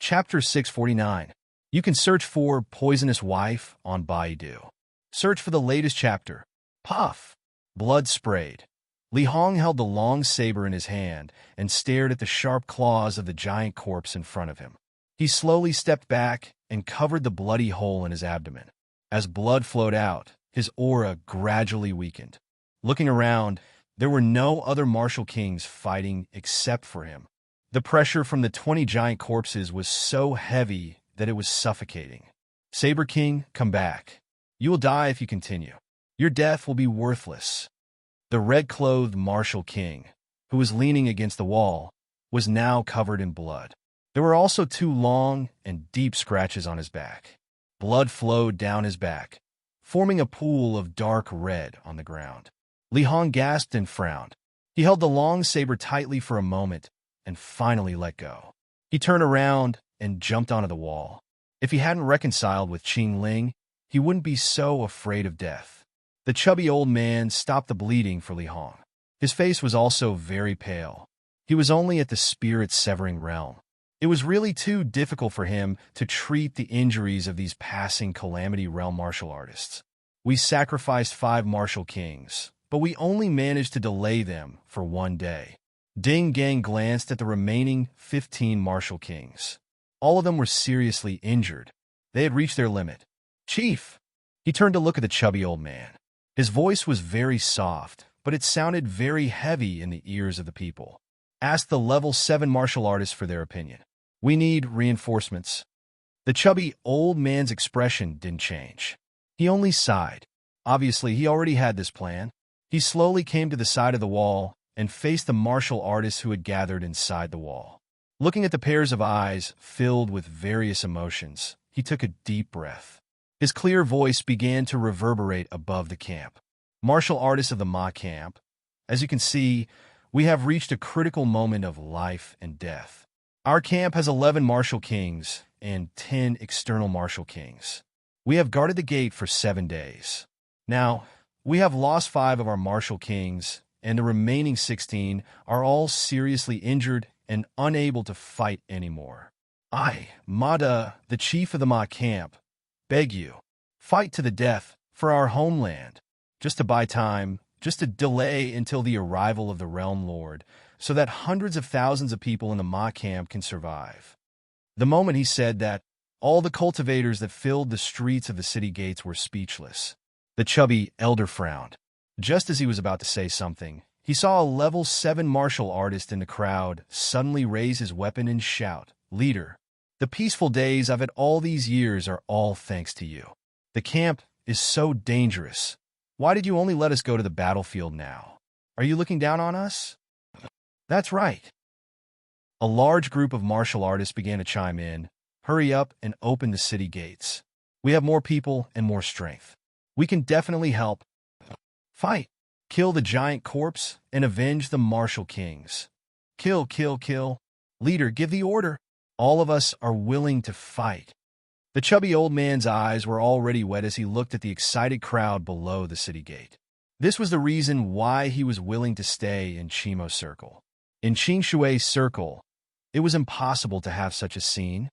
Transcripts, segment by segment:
Chapter 649. You can search for Poisonous Wife on Baidu. Search for the latest chapter. Puff. Blood sprayed. Li Hong held the long saber in his hand and stared at the sharp claws of the giant corpse in front of him. He slowly stepped back and covered the bloody hole in his abdomen. As blood flowed out, his aura gradually weakened. Looking around, there were no other martial kings fighting except for him. The pressure from the 20 giant corpses was so heavy that it was suffocating. Saber King, come back. You will die if you continue. Your death will be worthless. The red-clothed martial king, who was leaning against the wall, was now covered in blood. There were also 2 long and deep scratches on his back. Blood flowed down his back, forming a pool of dark red on the ground. Li Hong gasped and frowned. He held the long saber tightly for a moment and finally let go. He turned around and jumped onto the wall. If he hadn't reconciled with Qing Ling, he wouldn't be so afraid of death. The chubby old man stopped the bleeding for Li Hong. His face was also very pale. He was only at the spirit-severing realm. It was really too difficult for him to treat the injuries of these passing Calamity Realm martial artists. We sacrificed 5 martial kings, but we only managed to delay them for 1 day. Ding Gang glanced at the remaining 15 martial kings. All of them were seriously injured. They had reached their limit. Chief! He turned to look at the chubby old man. His voice was very soft, but it sounded very heavy in the ears of the people. Ask the level 7 martial artists for their opinion. We need reinforcements. The chubby old man's expression didn't change. He only sighed. Obviously, he already had this plan. He slowly came to the side of the wall and faced the martial artists who had gathered inside the wall. Looking at the pairs of eyes filled with various emotions, he took a deep breath. His clear voice began to reverberate above the camp. Martial artists of the Ma camp, as you can see, we have reached a critical moment of life and death. Our camp has 11 martial kings and 10 external martial kings. We have guarded the gate for 7 days. Now, we have lost 5 of our martial kings, and the remaining 16 are all seriously injured and unable to fight anymore. I, Mada, the chief of the Ma camp, beg you, fight to the death for our homeland, just to buy time, just to delay until the arrival of the Realm Lord, so that hundreds of thousands of people in the Ma camp can survive. The moment he said that, all the cultivators that filled the streets of the city gates were speechless. The chubby elder frowned. Just as he was about to say something, he saw a level 7 martial artist in the crowd suddenly raise his weapon and shout, "Leader, the peaceful days I've had all these years are all thanks to you. The camp is so dangerous. Why did you only let us go to the battlefield now? Are you looking down on us?" That's right. A large group of martial artists began to chime in. Hurry up and open the city gates. We have more people and more strength. We can definitely help. Fight. Kill the giant corpse and avenge the martial kings. Kill, kill, kill. Leader, give the order. All of us are willing to fight. The chubby old man's eyes were already wet as he looked at the excited crowd below the city gate. This was the reason why he was willing to stay in Chimo's circle. In Qingshui's circle, it was impossible to have such a scene.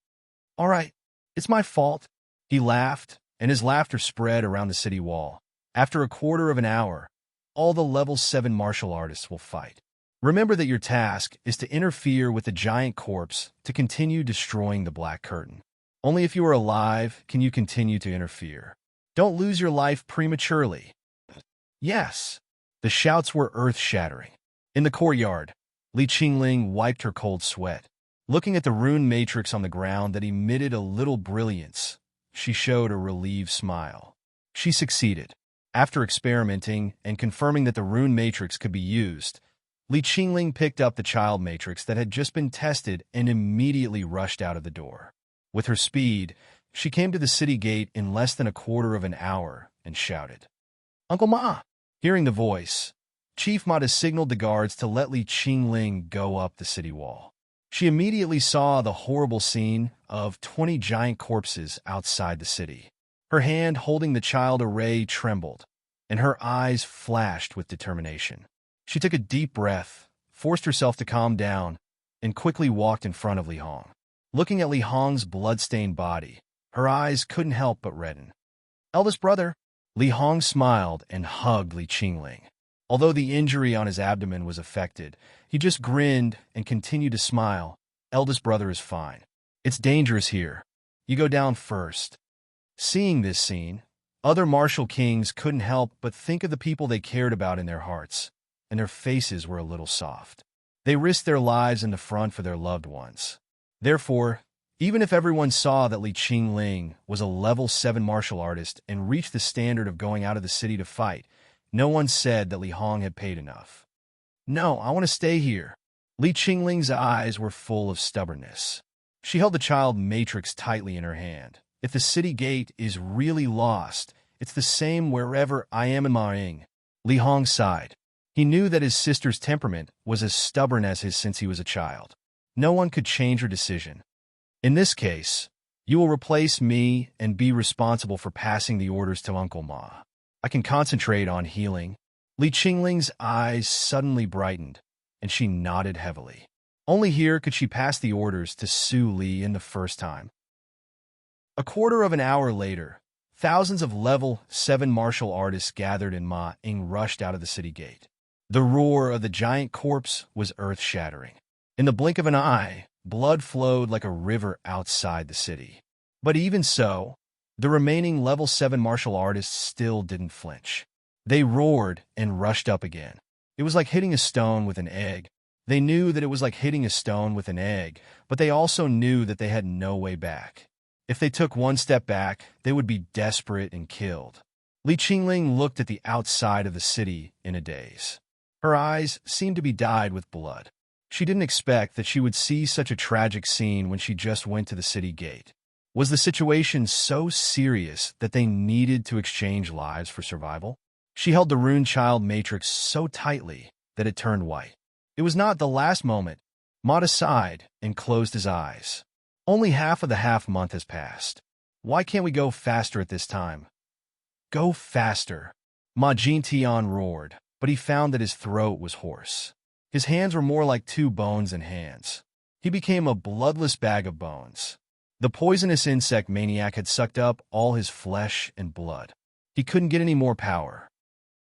All right, it's my fault. He laughed, and his laughter spread around the city wall. After a quarter of an hour, all the level 7 martial artists will fight. Remember that your task is to interfere with the giant corpse to continue destroying the Black Curtain. Only if you are alive can you continue to interfere. Don't lose your life prematurely. Yes. The shouts were earth-shattering. In the courtyard, Li Qingling wiped her cold sweat. Looking at the rune matrix on the ground that emitted a little brilliance, she showed a relieved smile. She succeeded. After experimenting and confirming that the rune matrix could be used, Li Qingling picked up the child matrix that had just been tested and immediately rushed out of the door. With her speed, she came to the city gate in less than a quarter of an hour and shouted, "Uncle Ma!" Hearing the voice, Chief Mada signaled the guards to let Li Qingling go up the city wall. She immediately saw the horrible scene of 20 giant corpses outside the city. Her hand holding the child array trembled, and her eyes flashed with determination. She took a deep breath, forced herself to calm down, and quickly walked in front of Li Hong. Looking at Li Hong's blood-stained body, her eyes couldn't help but redden. "Eldest brother." Li Hong smiled and hugged Li Qingling. Although the injury on his abdomen was affected, he just grinned and continued to smile. "Eldest brother is fine. It's dangerous here. You go down first." Seeing this scene, other martial kings couldn't help but think of the people they cared about in their hearts, and their faces were a little soft. They risked their lives in the front for their loved ones. Therefore, even if everyone saw that Li Qingling was a level 7 martial artist and reached the standard of going out of the city to fight, no one said that Li Hong had paid enough. "No, I want to stay here." Li Qingling's eyes were full of stubbornness. She held the child matrix tightly in her hand. "If the city gate is really lost, it's the same wherever I am in Maing." Li Hong sighed. He knew that his sister's temperament was as stubborn as his since he was a child. No one could change her decision. "In this case, you will replace me and be responsible for passing the orders to Uncle Ma. I can concentrate on healing." Li Qingling's eyes suddenly brightened, and she nodded heavily. Only here could she pass the orders to Su Li in the first time. A quarter of an hour later, thousands of level 7 martial artists gathered in Ma Ing rushed out of the city gate. The roar of the giant corpse was earth-shattering. In the blink of an eye, blood flowed like a river outside the city. But even so, the remaining level 7 martial artists still didn't flinch. They roared and rushed up again. It was like hitting a stone with an egg. They knew that it was like hitting a stone with an egg, but they also knew that they had no way back. If they took one step back, they would be desperate and killed. Li Qingling looked at the outside of the city in a daze. Her eyes seemed to be dyed with blood. She didn't expect that she would see such a tragic scene when she just went to the city gate. Was the situation so serious that they needed to exchange lives for survival? She held the rune child matrix so tightly that it turned white. It was not the last moment. Mata sighed and closed his eyes. Only half of the half-month has passed. Why can't we go faster at this time? Go faster. Ma Jintian roared, but he found that his throat was hoarse. His hands were more like 2 bones than hands. He became a bloodless bag of bones. The poisonous insect maniac had sucked up all his flesh and blood. He couldn't get any more power.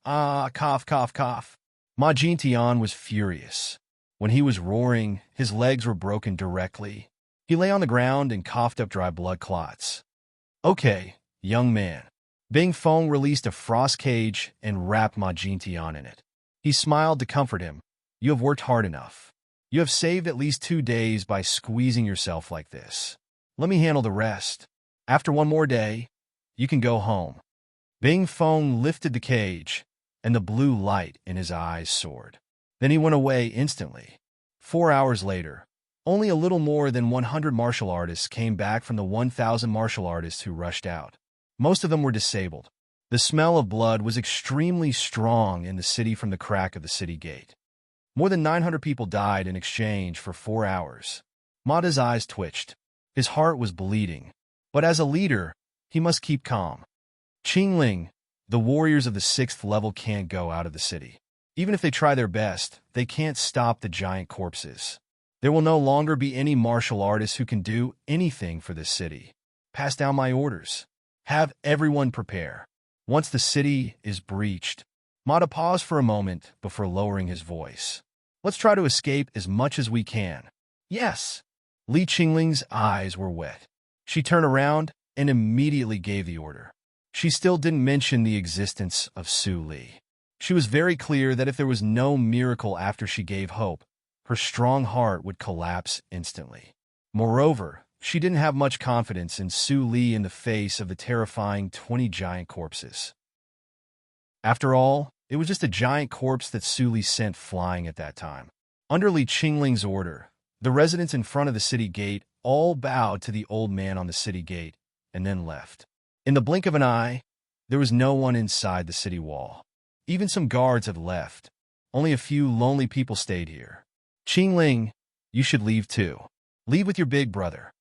Ah, cough, cough, cough. Ma Jintian was furious. When he was roaring, his legs were broken directly. He lay on the ground and coughed up dry blood clots. "Okay, young man." Bing Feng released a frost cage and wrapped Ma Jintian in it. He smiled to comfort him. "You have worked hard enough. You have saved at least 2 days by squeezing yourself like this. Let me handle the rest. After one more day, you can go home." Bing Feng lifted the cage, and the blue light in his eyes soared. Then he went away instantly. 4 hours later, only a little more than 100 martial artists came back from the 1,000 martial artists who rushed out. Most of them were disabled. The smell of blood was extremely strong in the city from the crack of the city gate. More than 900 people died in exchange for 4 hours. Mata's eyes twitched. His heart was bleeding. But as a leader, he must keep calm. "Qingling, the warriors of the 6th level can't go out of the city. Even if they try their best, they can't stop the giant corpses. There will no longer be any martial artists who can do anything for this city. Pass down my orders. Have everyone prepare. Once the city is breached." Mata paused for a moment before lowering his voice. "Let's try to escape as much as we can." "Yes." Li Qingling's eyes were wet. She turned around and immediately gave the order. She still didn't mention the existence of Su Li. She was very clear that if there was no miracle after she gave hope, her strong heart would collapse instantly. Moreover, she didn't have much confidence in Su Li in the face of the terrifying 20 giant corpses. After all, it was just a giant corpse that Su Li sent flying at that time. Under Li Qingling's order, the residents in front of the city gate all bowed to the old man on the city gate and then left. In the blink of an eye, there was no one inside the city wall. Even some guards had left. Only a few lonely people stayed here. "Qingling, you should leave too. Leave with your big brother,"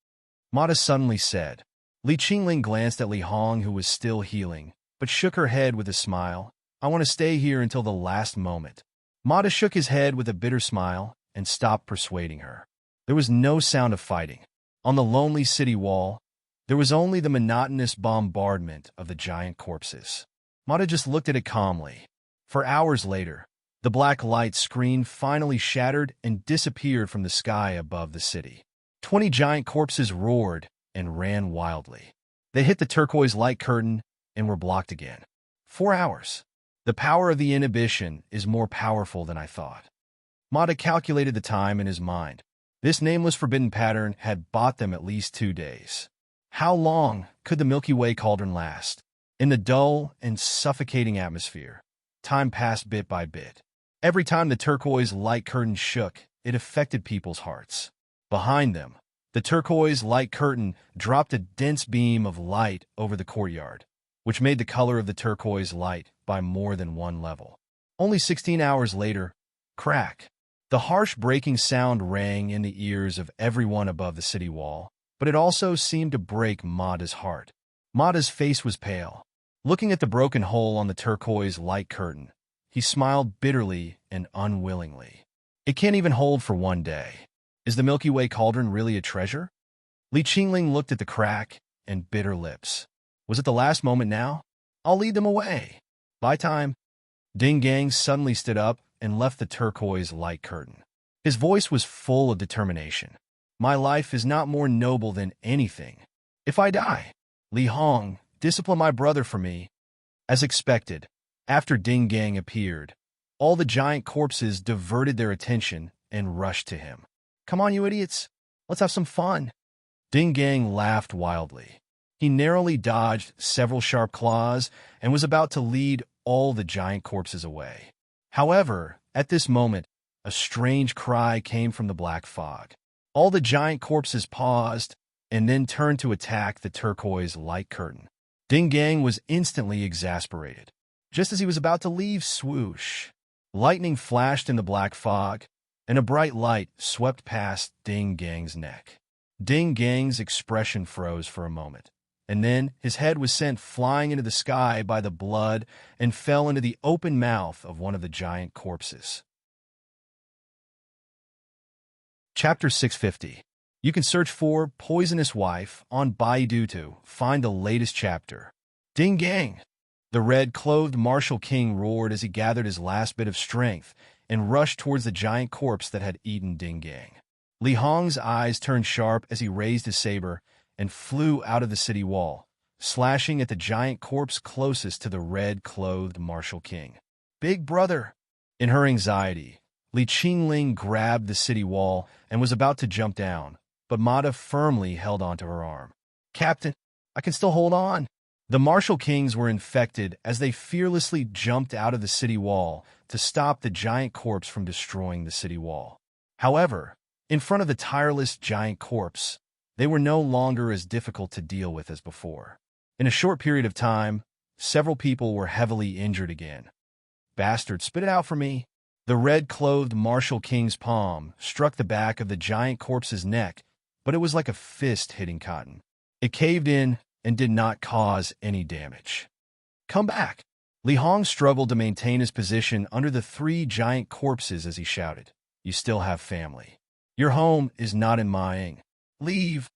Mata suddenly said. Li Qingling glanced at Li Hong, who was still healing, but shook her head with a smile. "I want to stay here until the last moment." Mata shook his head with a bitter smile and stopped persuading her. There was no sound of fighting, On the lonely city wall, there was only the monotonous bombardment of the giant corpses. Mata just looked at it calmly. For hours later, the black light screen finally shattered and disappeared from the sky above the city. 20 giant corpses roared and ran wildly. They hit the turquoise light curtain and were blocked again. 4 hours. The power of the inhibition is more powerful than I thought. Mata calculated the time in his mind. This nameless forbidden pattern had bought them at least 2 days. How long could the Milky Way cauldron last? In the dull and suffocating atmosphere, time passed bit by bit. Every time the turquoise light curtain shook, it affected people's hearts. Behind them, the turquoise light curtain dropped a dense beam of light over the courtyard, which made the color of the turquoise light by more than 1 level. Only 16 hours later, crack. The harsh breaking sound rang in the ears of everyone above the city wall, but it also seemed to break Mata's heart. Mata's face was pale. Looking at the broken hole on the turquoise light curtain, he smiled bitterly and unwillingly. It can't even hold for 1 day. Is the Milky Way cauldron really a treasure? Li Qingling looked at the crack and bit her lips. Was it the last moment now? I'll lead them away. By time. Ding Gang suddenly stood up and left the turquoise light curtain. His voice was full of determination. My life is not more noble than anything. If I die, Li Hong, discipline my brother for me. As expected, after Ding Gang appeared, all the giant corpses diverted their attention and rushed to him. Come on, you idiots. Let's have some fun. Ding Gang laughed wildly. He narrowly dodged several sharp claws and was about to lead all the giant corpses away. However, at this moment, a strange cry came from the black fog. All the giant corpses paused and then turned to attack the turquoise light curtain. Ding Gang was instantly exasperated. Just as he was about to leave, swoosh. Lightning flashed in the black fog, and a bright light swept past Ding Gang's neck. Ding Gang's expression froze for a moment, and then his head was sent flying into the sky by the blood and fell into the open mouth of one of the giant corpses. Chapter 650. You can search for Poisonous Wife on Baidu to find the latest chapter. Ding Gang! The red-clothed martial king roared as he gathered his last bit of strength and rushed towards the giant corpse that had eaten Ding Gang. Li Hong's eyes turned sharp as he raised his saber and flew out of the city wall, slashing at the giant corpse closest to the red-clothed martial king. Big brother! In her anxiety, Li Qingling grabbed the city wall and was about to jump down, but Mata firmly held onto her arm. Captain, I can still hold on. The martial kings were infected as they fearlessly jumped out of the city wall to stop the giant corpse from destroying the city wall. However, in front of the tireless giant corpse, they were no longer as difficult to deal with as before. In a short period of time, several people were heavily injured again. Bastard, spit it out for me. The red-clothed martial king's palm struck the back of the giant corpse's neck, but it was like a fist hitting cotton. It caved in and did not cause any damage. Come back! Li Hong struggled to maintain his position under the 3 giant corpses as he shouted, You still have family. Your home is not in Maing. Leave!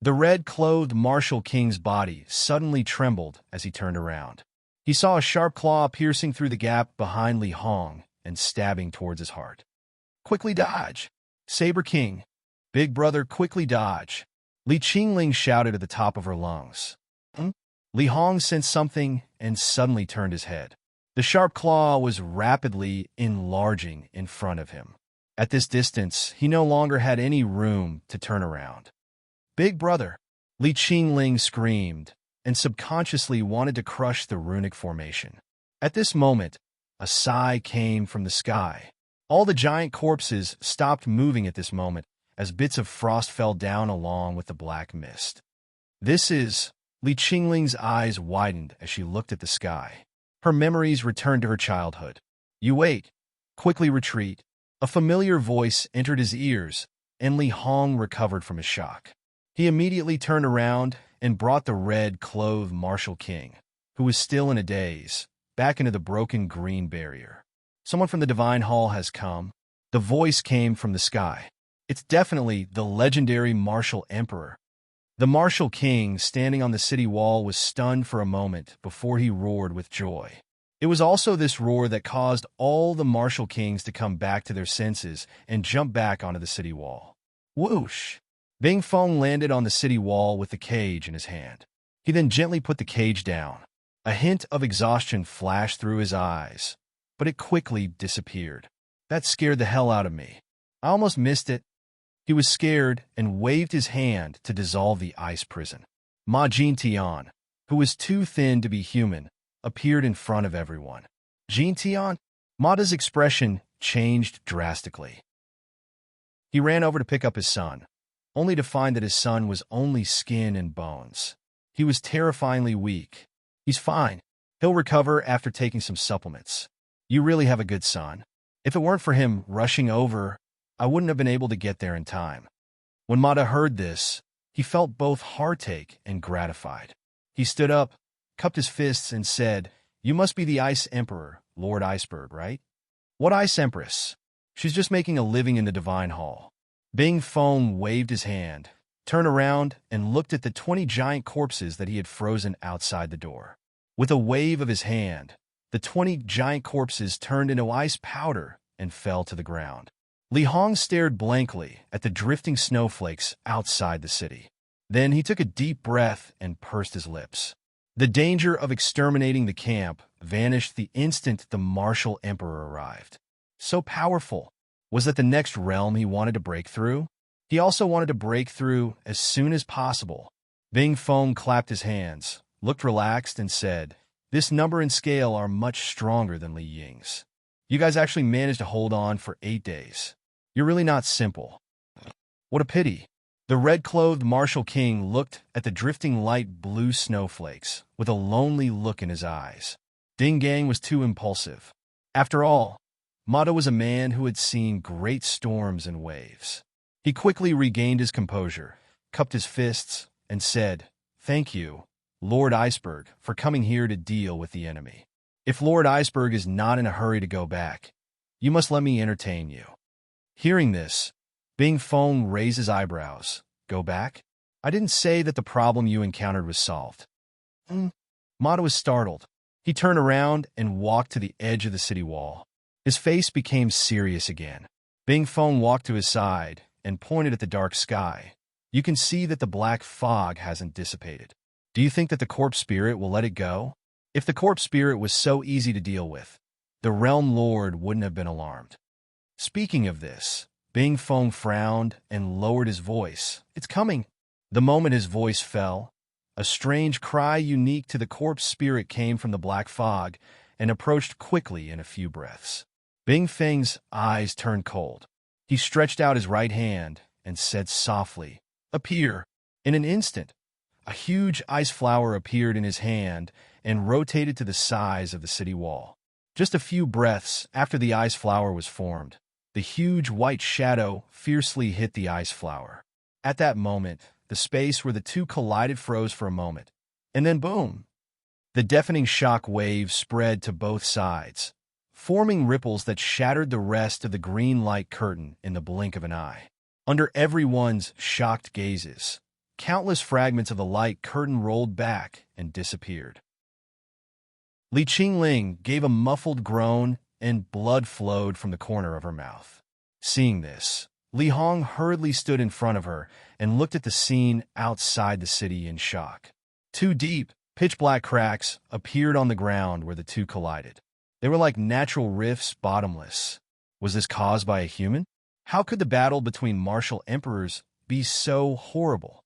The red-clothed martial king's body suddenly trembled as he turned around. He saw a sharp claw piercing through the gap behind Li Hong and stabbing towards his heart. Quickly dodge! Saber King! Big brother, quickly dodge! Li Qingling shouted at the top of her lungs. Li Hong sensed something and suddenly turned his head. The sharp claw was rapidly enlarging in front of him. At this distance, he no longer had any room to turn around. Big brother! Li Qingling screamed and subconsciously wanted to crush the runic formation. At this moment, a sigh came from the sky. All the giant corpses stopped moving at this moment as bits of frost fell down along with the black mist. This is... Li Qingling's eyes widened as she looked at the sky. Her memories returned to her childhood. You wait. Quickly retreat. A familiar voice entered his ears, and Li Hong recovered from his shock. He immediately turned around and brought the red-clothed martial king, who was still in a daze, back into the broken green barrier. Someone from the Divine Hall has come. The voice came from the sky. It's definitely the legendary martial emperor. The martial king standing on the city wall was stunned for a moment before he roared with joy. It was also this roar that caused all the martial kings to come back to their senses and jump back onto the city wall. Whoosh! Bing Feng landed on the city wall with the cage in his hand. He then gently put the cage down. A hint of exhaustion flashed through his eyes, but it quickly disappeared. That scared the hell out of me. I almost missed it. He was scared and waved his hand to dissolve the ice prison. Ma Jintian, who was too thin to be human, appeared in front of everyone. Jintian? Mada's expression changed drastically. He ran over to pick up his son, only to find that his son was only skin and bones. He was terrifyingly weak. He's fine. He'll recover after taking some supplements. You really have a good son. If it weren't for him rushing over, I wouldn't have been able to get there in time. When Mada heard this, he felt both heartache and gratified. He stood up, cupped his fists, and said, "You must be the Ice Emperor, Lord Iceberg, right?" "What Ice Empress? She's just making a living in the Divine Hall." Bing Feng waved his hand, turned around, and looked at the 20 giant corpses that he had frozen outside the door. With a wave of his hand, the 20 giant corpses turned into ice powder and fell to the ground. Li Hong stared blankly at the drifting snowflakes outside the city. Then he took a deep breath and pursed his lips. The danger of exterminating the camp vanished the instant the martial emperor arrived. So powerful. Was that the next realm he wanted to break through? He also wanted to break through as soon as possible. Bing Feng clapped his hands, looked relaxed, and said, "This number and scale are much stronger than Li Ying's. You guys actually managed to hold on for 8 days. You're really not simple." What a pity. The red-clothed martial king looked at the drifting light blue snowflakes with a lonely look in his eyes. Ding Gang was too impulsive. After all, Mada was a man who had seen great storms and waves. He quickly regained his composure, cupped his fists, and said, "Thank you, Lord Iceberg, for coming here to deal with the enemy. If Lord Iceberg is not in a hurry to go back, you must let me entertain you." Hearing this, Bing Feng raised his eyebrows. "Go back? I didn't say that the problem you encountered was solved." Mada was startled. He turned around and walked to the edge of the city wall. His face became serious again. Bing Feng walked to his side and pointed at the dark sky. "You can see that the black fog hasn't dissipated. Do you think that the corpse spirit will let it go? If the corpse spirit was so easy to deal with, the realm lord wouldn't have been alarmed." Speaking of this, Bing Feng frowned and lowered his voice. "It's coming." The moment his voice fell, a strange cry unique to the corpse spirit came from the black fog and approached quickly in a few breaths. Bing Feng's eyes turned cold. He stretched out his right hand and said softly, "Appear." In an instant, a huge ice flower appeared in his hand and rotated to the size of the city wall. Just a few breaths after the ice flower was formed, the huge white shadow fiercely hit the ice flower. At that moment, the space where the two collided froze for a moment, and then boom! The deafening shock wave spread to both sides, forming ripples that shattered the rest of the green light curtain in the blink of an eye. Under everyone's shocked gazes, countless fragments of the light curtain rolled back and disappeared. Li Qingling gave a muffled groan and blood flowed from the corner of her mouth. Seeing this, Li Hong hurriedly stood in front of her and looked at the scene outside the city in shock. Two deep, pitch-black cracks appeared on the ground where the two collided. They were like natural rifts, bottomless. Was this caused by a human? How could the battle between martial emperors be so horrible?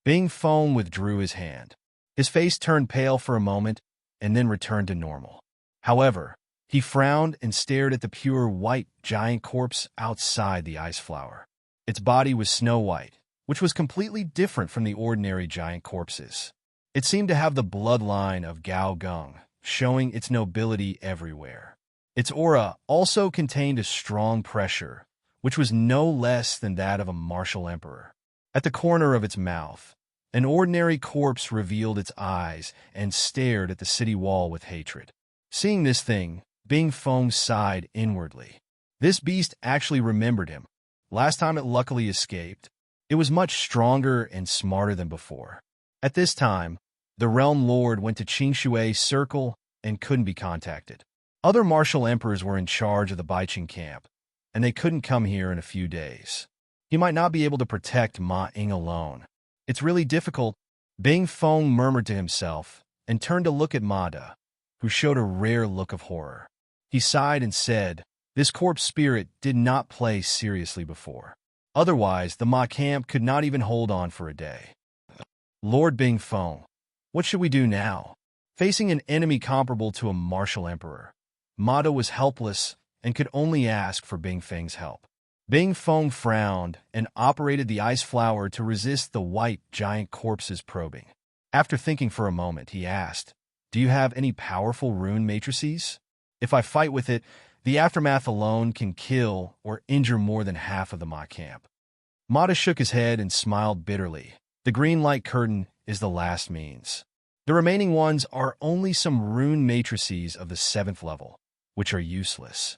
Bing Feng withdrew his hand. His face turned pale for a moment and then returned to normal. However, he frowned and stared at the pure white giant corpse outside the ice flower. Its body was snow white, which was completely different from the ordinary giant corpses. It seemed to have the bloodline of Gao Geng, showing its nobility everywhere. Its aura also contained a strong pressure, which was no less than that of a martial emperor. At the corner of its mouth, an ordinary corpse revealed its eyes and stared at the city wall with hatred. Seeing this thing, Bing Feng sighed inwardly. This beast actually remembered him. Last time it luckily escaped. It was much stronger and smarter than before. At this time, the Realm Lord went to Qingshui Circle and couldn't be contacted. Other martial emperors were in charge of the Baiqing camp, and they couldn't come here in a few days. He might not be able to protect Ma Ying alone. It's really difficult, Bing Feng murmured to himself and turned to look at Ma De, who showed a rare look of horror. He sighed and said, "This corpse spirit did not play seriously before. Otherwise, the Ma camp could not even hold on for a day." Lord Bing Feng, what should we do now? Facing an enemy comparable to a martial emperor, Ma De was helpless and could only ask for Bing Feng's help. Bing Feng frowned and operated the ice flower to resist the white giant corpse's probing. After thinking for a moment, he asked, "Do you have any powerful rune matrices? If I fight with it, the aftermath alone can kill or injure more than half of the Ma camp." Ma De shook his head and smiled bitterly. "The green light curtain is the last means. The remaining ones are only some rune matrices of the 7th level, which are useless."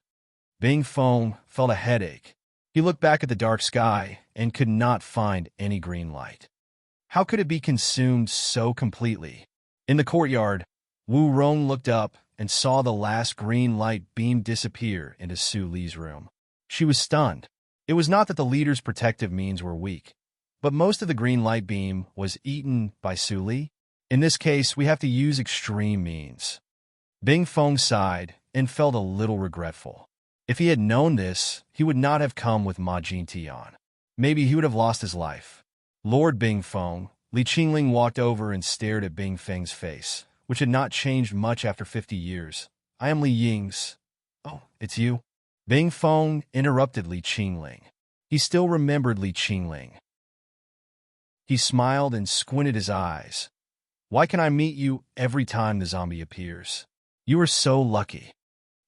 Bing Feng felt a headache. He looked back at the dark sky and could not find any green light. How could it be consumed so completely? In the courtyard, Wu Rong looked up and saw the last green light beam disappear into Su Li's room. She was stunned. It was not that the leader's protective means were weak, but most of the green light beam was eaten by Su Li. In this case, we have to use extreme means. Bing Feng sighed and felt a little regretful. If he had known this, he would not have come with Ma Jintian. Maybe he would have lost his life. Lord Bing Feng, Li Qingling walked over and stared at Bing Feng's face, which had not changed much after 50 years. "I am Li Ying's." "Oh, it's you?" Bing Feng interrupted Li Qingling. He still remembered Li Qingling. He smiled and squinted his eyes. "Why can I meet you every time the zombie appears? You are so lucky."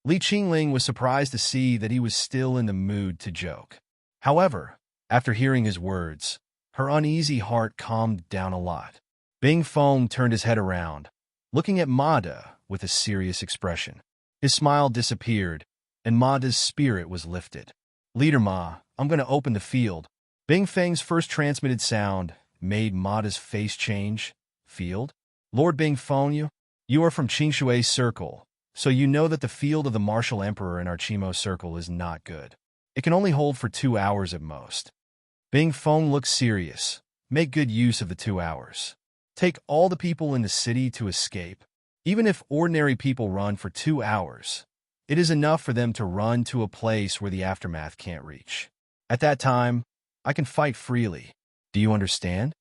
Li Qingling was surprised to see that he was still in the mood to joke. However, after hearing his words, her uneasy heart calmed down a lot. Bing Feng turned his head around, looking at Ma De with a serious expression. His smile disappeared, and Ma De's spirit was lifted. "Leader Ma, I'm going to open the field." Bing Feng's first transmitted sound made Ma De's face change. "Field? Lord Bing Feng, you are from Qingshui Circle, so you know that the field of the martial emperor in our Qimo Circle is not good. It can only hold for 2 hours at most." Bing Feng looked serious. "Make good use of the 2 hours. Take all the people in the city to escape. Even if ordinary people run for 2 hours, it is enough for them to run to a place where the aftermath can't reach. At that time, I can fight freely. Do you understand?"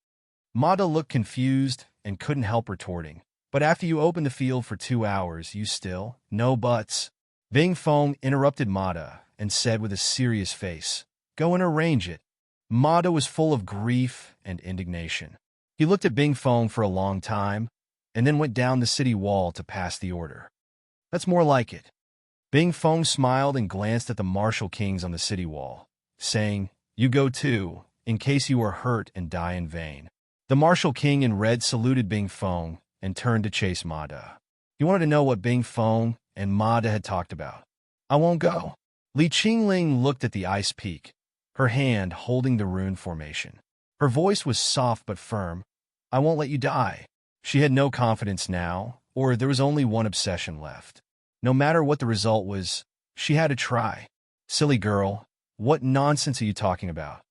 Ma De looked confused and couldn't help retorting, "But after you open the field for 2 hours, you still, no buts." Bing Feng interrupted Ma De and said with a serious face, "Go and arrange it." Ma De was full of grief and indignation. He looked at Bing Feng for a long time, and then went down the city wall to pass the order. "That's more like it." Bing Feng smiled and glanced at the martial kings on the city wall, saying, "You go too, in case you are hurt and die in vain." The martial king in red saluted Bing Feng and turned to chase Ma De. He wanted to know what Bing Feng and Ma De had talked about. "I won't go." Li Qingling looked at the ice peak, her hand holding the rune formation. Her voice was soft but firm. "I won't let you die." She had no confidence now, or there was only one obsession left. No matter what the result was, she had to try. "Silly girl, what nonsense are you talking about?"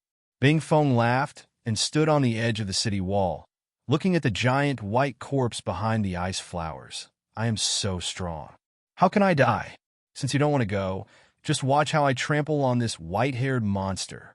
Bing Feng laughed and stood on the edge of the city wall, looking at the giant white corpse behind the ice flowers. "I am so strong. How can I die? Since you don't want to go, just watch how I trample on this white-haired monster."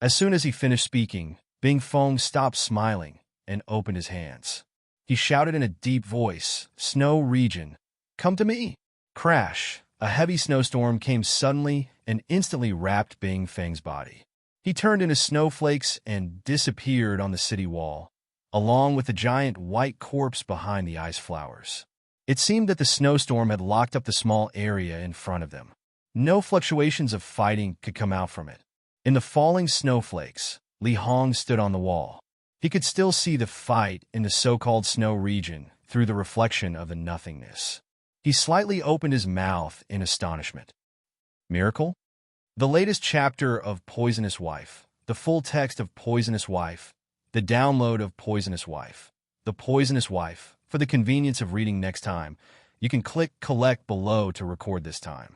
As soon as he finished speaking, Bing Feng stopped smiling and opened his hands. He shouted in a deep voice, "Snow region, come to me!" Crash! A heavy snowstorm came suddenly and instantly wrapped Bing Feng's body. He turned into snowflakes and disappeared on the city wall, along with the giant white corpse behind the ice flowers. It seemed that the snowstorm had locked up the small area in front of them. No fluctuations of fighting could come out from it. In the falling snowflakes, Li Hong stood on the wall. He could still see the fight in the so-called snow region through the reflection of the nothingness. He slightly opened his mouth in astonishment. "Miracle? The latest chapter of Poisonous Wife, the full text of Poisonous Wife, the download of Poisonous Wife, the Poisonous Wife. For the convenience of reading next time, you can click Collect below to record this time.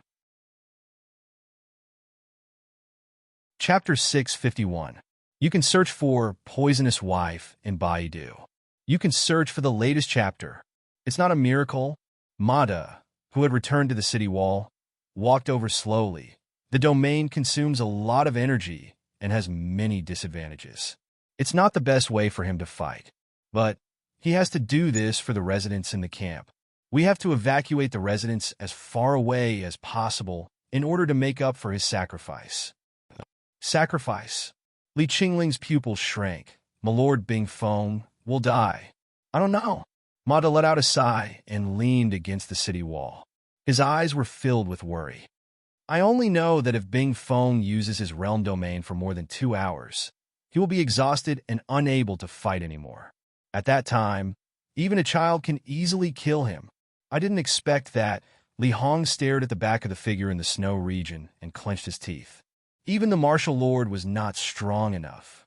Chapter 651. You can search for Poisonous Wife in Baidu. You can search for the latest chapter. It's not a miracle. Mada, who had returned to the city wall, walked over slowly. The domain consumes a lot of energy and has many disadvantages. It's not the best way for him to fight, but he has to do this for the residents in the camp. We have to evacuate the residents as far away as possible in order to make up for his sacrifice. Sacrifice. Li Qingling's pupils shrank. My Lord Bing Feng will die. I don't know. Mada let out a sigh and leaned against the city wall. His eyes were filled with worry. I only know that if Bing Feng uses his realm domain for more than 2 hours, he will be exhausted and unable to fight anymore. At that time, even a child can easily kill him. I didn't expect that. Li Hong stared at the back of the figure in the snow region and clenched his teeth. Even the martial lord was not strong enough.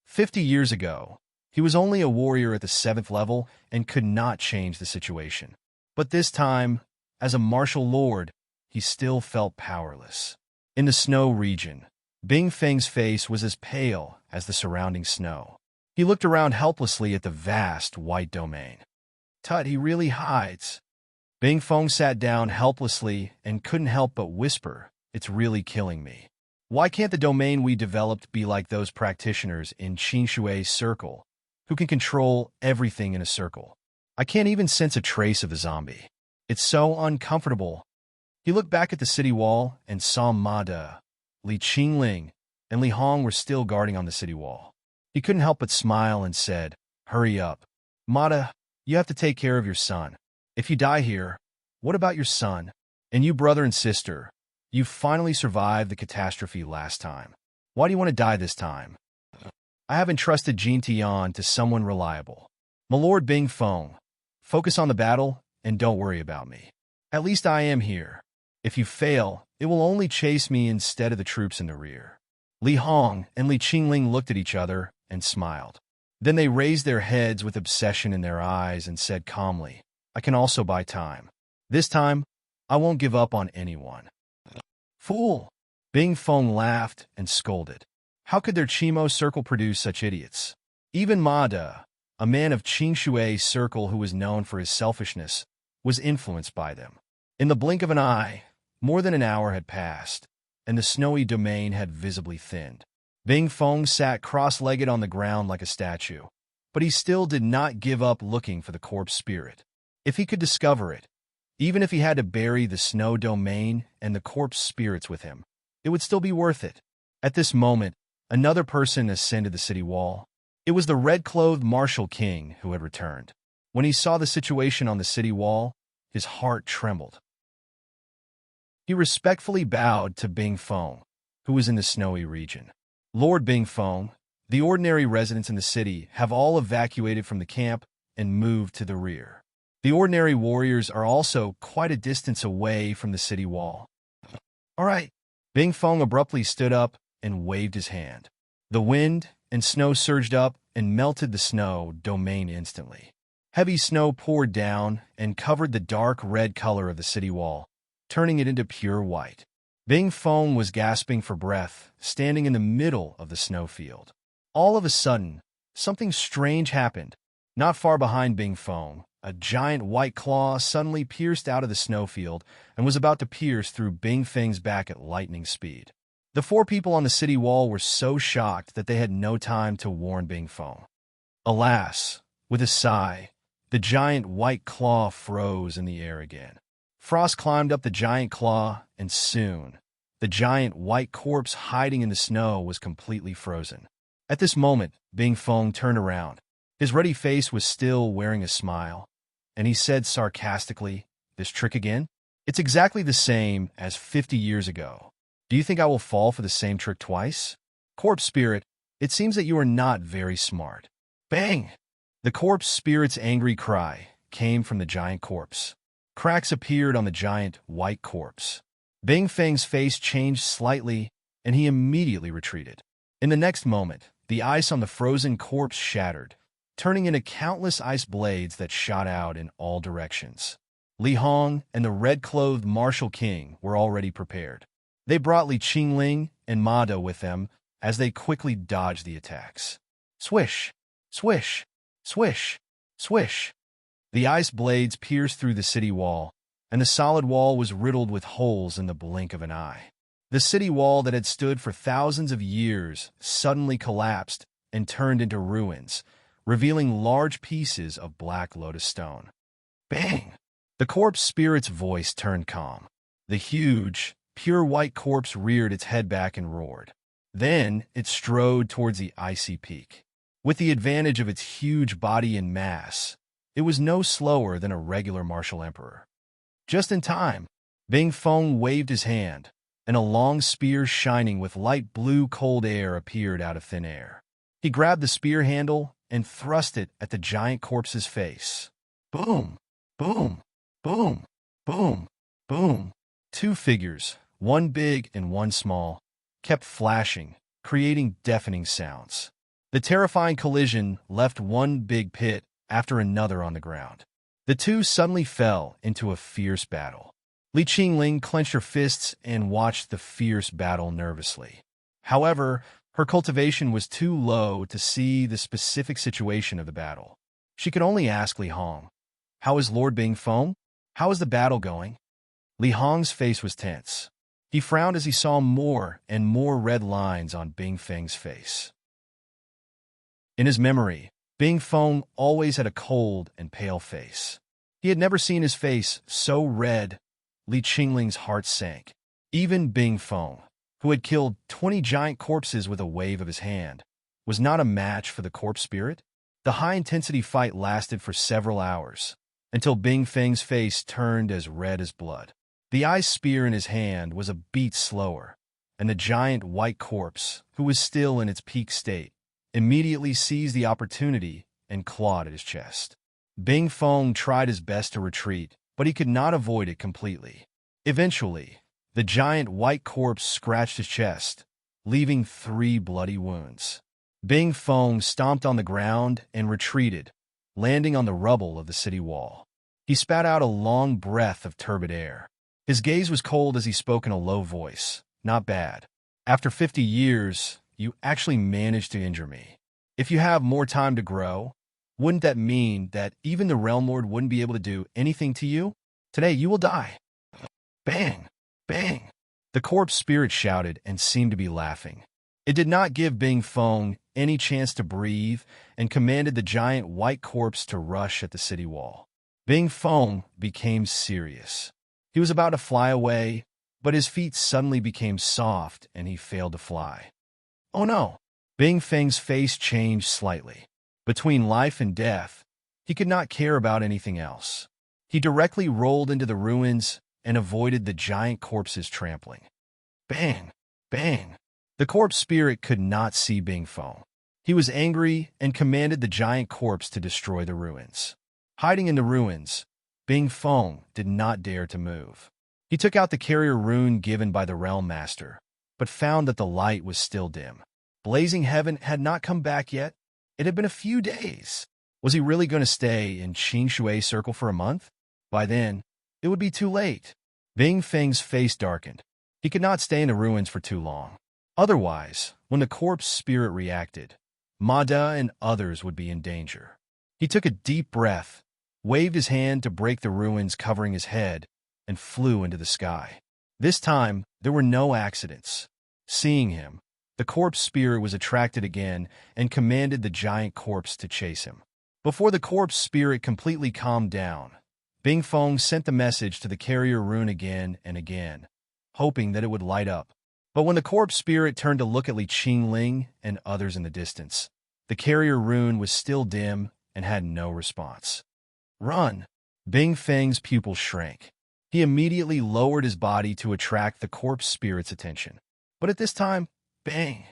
50 years ago, he was only a warrior at the 7th level and could not change the situation. But this time, as a martial lord, he still felt powerless. In the snow region, Bing Feng's face was as pale as the surrounding snow. He looked around helplessly at the vast white domain. Tut, he really hides. Bing Feng sat down helplessly and couldn't help but whisper, "It's really killing me. Why can't the domain we developed be like those practitioners in Qingshui's circle, who can control everything in a circle? I can't even sense a trace of a zombie. It's so uncomfortable." He looked back at the city wall and saw Mada, Li Qingling, and Li Hong were still guarding on the city wall. He couldn't help but smile and said, "Hurry up. Mada, you have to take care of your son. If you die here, what about your son? And you, brother and sister, you finally survived the catastrophe last time. Why do you want to die this time? I have entrusted Jin Tian to someone reliable. My Lord Bing Feng, focus on the battle and don't worry about me. At least I am here. If you fail, it will only chase me instead of the troops in the rear." Li Hong and Li Qingling looked at each other and smiled. Then they raised their heads with obsession in their eyes and said calmly, "I can also buy time. This time, I won't give up on anyone." "Fool!" Bing Feng laughed and scolded. How could their Qimo circle produce such idiots? Even Mada, a man of Qingshui's circle who was known for his selfishness, was influenced by them. In the blink of an eye, more than an hour had passed, and the snowy domain had visibly thinned. Bing Feng sat cross-legged on the ground like a statue, but he still did not give up looking for the corpse spirit. If he could discover it, even if he had to bury the snow domain and the corpse spirits with him, it would still be worth it. At this moment, another person ascended the city wall. It was the red-clothed martial king who had returned. When he saw the situation on the city wall, his heart trembled. He respectfully bowed to Bing Feng, who was in the snowy region. "Lord Bing Feng, the ordinary residents in the city have all evacuated from the camp and moved to the rear. The ordinary warriors are also quite a distance away from the city wall." "All right." Bing Feng abruptly stood up and waved his hand. The wind and snow surged up and melted the snow domain instantly. Heavy snow poured down and covered the dark red color of the city wall, turning it into pure white. Bing Feng was gasping for breath, standing in the middle of the snowfield. All of a sudden, something strange happened. Not far behind Bing Feng, a giant white claw suddenly pierced out of the snowfield and was about to pierce through Bing Feng's back at lightning speed. The 4 people on the city wall were so shocked that they had no time to warn Bing Feng. Alas, with a sigh, the giant white claw froze in the air again. Frost climbed up the giant claw, and soon, the giant white corpse hiding in the snow was completely frozen. At this moment, Bing Feng turned around. His ruddy face was still wearing a smile, and he said sarcastically, "This trick again? It's exactly the same as 50 years ago. Do you think I will fall for the same trick twice? Corpse spirit, it seems that you are not very smart." Bang! The corpse spirit's angry cry came from the giant corpse. Cracks appeared on the giant white corpse. Bing Feng's face changed slightly and he immediately retreated. In the next moment, the ice on the frozen corpse shattered, turning into countless ice blades that shot out in all directions. Li Hong and the red-clothed Martial King were already prepared. They brought Li Qingling and Ma De with them as they quickly dodged the attacks. Swish! Swish! Swish! Swish! The ice blades pierced through the city wall, and the solid wall was riddled with holes in the blink of an eye. The city wall that had stood for thousands of years suddenly collapsed and turned into ruins, revealing large pieces of black lotus stone. Bang! The corpse spirit's voice turned calm. The huge, pure white corpse reared its head back and roared. Then it strode towards the icy peak. With the advantage of its huge body and mass, it was no slower than a regular martial emperor. Just in time, Bing Feng waved his hand, and a long spear shining with light blue cold air appeared out of thin air. He grabbed the spear handle and thrust it at the giant corpse's face. Boom! Boom! Boom! Boom! Boom! Two figures, one big and one small, kept flashing, creating deafening sounds. The terrifying collision left one big pit after another on the ground. The two suddenly fell into a fierce battle. Li Qingling clenched her fists and watched the fierce battle nervously. However, her cultivation was too low to see the specific situation of the battle. She could only ask Li Hong, "How is Lord Bing Feng? How is the battle going?" Li Hong's face was tense. He frowned as he saw more and more red lines on Bing Feng's face. In his memory, Bing Feng always had a cold and pale face. He had never seen his face so red. Li Qingling's heart sank. Even Bing Feng, who had killed 20 giant corpses with a wave of his hand, was not a match for the corpse spirit. The high-intensity fight lasted for several hours, until Bing Feng's face turned as red as blood. The ice spear in his hand was a beat slower, and the giant white corpse, who was still in its peak state, immediately seized the opportunity and clawed at his chest. Bing Feng tried his best to retreat, but he could not avoid it completely. Eventually, the giant white corpse scratched his chest, leaving 3 bloody wounds. Bing Feng stomped on the ground and retreated, landing on the rubble of the city wall. He spat out a long breath of turbid air. His gaze was cold as he spoke in a low voice. "Not bad. After 50 years, you actually managed to injure me. If you have more time to grow, wouldn't that mean that even the Realm Lord wouldn't be able to do anything to you? Today you will die." Bang! Bang! The corpse spirit shouted and seemed to be laughing. It did not give Bing Feng any chance to breathe and commanded the giant white corpse to rush at the city wall. Bing Feng became serious. He was about to fly away, but his feet suddenly became soft and he failed to fly. Oh no! Bing Feng's face changed slightly. Between life and death, he could not care about anything else. He directly rolled into the ruins and avoided the giant corpse's trampling. Bang! Bang! The corpse spirit could not see Bing Feng. He was angry and commanded the giant corpse to destroy the ruins. Hiding in the ruins, Bing Feng did not dare to move. He took out the carrier rune given by the Realm Master, but found that the light was still dim. Blazing Heaven had not come back yet. It had been a few days. Was he really going to stay in Qing Shui Circle for a month? By then, it would be too late. Bing Feng's face darkened. He could not stay in the ruins for too long. Otherwise, when the corpse spirit reacted, Ma De and others would be in danger. He took a deep breath, waved his hand to break the ruins covering his head, and flew into the sky. This time, there were no accidents. Seeing him, the corpse spirit was attracted again and commanded the giant corpse to chase him. Before the corpse spirit completely calmed down, Bing Feng sent the message to the carrier rune again and again, hoping that it would light up. But when the corpse spirit turned to look at Li Qingling and others in the distance, the carrier rune was still dim and had no response. Run! Bing Feng's pupils shrank. He immediately lowered his body to attract the corpse spirit's attention. But at this time, bang!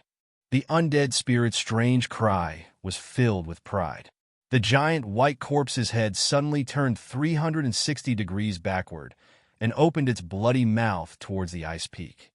The undead spirit's strange cry was filled with pride. The giant white corpse's head suddenly turned 360 degrees backward and opened its bloody mouth towards the ice peak.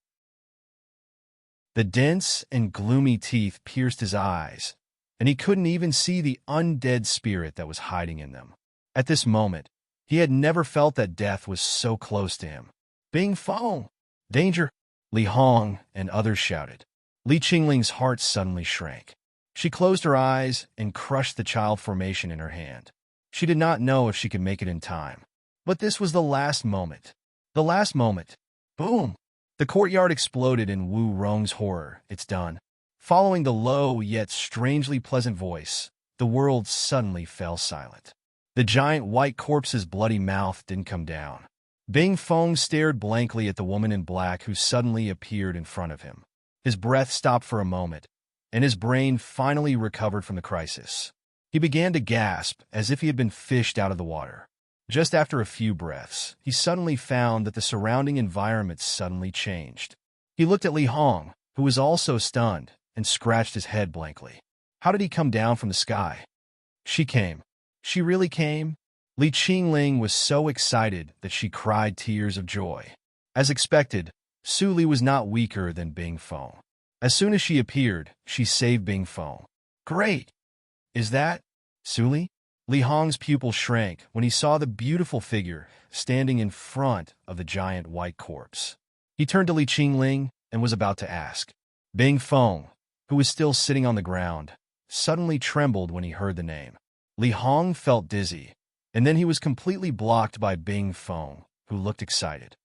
The dense and gloomy teeth pierced his eyes, and he couldn't even see the undead spirit that was hiding in them. At this moment, he had never felt that death was so close to him. Bing Fong! Danger! Li Hong and others shouted. Li Qingling's heart suddenly shrank. She closed her eyes and crushed the child formation in her hand. She did not know if she could make it in time. But this was the last moment. The last moment. Boom! The courtyard exploded in Wu Rong's horror. It's done. Following the low yet strangely pleasant voice, the world suddenly fell silent. The giant white corpse's bloody mouth didn't come down. Bing Fong stared blankly at the woman in black who suddenly appeared in front of him. His breath stopped for a moment, and his brain finally recovered from the crisis. He began to gasp as if he had been fished out of the water. Just after a few breaths, he suddenly found that the surrounding environment suddenly changed. He looked at Li Hong, who was also stunned, and scratched his head blankly. How did he come down from the sky? She came. She really came? Li Qingling was so excited that she cried tears of joy. As expected, Su Li was not weaker than Bing Fong. As soon as she appeared, she saved Bing Fong. Great! Is that Su Li? Li Hong's pupil shrank when he saw the beautiful figure standing in front of the giant white corpse. He turned to Li Qingling and was about to ask. Bing Fong, who was still sitting on the ground, suddenly trembled when he heard the name. Li Hong felt dizzy, and then he was completely blocked by Bing Fong, who looked excited.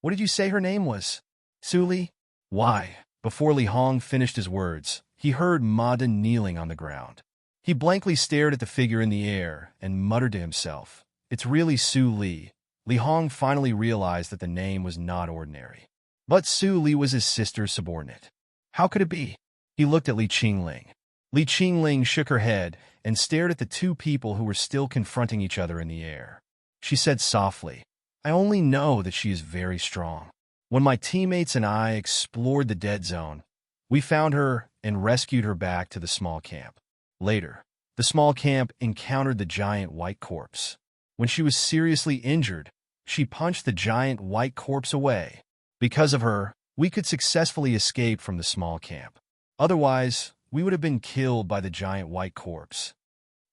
What did you say her name was? Su Li? Why? Before Li Hong finished his words, he heard Ma Den kneeling on the ground. He blankly stared at the figure in the air and muttered to himself, It's really Su Li. Li Hong finally realized that the name was not ordinary. But Su Li was his sister's subordinate. How could it be? He looked at Li Qingling. Li Qingling shook her head and stared at the two people who were still confronting each other in the air. She said softly, I only know that she is very strong. When my teammates and I explored the dead zone, we found her and rescued her back to the small camp. Later, the small camp encountered the giant white corpse. When she was seriously injured, she punched the giant white corpse away. Because of her, we could successfully escape from the small camp. Otherwise, we would have been killed by the giant white corpse.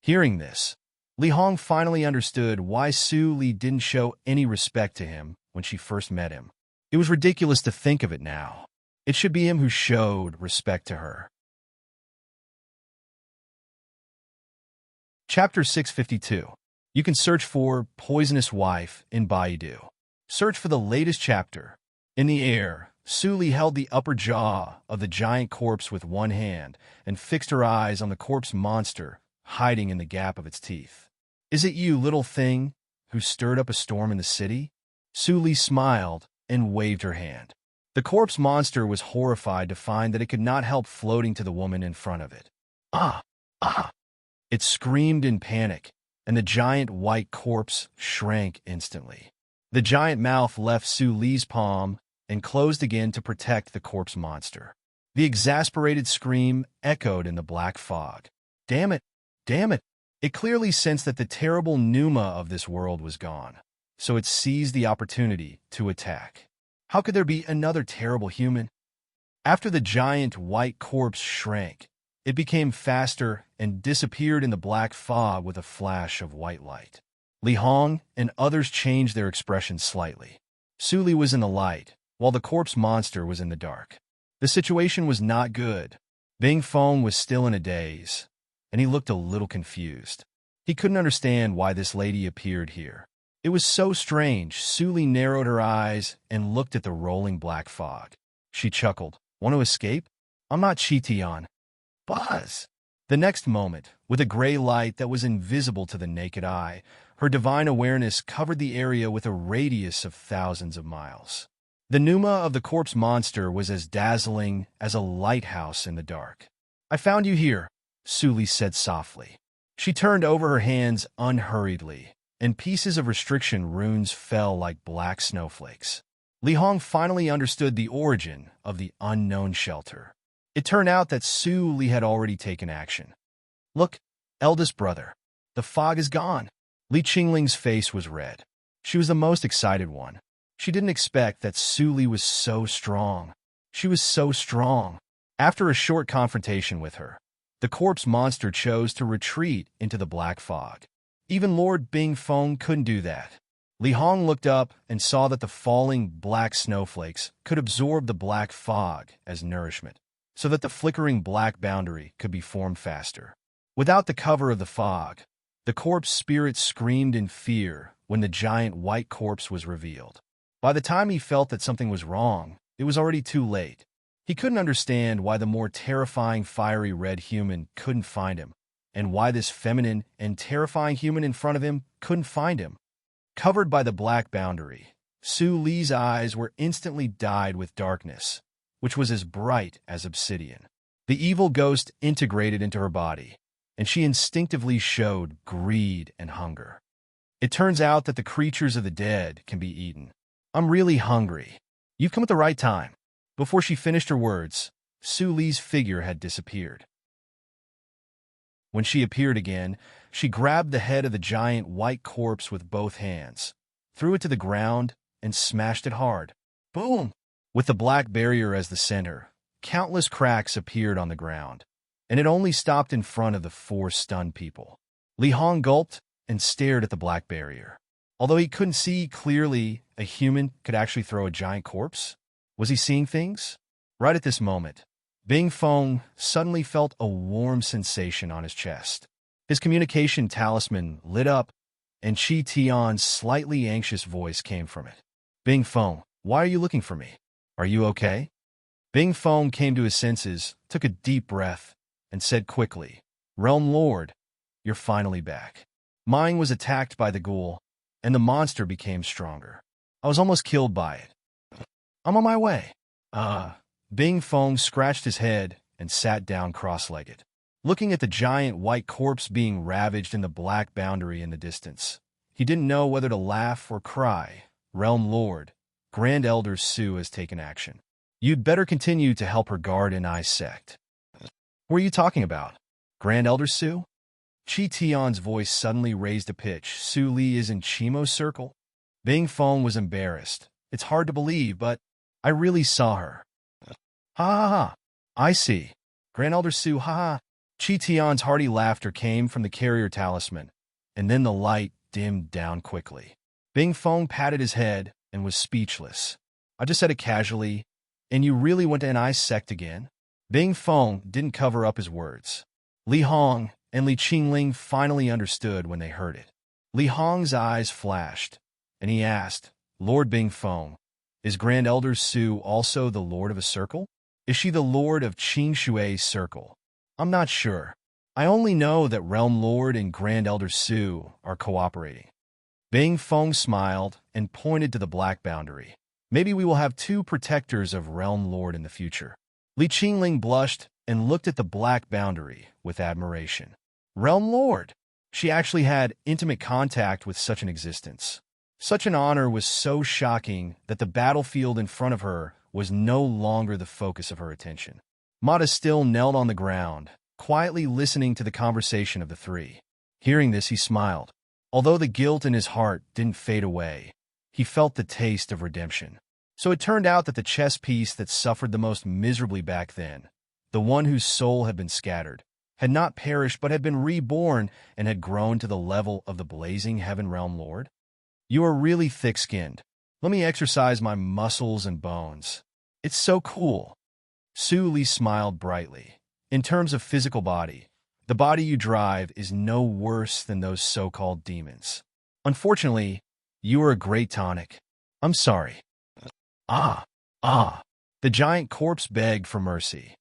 Hearing this, Li Hong finally understood why Su Li didn't show any respect to him when she first met him. It was ridiculous to think of it now. It should be him who showed respect to her. Chapter 652. You can search for Poisonous Wife in Baidu. Search for the latest chapter. In the air, Su Li held the upper jaw of the giant corpse with one hand and fixed her eyes on the corpse monster hiding in the gap of its teeth. Is it you, little thing, who stirred up a storm in the city? Su Li smiled and waved her hand. The corpse monster was horrified to find that it could not help floating to the woman in front of it. Ah! Ah! It screamed in panic, and the giant white corpse shrank instantly. The giant mouth left Su Li's palm and closed again to protect the corpse monster. The exasperated scream echoed in the black fog. Damn it! Damn it! It clearly sensed that the terrible Numa of this world was gone, so it seized the opportunity to attack. How could there be another terrible human? After the giant white corpse shrank, it became faster and disappeared in the black fog with a flash of white light. Li Hong and others changed their expression slightly. Su Li was in the light, while the corpse monster was in the dark. The situation was not good. Bing Fong was still in a daze, and he looked a little confused. He couldn't understand why this lady appeared here. It was so strange. Su Li narrowed her eyes and looked at the rolling black fog. She chuckled. Want to escape? I'm not Chi-Tian. Buzz! The next moment, with a gray light that was invisible to the naked eye, her divine awareness covered the area with a radius of thousands of miles. The Numa of the corpse monster was as dazzling as a lighthouse in the dark. I found you here, Su Li said softly. She turned over her hands unhurriedly, and pieces of restriction runes fell like black snowflakes. Li Hong finally understood the origin of the unknown shelter. It turned out that Su Li had already taken action. Look, eldest brother, the fog is gone. Li Qingling's face was red. She was the most excited one. She didn't expect that Su Li was so strong. She was so strong. After a short confrontation with her, the corpse monster chose to retreat into the black fog. Even Lord Bingfeng couldn't do that. Li Hong looked up and saw that the falling black snowflakes could absorb the black fog as nourishment, so that the flickering black boundary could be formed faster. Without the cover of the fog, the corpse spirit screamed in fear when the giant white corpse was revealed. By the time he felt that something was wrong, it was already too late. He couldn't understand why the more terrifying fiery red human couldn't find him, and why this feminine and terrifying human in front of him couldn't find him. Covered by the black boundary, Su Li's eyes were instantly dyed with darkness, which was as bright as obsidian. The evil ghost integrated into her body, and she instinctively showed greed and hunger. It turns out that the creatures of the dead can be eaten. I'm really hungry. You've come at the right time. Before she finished her words, Su Li's figure had disappeared. When she appeared again, she grabbed the head of the giant white corpse with both hands, threw it to the ground, and smashed it hard. Boom! With the black barrier as the center, countless cracks appeared on the ground, and it only stopped in front of the four stunned people. Li Hong gulped and stared at the black barrier. Although he couldn't see clearly a human could actually throw a giant corpse, was he seeing things? Right at this moment, Bingfeng suddenly felt a warm sensation on his chest. His communication talisman lit up, and Chi Tian's slightly anxious voice came from it. Bingfeng, why are you looking for me? Are you okay? Bingfeng came to his senses, took a deep breath, and said quickly, Realm Lord, you're finally back. Mine was attacked by the ghoul, and the monster became stronger. I was almost killed by it. I'm on my way. Bingfeng scratched his head and sat down cross-legged, looking at the giant white corpse being ravaged in the black boundary in the distance. He didn't know whether to laugh or cry. Realm Lord, Grand Elder Su has taken action. You'd better continue to help her guard an ice sect. What are you talking about? Grand Elder Su? Chi Tian's voice suddenly raised a pitch. Su Li is in Chimo's circle? Bingfeng was embarrassed. It's hard to believe, but I really saw her. Ha ha ha. I see. Grand Elder Su, ha ha. Chi Tian's hearty laughter came from the carrier talisman, and then the light dimmed down quickly. Bingfeng patted his head and was speechless. I just said it casually, and you really went to an ice sect again? Bingfeng didn't cover up his words. Li Hong and Li Qingling finally understood when they heard it. Li Hong's eyes flashed, and he asked, Lord Bingfeng, is Grand Elder Su also the Lord of a circle? Is she the Lord of Qingshui's circle? I'm not sure. I only know that Realm Lord and Grand Elder Su are cooperating. Bingfeng smiled and pointed to the black boundary. Maybe we will have two protectors of Realm Lord in the future. Li Qingling blushed and looked at the black boundary with admiration. Realm Lord! She actually had intimate contact with such an existence. Such an honor was so shocking that the battlefield in front of her was no longer the focus of her attention. Mata still knelt on the ground, quietly listening to the conversation of the three. Hearing this, he smiled. Although the guilt in his heart didn't fade away, he felt the taste of redemption. So it turned out that the chess piece that suffered the most miserably back then, the one whose soul had been scattered, had not perished but had been reborn and had grown to the level of the blazing Heaven Realm Lord. You are really thick-skinned. Let me exercise my muscles and bones. It's so cool. Su Li smiled brightly. In terms of physical body, the body you drive is no worse than those so-called demons. Unfortunately, you are a great tonic. I'm sorry. The giant corpse begged for mercy.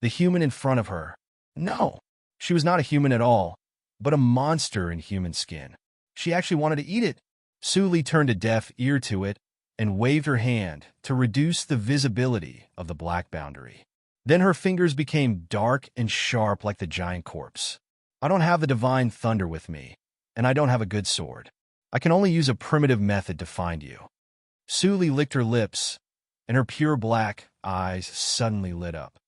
The human in front of her. No, she was not a human at all, but a monster in human skin. She actually wanted to eat it. Su Li turned a deaf ear to it and waved her hand to reduce the visibility of the black boundary. Then her fingers became dark and sharp like the giant corpse. I don't have the divine thunder with me, and I don't have a good sword. I can only use a primitive method to find you. Su Li licked her lips, and her pure black eyes suddenly lit up.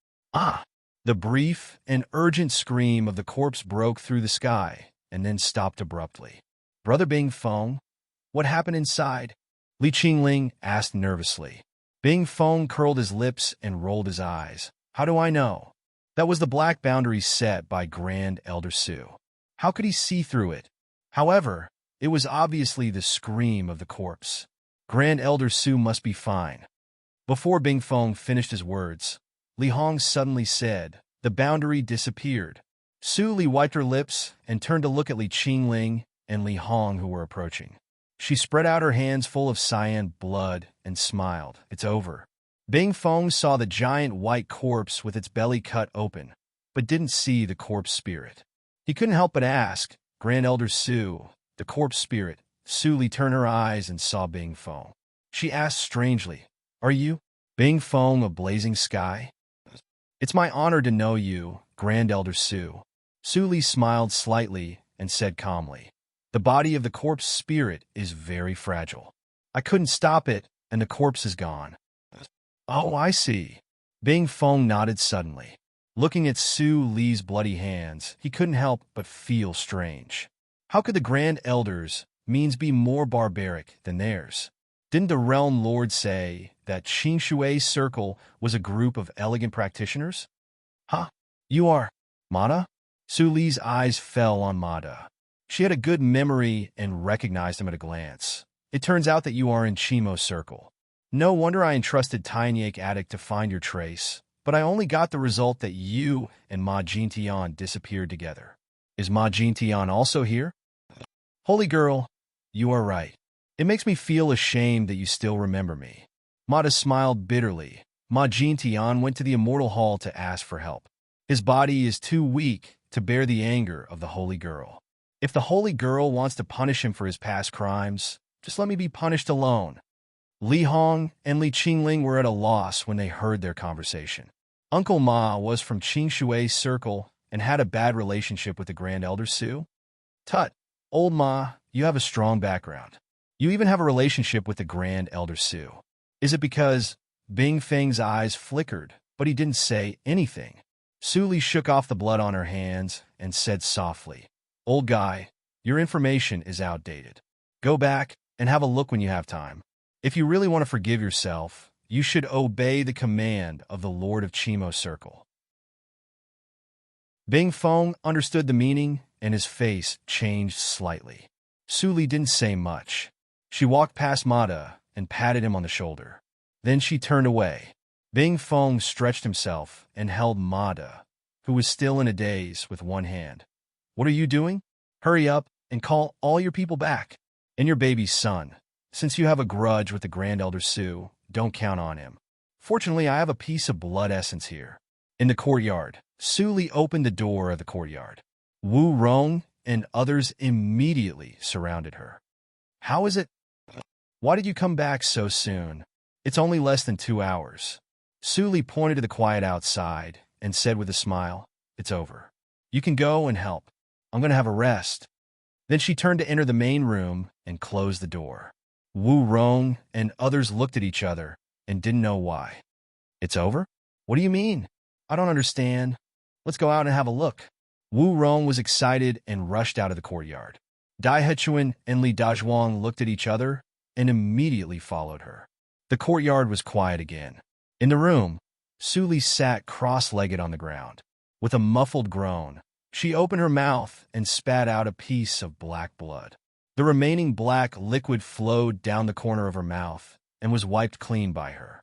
The brief and urgent scream of the corpse broke through the sky and then stopped abruptly. Brother Bingfeng, what happened inside? Li Qingling asked nervously. Bing Fong curled his lips and rolled his eyes. How do I know? That was the black boundary set by Grand Elder Su. How could he see through it? However, it was obviously the scream of the corpse. Grand Elder Su must be fine. Before Bing Fong finished his words, Li Hong suddenly said, the boundary disappeared. Su Li wiped her lips and turned to look at Li Qingling and Li Hong who were approaching. She spread out her hands full of cyan blood and smiled. It's over. Bing Fong saw the giant white corpse with its belly cut open, but didn't see the corpse spirit. He couldn't help but ask, Grand Elder Su, the corpse spirit. Su Li turned her eyes and saw Bing Fong. She asked strangely, Are you, Bing Fong of Blazing Sky? It's my honor to know you, Grand Elder Su. Su Li smiled slightly and said calmly, the body of the corpse spirit is very fragile. I couldn't stop it, and the corpse is gone. Oh, I see. Bing Fong nodded suddenly. Looking at Su Li's bloody hands, he couldn't help but feel strange. How could the Grand Elders' means be more barbaric than theirs? Didn't the Realm Lord say that Qingshui's circle was a group of elegant practitioners? Huh? You are Mada? Su Li's eyes fell on Mada. She had a good memory and recognized him at a glance. It turns out that you are in Qimo's circle. No wonder I entrusted Tynyak Addict to find your trace, but I only got the result that you and Ma Jintian disappeared together. Is Ma Jintian also here? Holy girl, you are right. It makes me feel ashamed that you still remember me. Mada smiled bitterly. Ma Jintian went to the Immortal Hall to ask for help. His body is too weak to bear the anger of the Holy Girl. If the Holy Girl wants to punish him for his past crimes, just let me be punished alone. Li Hong and Li Qingling were at a loss when they heard their conversation. Uncle Ma was from Qingshui's circle and had a bad relationship with the Grand Elder Su. Tut, old Ma, you have a strong background. You even have a relationship with the Grand Elder Su. Is it because Bing Feng's eyes flickered, but he didn't say anything? Su Li shook off the blood on her hands and said softly, Old guy, your information is outdated. Go back and have a look when you have time. If you really want to forgive yourself, you should obey the command of the Lord of Qimo's circle. Bing Fong understood the meaning, and his face changed slightly. Su Li didn't say much. She walked past Mada and patted him on the shoulder. Then she turned away. Bing Fong stretched himself and held Mada, who was still in a daze, with one hand. What are you doing? Hurry up and call all your people back. And your baby's son. Since you have a grudge with the Grand Elder Su, don't count on him. Fortunately, I have a piece of blood essence here. In the courtyard, Su Li opened the door of the courtyard. Wu Rong and others immediately surrounded her. How is it? Why did you come back so soon? It's only less than 2 hours. Su Li pointed to the quiet outside and said with a smile, It's over. You can go and help. I'm going to have a rest. Then she turned to enter the main room and closed the door. Wu Rong and others looked at each other and didn't know why. It's over? What do you mean? I don't understand. Let's go out and have a look. Wu Rong was excited and rushed out of the courtyard. Dai Hechuan and Li Dazhuang looked at each other and immediately followed her. The courtyard was quiet again. In the room, Su Li sat cross-legged on the ground. With a muffled groan, she opened her mouth and spat out a piece of black blood. The remaining black liquid flowed down the corner of her mouth and was wiped clean by her.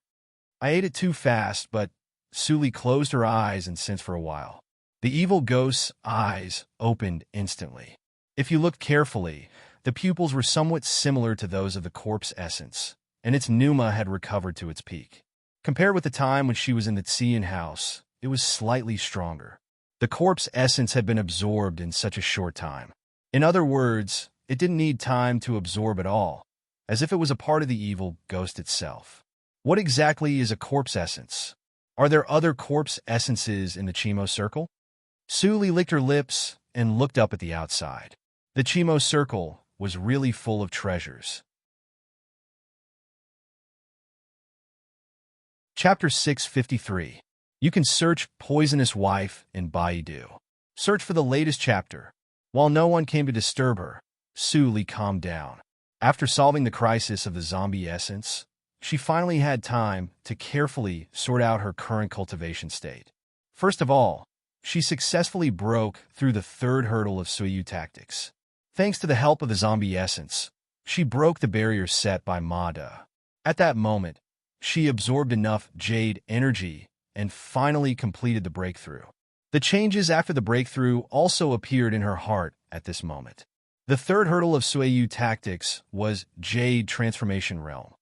I ate it too fast, but Su Li closed her eyes and sensed for a while. The evil ghost's eyes opened instantly. If you looked carefully, the pupils were somewhat similar to those of the corpse essence, and its pneuma had recovered to its peak. Compared with the time when she was in the Tsian house, it was slightly stronger. The corpse essence had been absorbed in such a short time. In other words, it didn't need time to absorb at all, as if it was a part of the evil ghost itself. What exactly is a corpse essence? Are there other corpse essences in the Qimo circle? Su Li licked her lips and looked up at the outside. The Qimo circle was really full of treasures. Chapter 653. You can search Poisonous Wife in Baidu. Search for the latest chapter. While no one came to disturb her, Su Li calmed down. After solving the crisis of the zombie essence, she finally had time to carefully sort out her current cultivation state. First of all, she successfully broke through the third hurdle of Suiyu tactics. Thanks to the help of the zombie essence, she broke the barrier set by Mada. At that moment, she absorbed enough jade energy and finally completed the breakthrough. The changes after the breakthrough also appeared in her heart at this moment. The third hurdle of Suiyu tactics was Jade Transformation Realm.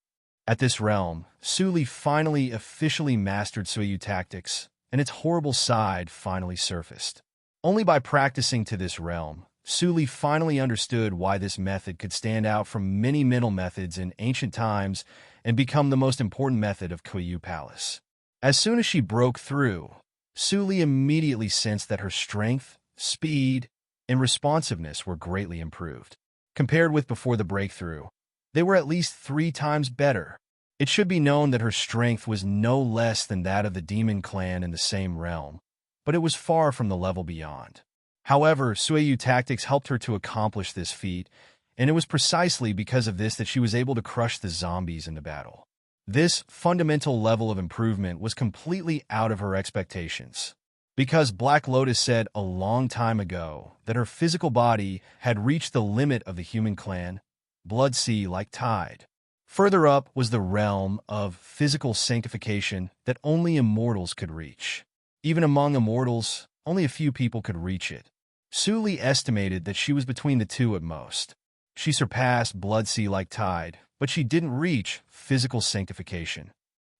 At this realm, Suli finally officially mastered Suiyu tactics, and its horrible side finally surfaced. Only by practicing to this realm, Suli finally understood why this method could stand out from many mental methods in ancient times and become the most important method of Kuiyu Palace. As soon as she broke through, Suli immediately sensed that her strength, speed, and responsiveness were greatly improved. Compared with before the breakthrough, they were at least 3 times better. It should be known that her strength was no less than that of the demon clan in the same realm, but it was far from the level beyond. However, Suiyu tactics helped her to accomplish this feat, and it was precisely because of this that she was able to crush the zombies in the battle. This fundamental level of improvement was completely out of her expectations, because Black Lotus said a long time ago that her physical body had reached the limit of the human clan, blood sea like tide. Further up was the realm of physical sanctification that only immortals could reach. Even among immortals, only a few people could reach it. Suli estimated that she was between the two at most. She surpassed blood sea like tide, but she didn't reach physical sanctification.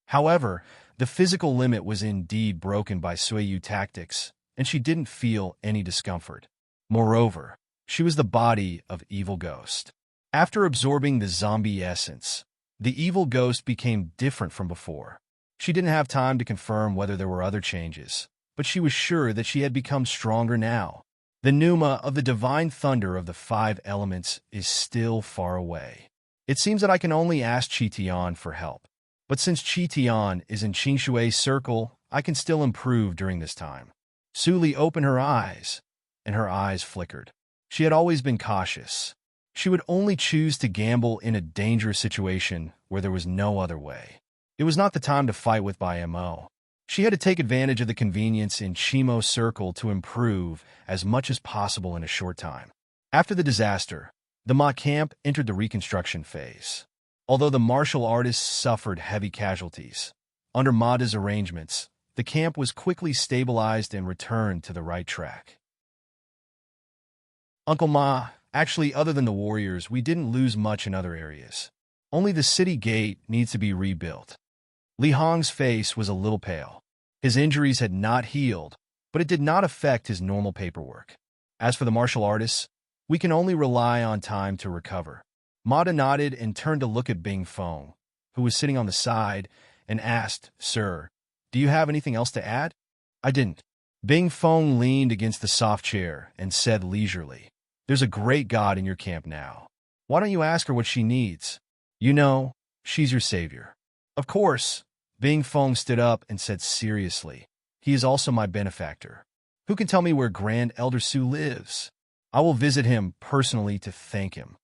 However, the physical limit was indeed broken by Suiyu tactics, and she didn't feel any discomfort. Moreover, she was the body of Evil Ghost. After absorbing the zombie essence, the Evil Ghost became different from before. She didn't have time to confirm whether there were other changes, but she was sure that she had become stronger now. The pneuma of the divine thunder of the 5 elements is still far away. It seems that I can only ask Qitian for help. But since Qitian is in Qingshui's circle, I can still improve during this time. Suli opened her eyes, and her eyes flickered. She had always been cautious. She would only choose to gamble in a dangerous situation where there was no other way. It was not the time to fight with Mo. She had to take advantage of the convenience in Chimo's circle to improve as much as possible in a short time. After the disaster, the Ma camp entered the reconstruction phase. Although the martial artists suffered heavy casualties, under Mada's arrangements, the camp was quickly stabilized and returned to the right track. Uncle Ma, actually other than the warriors, we didn't lose much in other areas. Only the city gate needs to be rebuilt. Li Hong's face was a little pale. His injuries had not healed, but it did not affect his normal paperwork. As for the martial artists, we can only rely on time to recover. Mada nodded and turned to look at Bing Feng, who was sitting on the side, and asked, "Sir, do you have anything else to add?" "I didn't." Bing Feng leaned against the soft chair and said leisurely, "There's a great god in your camp now. Why don't you ask her what she needs? You know, she's your savior." "Of course." Bing Feng stood up and said seriously, "He is also my benefactor. Who can tell me where Grand Elder Su lives? I will visit him personally to thank him."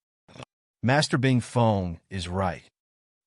Master Bing Feng is right.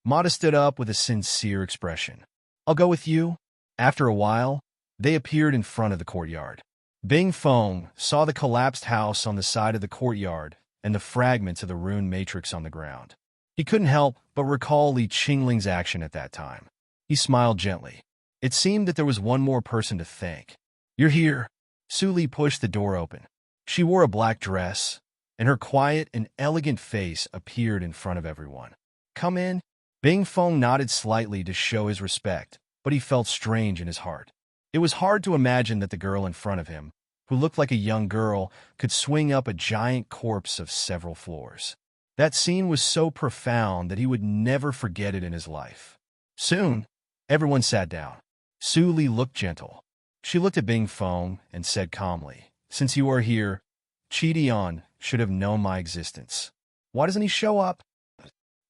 Mada stood up with a sincere expression. "I'll go with you." After a while, they appeared in front of the courtyard. Bing Feng saw the collapsed house on the side of the courtyard and the fragments of the rune matrix on the ground. He couldn't help but recall Li Qingling's action at that time. He smiled gently. It seemed that there was one more person to thank. "You're here." Su Li pushed the door open. She wore a black dress, and her quiet and elegant face appeared in front of everyone. "Come in." Bing Feng nodded slightly to show his respect, but he felt strange in his heart. It was hard to imagine that the girl in front of him, who looked like a young girl, could swing up a giant corpse of several floors. That scene was so profound that he would never forget it in his life. Soon, everyone sat down. Su Li looked gentle. She looked at Bing Feng and said calmly, "Since you are here, Qitian should have known my existence. Why doesn't he show up?"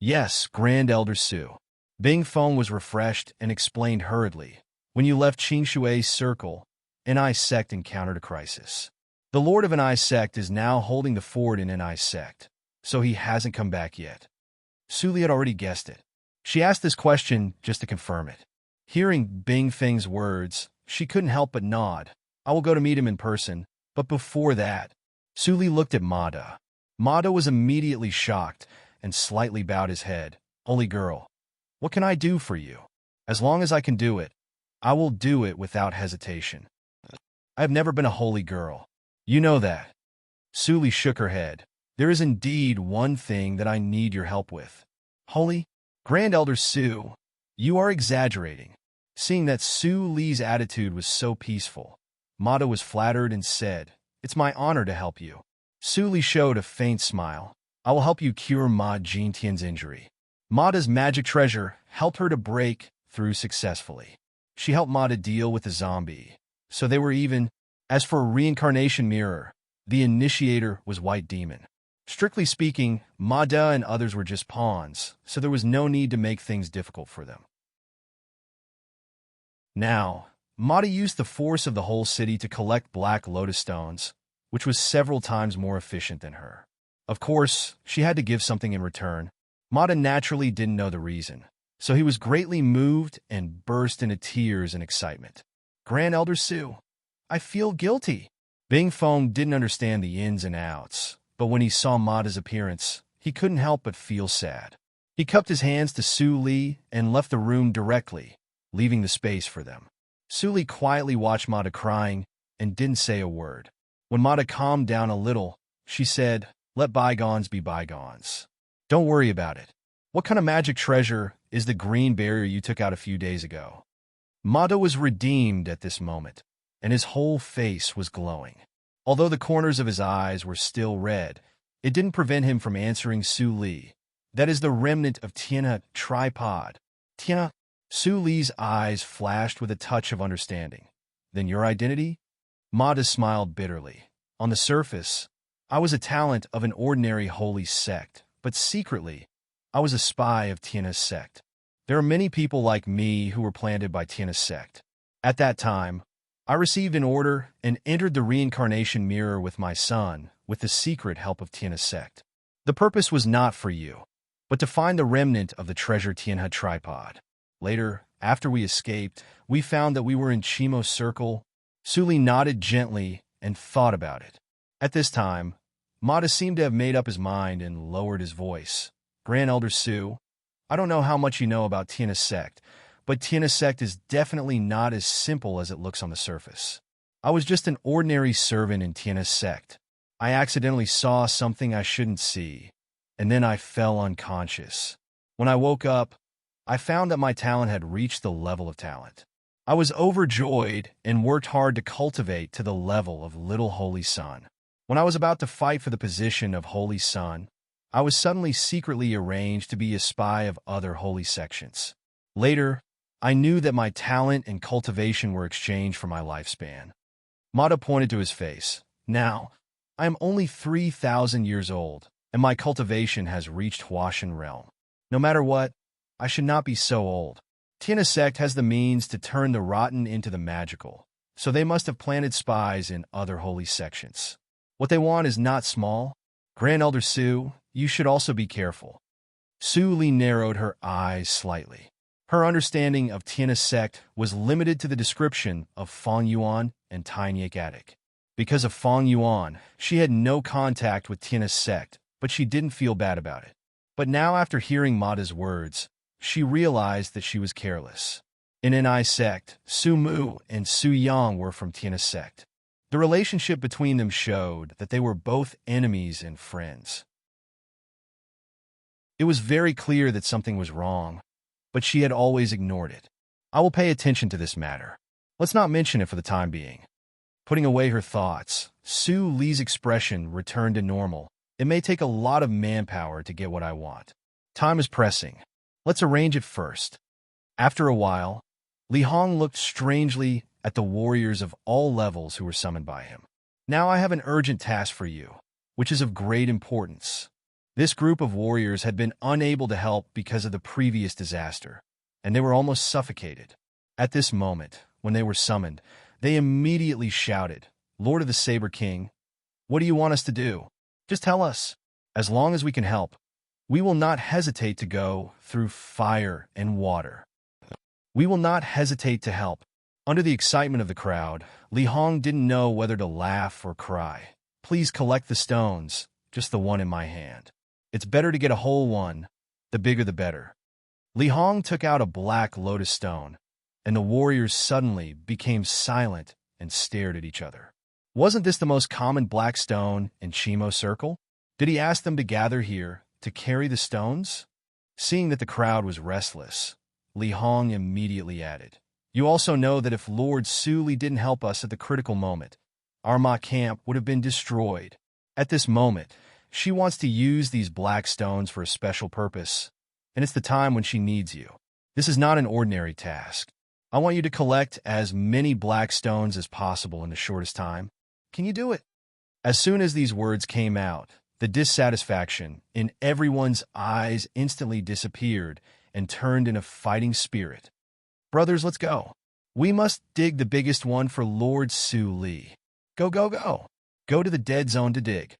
"Yes, Grand Elder Su." Bing Feng was refreshed and explained hurriedly. "When you left Qingshui's circle, Ni sect encountered a crisis. The Lord of Ni sect is now holding the fort in Ni sect, so he hasn't come back yet." Su Li had already guessed it. She asked this question just to confirm it. Hearing Bing Feng's words, she couldn't help but nod. I will go to meet him in person, but before that, Su Li looked at Mada. Mada was immediately shocked and slightly bowed his head. Holy girl, what can I do for you? As long as I can do it, I will do it without hesitation. I have never been a holy girl. You know that. Su Li shook her head. There is indeed one thing that I need your help with. Holy? Grand Elder Su, you are exaggerating. Seeing that Su Li's attitude was so peaceful, Mada was flattered and said, It's my honor to help you. Su Li showed a faint smile. I will help you cure Ma Jintian's injury. Mada's magic treasure helped her to break through successfully. She helped Mada deal with the zombie, so they were even. As for a reincarnation mirror, the initiator was White Demon. Strictly speaking, Mada and others were just pawns, so there was no need to make things difficult for them. Now, Mada used the force of the whole city to collect black lotus stones, which was several times more efficient than her. Of course, she had to give something in return. Mada naturally didn't know the reason, so he was greatly moved and burst into tears and excitement. Grand Elder Su, I feel guilty. Bing Feng didn't understand the ins and outs, but when he saw Mada's appearance, he couldn't help but feel sad. He cupped his hands to Su Li and left the room directly, leaving the space for them. Su Li quietly watched Mada crying and didn't say a word. When Mada calmed down a little, she said, Let bygones be bygones. Don't worry about it. What kind of magic treasure is the green barrier you took out a few days ago? Mada was redeemed at this moment, and his whole face was glowing. Although the corners of his eyes were still red, it didn't prevent him from answering Su Li. That is the remnant of Tianhe tripod. Tianhe? Su Li's eyes flashed with a touch of understanding. Then your identity? Mada smiled bitterly. On the surface, I was a talent of an ordinary holy sect, but secretly, I was a spy of Tianhe's sect. There are many people like me who were planted by Tianhe's sect. At that time, I received an order and entered the reincarnation mirror with my son with the secret help of Tianhe's sect. The purpose was not for you, but to find the remnant of the treasure Tianhe tripod. Later, after we escaped, we found that we were in Chimo's circle. Su Li nodded gently and thought about it. At this time, Mada seemed to have made up his mind and lowered his voice. Grand Elder Su, I don't know how much you know about Tianhe's sect, but Tianhe's sect is definitely not as simple as it looks on the surface. I was just an ordinary servant in Tianhe's sect. I accidentally saw something I shouldn't see, and then I fell unconscious. When I woke up, I found that my talent had reached the level of talent. I was overjoyed and worked hard to cultivate to the level of Little Holy Sun. When I was about to fight for the position of Holy Sun, I was suddenly secretly arranged to be a spy of other holy sections. Later, I knew that my talent and cultivation were exchanged for my lifespan. Mada pointed to his face. Now, I am only 3,000 years old, and my cultivation has reached Huashan realm. No matter what, I should not be so old. Tianhe's sect has the means to turn the rotten into the magical, so they must have planted spies in other holy sections. What they want is not small. Grand Elder Su, you should also be careful. Su Li narrowed her eyes slightly. Her understanding of Tianhe's sect was limited to the description of Feng Yuan and Tiny Attic. Because of Feng Yuan, she had no contact with Tianhe's sect, but she didn't feel bad about it. But now after hearing Mada's words, she realized that she was careless. In Ni sect, Su Mu and Su Yang were from Tianhe's sect. The relationship between them showed that they were both enemies and friends. It was very clear that something was wrong, but she had always ignored it. I will pay attention to this matter. Let's not mention it for the time being. Putting away her thoughts, Su Li's expression returned to normal. It may take a lot of manpower to get what I want. Time is pressing. Let's arrange it first. After a while, Li Hong looked strangely at the warriors of all levels who were summoned by him. Now I have an urgent task for you, which is of great importance. This group of warriors had been unable to help because of the previous disaster, and they were almost suffocated. At this moment, when they were summoned, they immediately shouted, Lord of the Saber King, what do you want us to do? Just tell us. As long as we can help, We will not hesitate to go through fire and water. We will not hesitate to help. Under the excitement of the crowd, Li Hong didn't know whether to laugh or cry. Please collect the stones, just the one in my hand. It's better to get a whole one, the bigger the better. Li Hong took out a black lotus stone, and the warriors suddenly became silent and stared at each other. Wasn't this the most common black stone in Chimo Circle? Did he ask them to gather here to carry the stones? Seeing that the crowd was restless, Li Hong immediately added, "You also know that if Lord Su Li didn't help us at the critical moment, our Ma camp would have been destroyed. At this moment, she wants to use these black stones for a special purpose, and it's the time when she needs you. This is not an ordinary task. I want you to collect as many black stones as possible in the shortest time. Can you do it?" As soon as these words came out, the dissatisfaction in everyone's eyes instantly disappeared and turned in a fighting spirit. "Brothers, let's go. We must dig the biggest one for Lord Su Li. Go, go, go. Go to the dead zone to dig.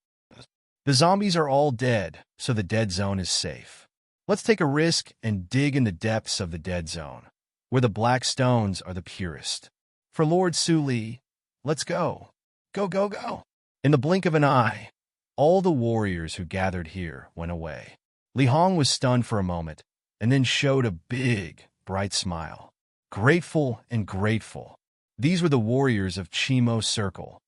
The zombies are all dead, so the dead zone is safe. Let's take a risk and dig in the depths of the dead zone, where the black stones are the purest. For Lord Su Li, let's go. Go, go, go." In the blink of an eye, all the warriors who gathered here went away. Li Hong was stunned for a moment, and then showed a big, bright smile. Grateful and grateful. These were the warriors of Chimo Circle.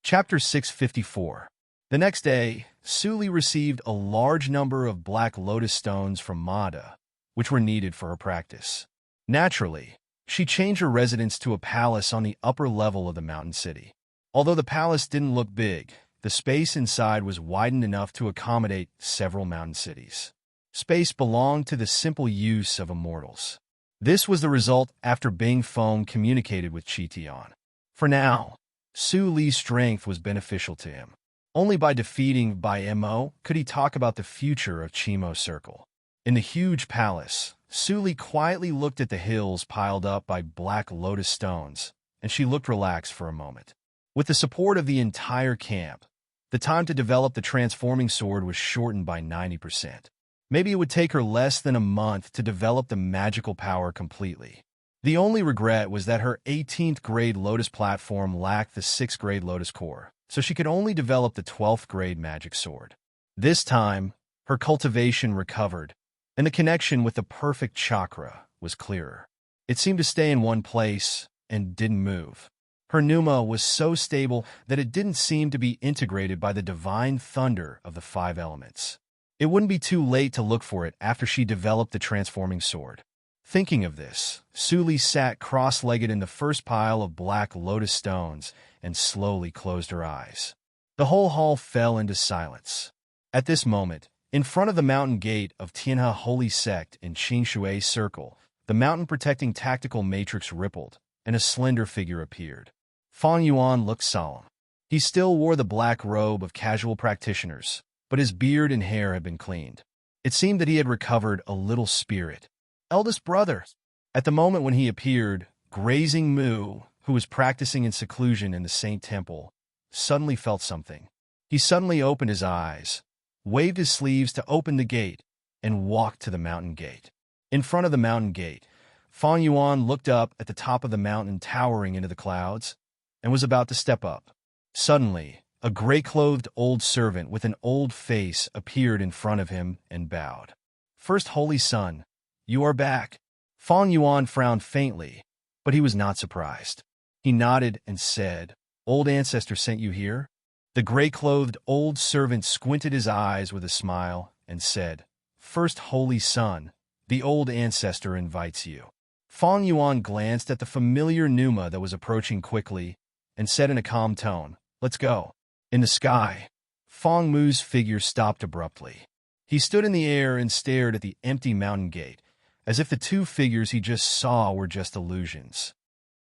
Chapter 654. The next day, Su Li received a large number of black lotus stones from Mada, which were needed for her practice. Naturally, she changed her residence to a palace on the upper level of the mountain city. Although the palace didn't look big, the space inside was widened enough to accommodate several mountain cities. Space belonged to the simple use of immortals. This was the result after Bing Feng communicated with Qi Tian. For now, Su Li's strength was beneficial to him. Only by defeating Bai Mo could he talk about the future of Chimo Circle. In the huge palace, Su Li quietly looked at the hills piled up by black lotus stones, and she looked relaxed for a moment. With the support of the entire camp, the time to develop the transforming sword was shortened by 90%. Maybe it would take her less than a month to develop the magical power completely. The only regret was that her 18th grade Lotus platform lacked the 6th grade Lotus core, so she could only develop the 12th grade magic sword. This time, her cultivation recovered, and the connection with the perfect chakra was clearer. It seemed to stay in one place and didn't move. Her pneuma was so stable that it didn't seem to be integrated by the divine thunder of the 5 elements. It wouldn't be too late to look for it after she developed the transforming sword. Thinking of this, Su Li sat cross-legged in the first pile of black lotus stones and slowly closed her eyes. The whole hall fell into silence. At this moment, in front of the mountain gate of Tianhe Holy Sect in Qingshui Circle, the mountain-protecting tactical matrix rippled, and a slender figure appeared. Fang Yuan looked solemn. He still wore the black robe of casual practitioners, but his beard and hair had been cleaned. It seemed that he had recovered a little spirit. "Eldest brother." At the moment when he appeared, Grazing Mu, who was practicing in seclusion in the Saint Temple, suddenly felt something. He suddenly opened his eyes, waved his sleeves to open the gate, and walked to the mountain gate. In front of the mountain gate, Fang Yuan looked up at the top of the mountain towering into the clouds, and was about to step up. Suddenly, a gray-clothed old servant with an old face appeared in front of him and bowed. "First Holy Son, you are back." Fang Yuan frowned faintly, but he was not surprised. He nodded and said, "Old ancestor sent you here?" The gray-clothed old servant squinted his eyes with a smile and said, "First Holy Son, the old ancestor invites you." Fang Yuan glanced at the familiar pneuma that was approaching quickly and said in a calm tone, "Let's go." In the sky, Fang Mu's figure stopped abruptly. He stood in the air and stared at the empty mountain gate, as if the two figures he just saw were just illusions.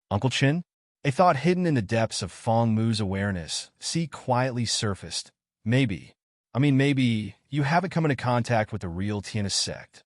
"Uncle Chin?" A thought hidden in the depths of Fang Mu's awareness quietly surfaced. Maybe you haven't come into contact with the real Tianhe sect."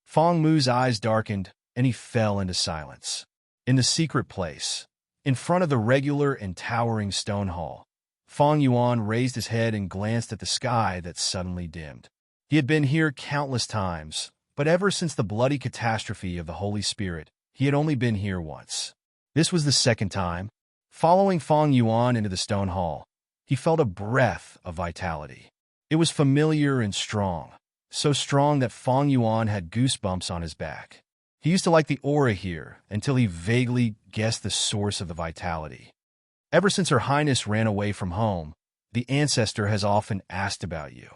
Fang Mu's eyes darkened, and he fell into silence. In the secret place, In front of the regular and towering stone hall, Feng Yuan raised his head and glanced at the sky that suddenly dimmed. He had been here countless times, but ever since the bloody catastrophe of the Holy Spirit, he had only been here once. This was the second time. Following Feng Yuan into the stone hall, he felt a breath of vitality. It was familiar and strong, so strong that Feng Yuan had goosebumps on his back. He used to like the aura here until he vaguely guessed the source of the vitality. Ever since Her Highness ran away from home, the ancestor has often asked about you.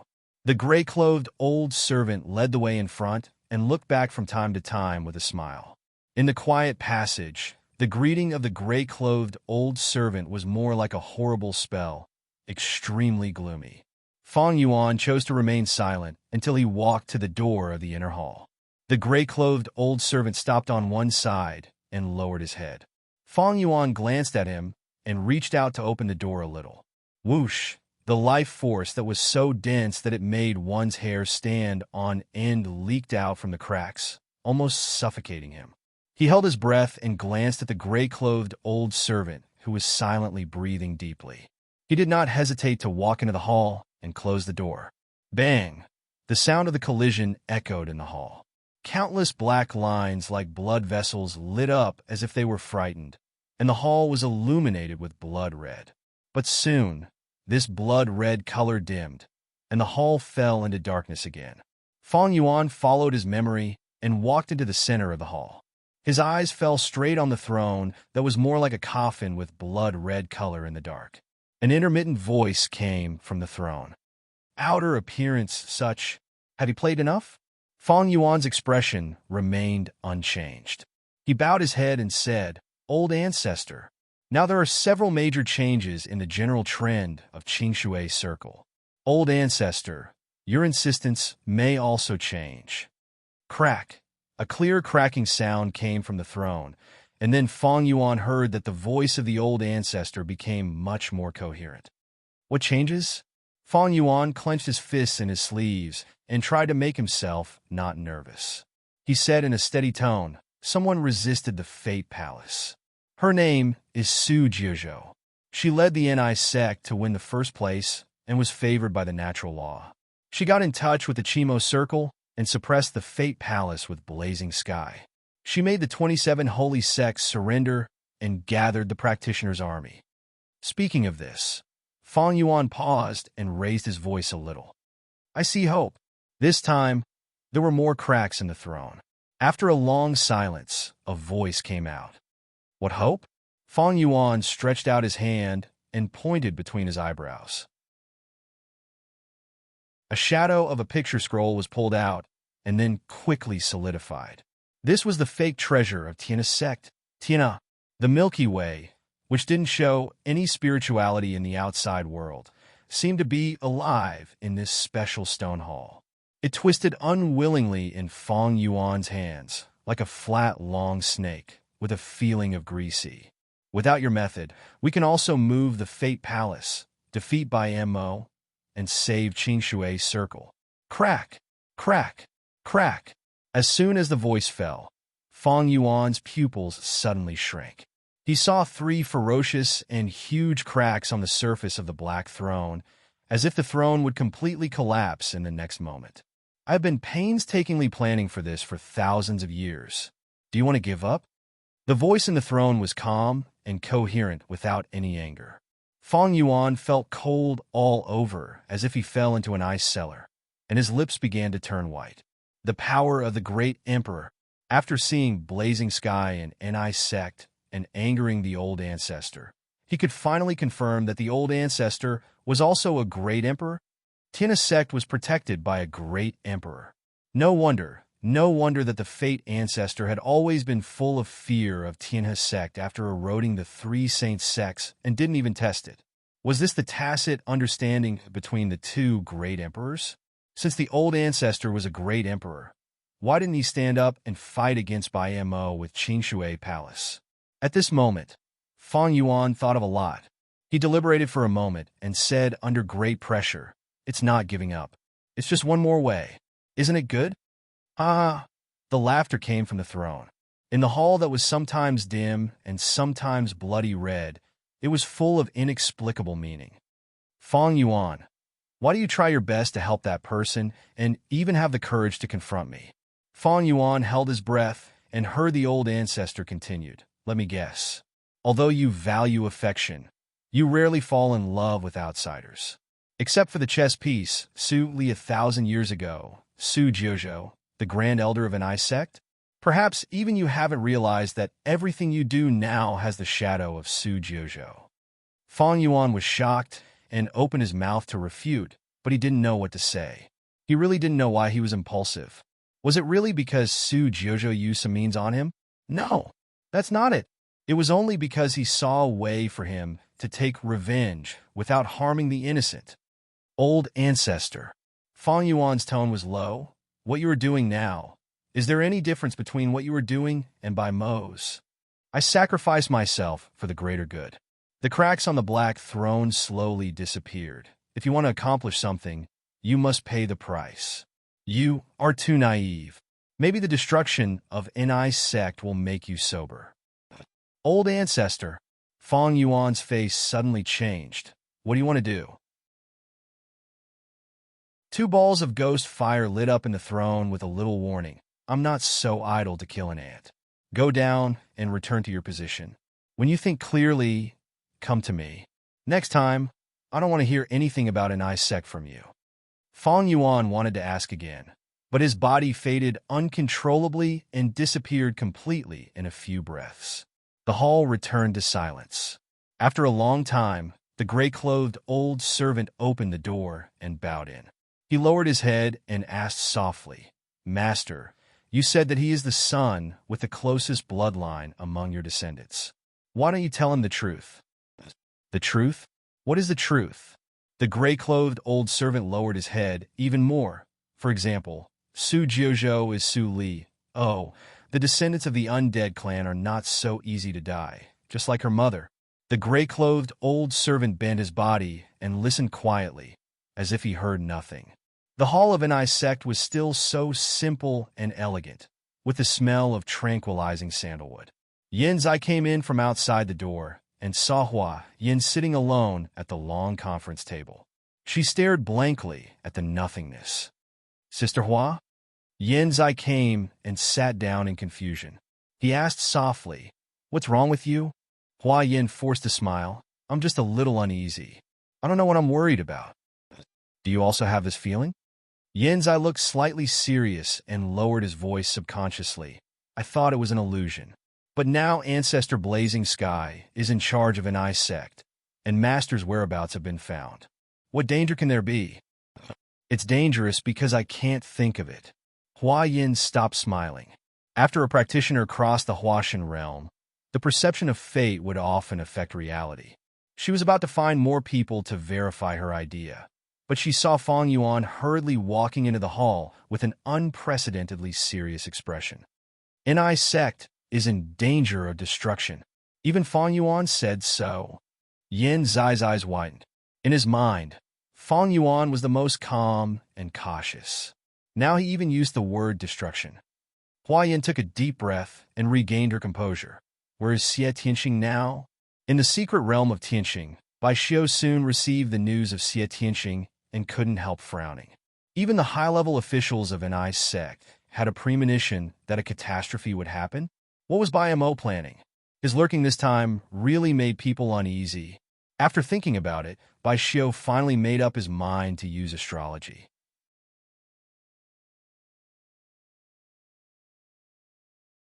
The gray-clothed old servant led the way in front and looked back from time to time with a smile. In the quiet passage, the greeting of the gray-clothed old servant was more like a horrible spell, extremely gloomy. Feng Yuan chose to remain silent until he walked to the door of the inner hall. The gray-clothed old servant stopped on one side and lowered his head. Feng Yuan glanced at him and reached out to open the door a little. Whoosh! The life force that was so dense that it made one's hair stand on end leaked out from the cracks, almost suffocating him. He held his breath and glanced at the gray-clothed old servant who was silently breathing deeply. He did not hesitate to walk into the hall and close the door. Bang! The sound of the collision echoed in the hall. Countless black lines like blood vessels lit up as if they were frightened, and the hall was illuminated with blood red. But soon, this blood-red color dimmed, and the hall fell into darkness again. Feng Yuan followed his memory and walked into the center of the hall. His eyes fell straight on the throne that was more like a coffin with blood-red color in the dark. An intermittent voice came from the throne. Outer appearance such. Had he played enough? Feng Yuan's expression remained unchanged. He bowed his head and said, "Old ancestor, now there are several major changes in the general trend of Qingshui Circle. Old ancestor, your insistence may also change." Crack! A clear cracking sound came from the throne, and then Feng Yuan heard that the voice of the old ancestor became much more coherent. What changes? Feng Yuan clenched his fists in his sleeves and tried to make himself not nervous. He said in a steady tone, "Someone resisted the Fate Palace. Her name is Su Jiuzhou. She led the Ni sect to win the first place and was favored by the natural law. She got in touch with the Qimo Circle and suppressed the Fate Palace with blazing sky. She made the 27 holy sects surrender and gathered the practitioners' army." Speaking of this, Feng Yuan paused and raised his voice a little. "I see hope." This time, there were more cracks in the throne. After a long silence, a voice came out. "What hope?" Feng Yuan stretched out his hand and pointed between his eyebrows. A shadow of a picture scroll was pulled out and then quickly solidified. This was the fake treasure of Tian's sect, Tiana, the Milky Way, which didn't show any spirituality in the outside world, seemed to be alive in this special stone hall. It twisted unwillingly in Feng Yuan's hands, like a flat, long snake, with a feeling of greasy. "Without your method, we can also move the Fate Palace, defeat Bai Mo, and save Qingshui Circle." Crack! Crack! Crack! As soon as the voice fell, Feng Yuan's pupils suddenly shrank. He saw 3 ferocious and huge cracks on the surface of the black throne, as if the throne would completely collapse in the next moment. "I've been painstakingly planning for this for thousands of years. Do you want to give up?" The voice in the throne was calm and coherent without any anger. Feng Yuan felt cold all over, as if he fell into an ice cellar, and his lips began to turn white. The power of the great emperor, after seeing blazing sky and Ni sect and angering the old ancestor, he could finally confirm that the old ancestor was also a great emperor. Tian's sect was protected by a great emperor. No wonder that the Fate ancestor had always been full of fear of Tian's sect after eroding the 3 saint sects and didn't even test it. Was this the tacit understanding between the 2 great emperors? Since the old ancestor was a great emperor, why didn't he stand up and fight against Bai Mo with Qingshui Palace? At this moment, Feng Yuan thought of a lot. He deliberated for a moment and said under great pressure, "It's not giving up. It's just one more way. Isn't it good?" "Ah!" The laughter came from the throne. In the hall that was sometimes dim and sometimes bloody red, it was full of inexplicable meaning. Fong Yuan, why do you try your best to help that person and even have the courage to confront me? Fong Yuan held his breath and heard the old ancestor continued. Let me guess. Although you value affection, you rarely fall in love with outsiders. Except for the chess piece, Su Li 1,000 years ago, Su Jiuzhou, the Grand Elder of an I sect? Perhaps even you haven't realized that everything you do now has the shadow of Su Jiuzhou. Fong Yuan was shocked and opened his mouth to refute, but he didn't know what to say. He really didn't know why he was impulsive. Was it really because Su Jiuzhou used some means on him? No, that's not it. It was only because he saw a way for him to take revenge without harming the innocent. Old ancestor. Fong Yuan's tone was low. What you are doing now, is there any difference between what you were doing and by Mo's? I sacrificed myself for the greater good. The cracks on the black throne slowly disappeared. If you want to accomplish something, you must pay the price. You are too naive. Maybe the destruction of NI sect will make you sober. Old ancestor. Fong Yuan's face suddenly changed. What do you want to do? Two balls of ghost fire lit up in the throne with a little warning. I'm not so idle to kill an ant. Go down and return to your position. When you think clearly, come to me. Next time, I don't want to hear anything about an I sect from you. Fong Yuan wanted to ask again, but his body faded uncontrollably and disappeared completely in a few breaths. The hall returned to silence. After a long time, the gray-clothed old servant opened the door and bowed in. He lowered his head and asked softly, Master, you said that he is the son with the closest bloodline among your descendants. Why don't you tell him the truth? The truth? What is the truth? The gray-clothed old servant lowered his head even more. For example, Su Jiuzhou is Su Li. Oh, the descendants of the undead clan are not so easy to die, just like her mother. The gray-clothed old servant bent his body and listened quietly, as if he heard nothing. The hall of an I sect was still so simple and elegant, with the smell of tranquilizing sandalwood. Yin Zai came in from outside the door and saw Hua Yin sitting alone at the long conference table. She stared blankly at the nothingness. Sister Hua? Yin Zai came and sat down in confusion. He asked softly, What's wrong with you? Hua Yin forced a smile. I'm just a little uneasy. I don't know what I'm worried about. Do you also have this feeling? Yin Zai looked slightly serious and lowered his voice subconsciously. I thought it was an illusion. But now Ancestor Blazing Sky is in charge of an I sect, and Master's whereabouts have been found. What danger can there be? It's dangerous because I can't think of it. Hua Yin stopped smiling. After a practitioner crossed the Huashan realm, the perception of fate would often affect reality. She was about to find more people to verify her idea, but she saw Fong Yuan hurriedly walking into the hall with an unprecedentedly serious expression. NI sect is in danger of destruction. Even Fong Yuan said so. Yin Zai's eyes widened. In his mind, Fong Yuan was the most calm and cautious. Now he even used the word destruction. Hua Yin took a deep breath and regained her composure. Where is Xie Tianxing now? In the secret realm of Tianxing, Bai Xiu soon received the news of Xie Tianxing and couldn't help frowning. Even the high-level officials of an I sect had a premonition that a catastrophe would happen. What was Bai Mo planning? His lurking this time really made people uneasy. After thinking about it, Bai Xiu finally made up his mind to use astrology.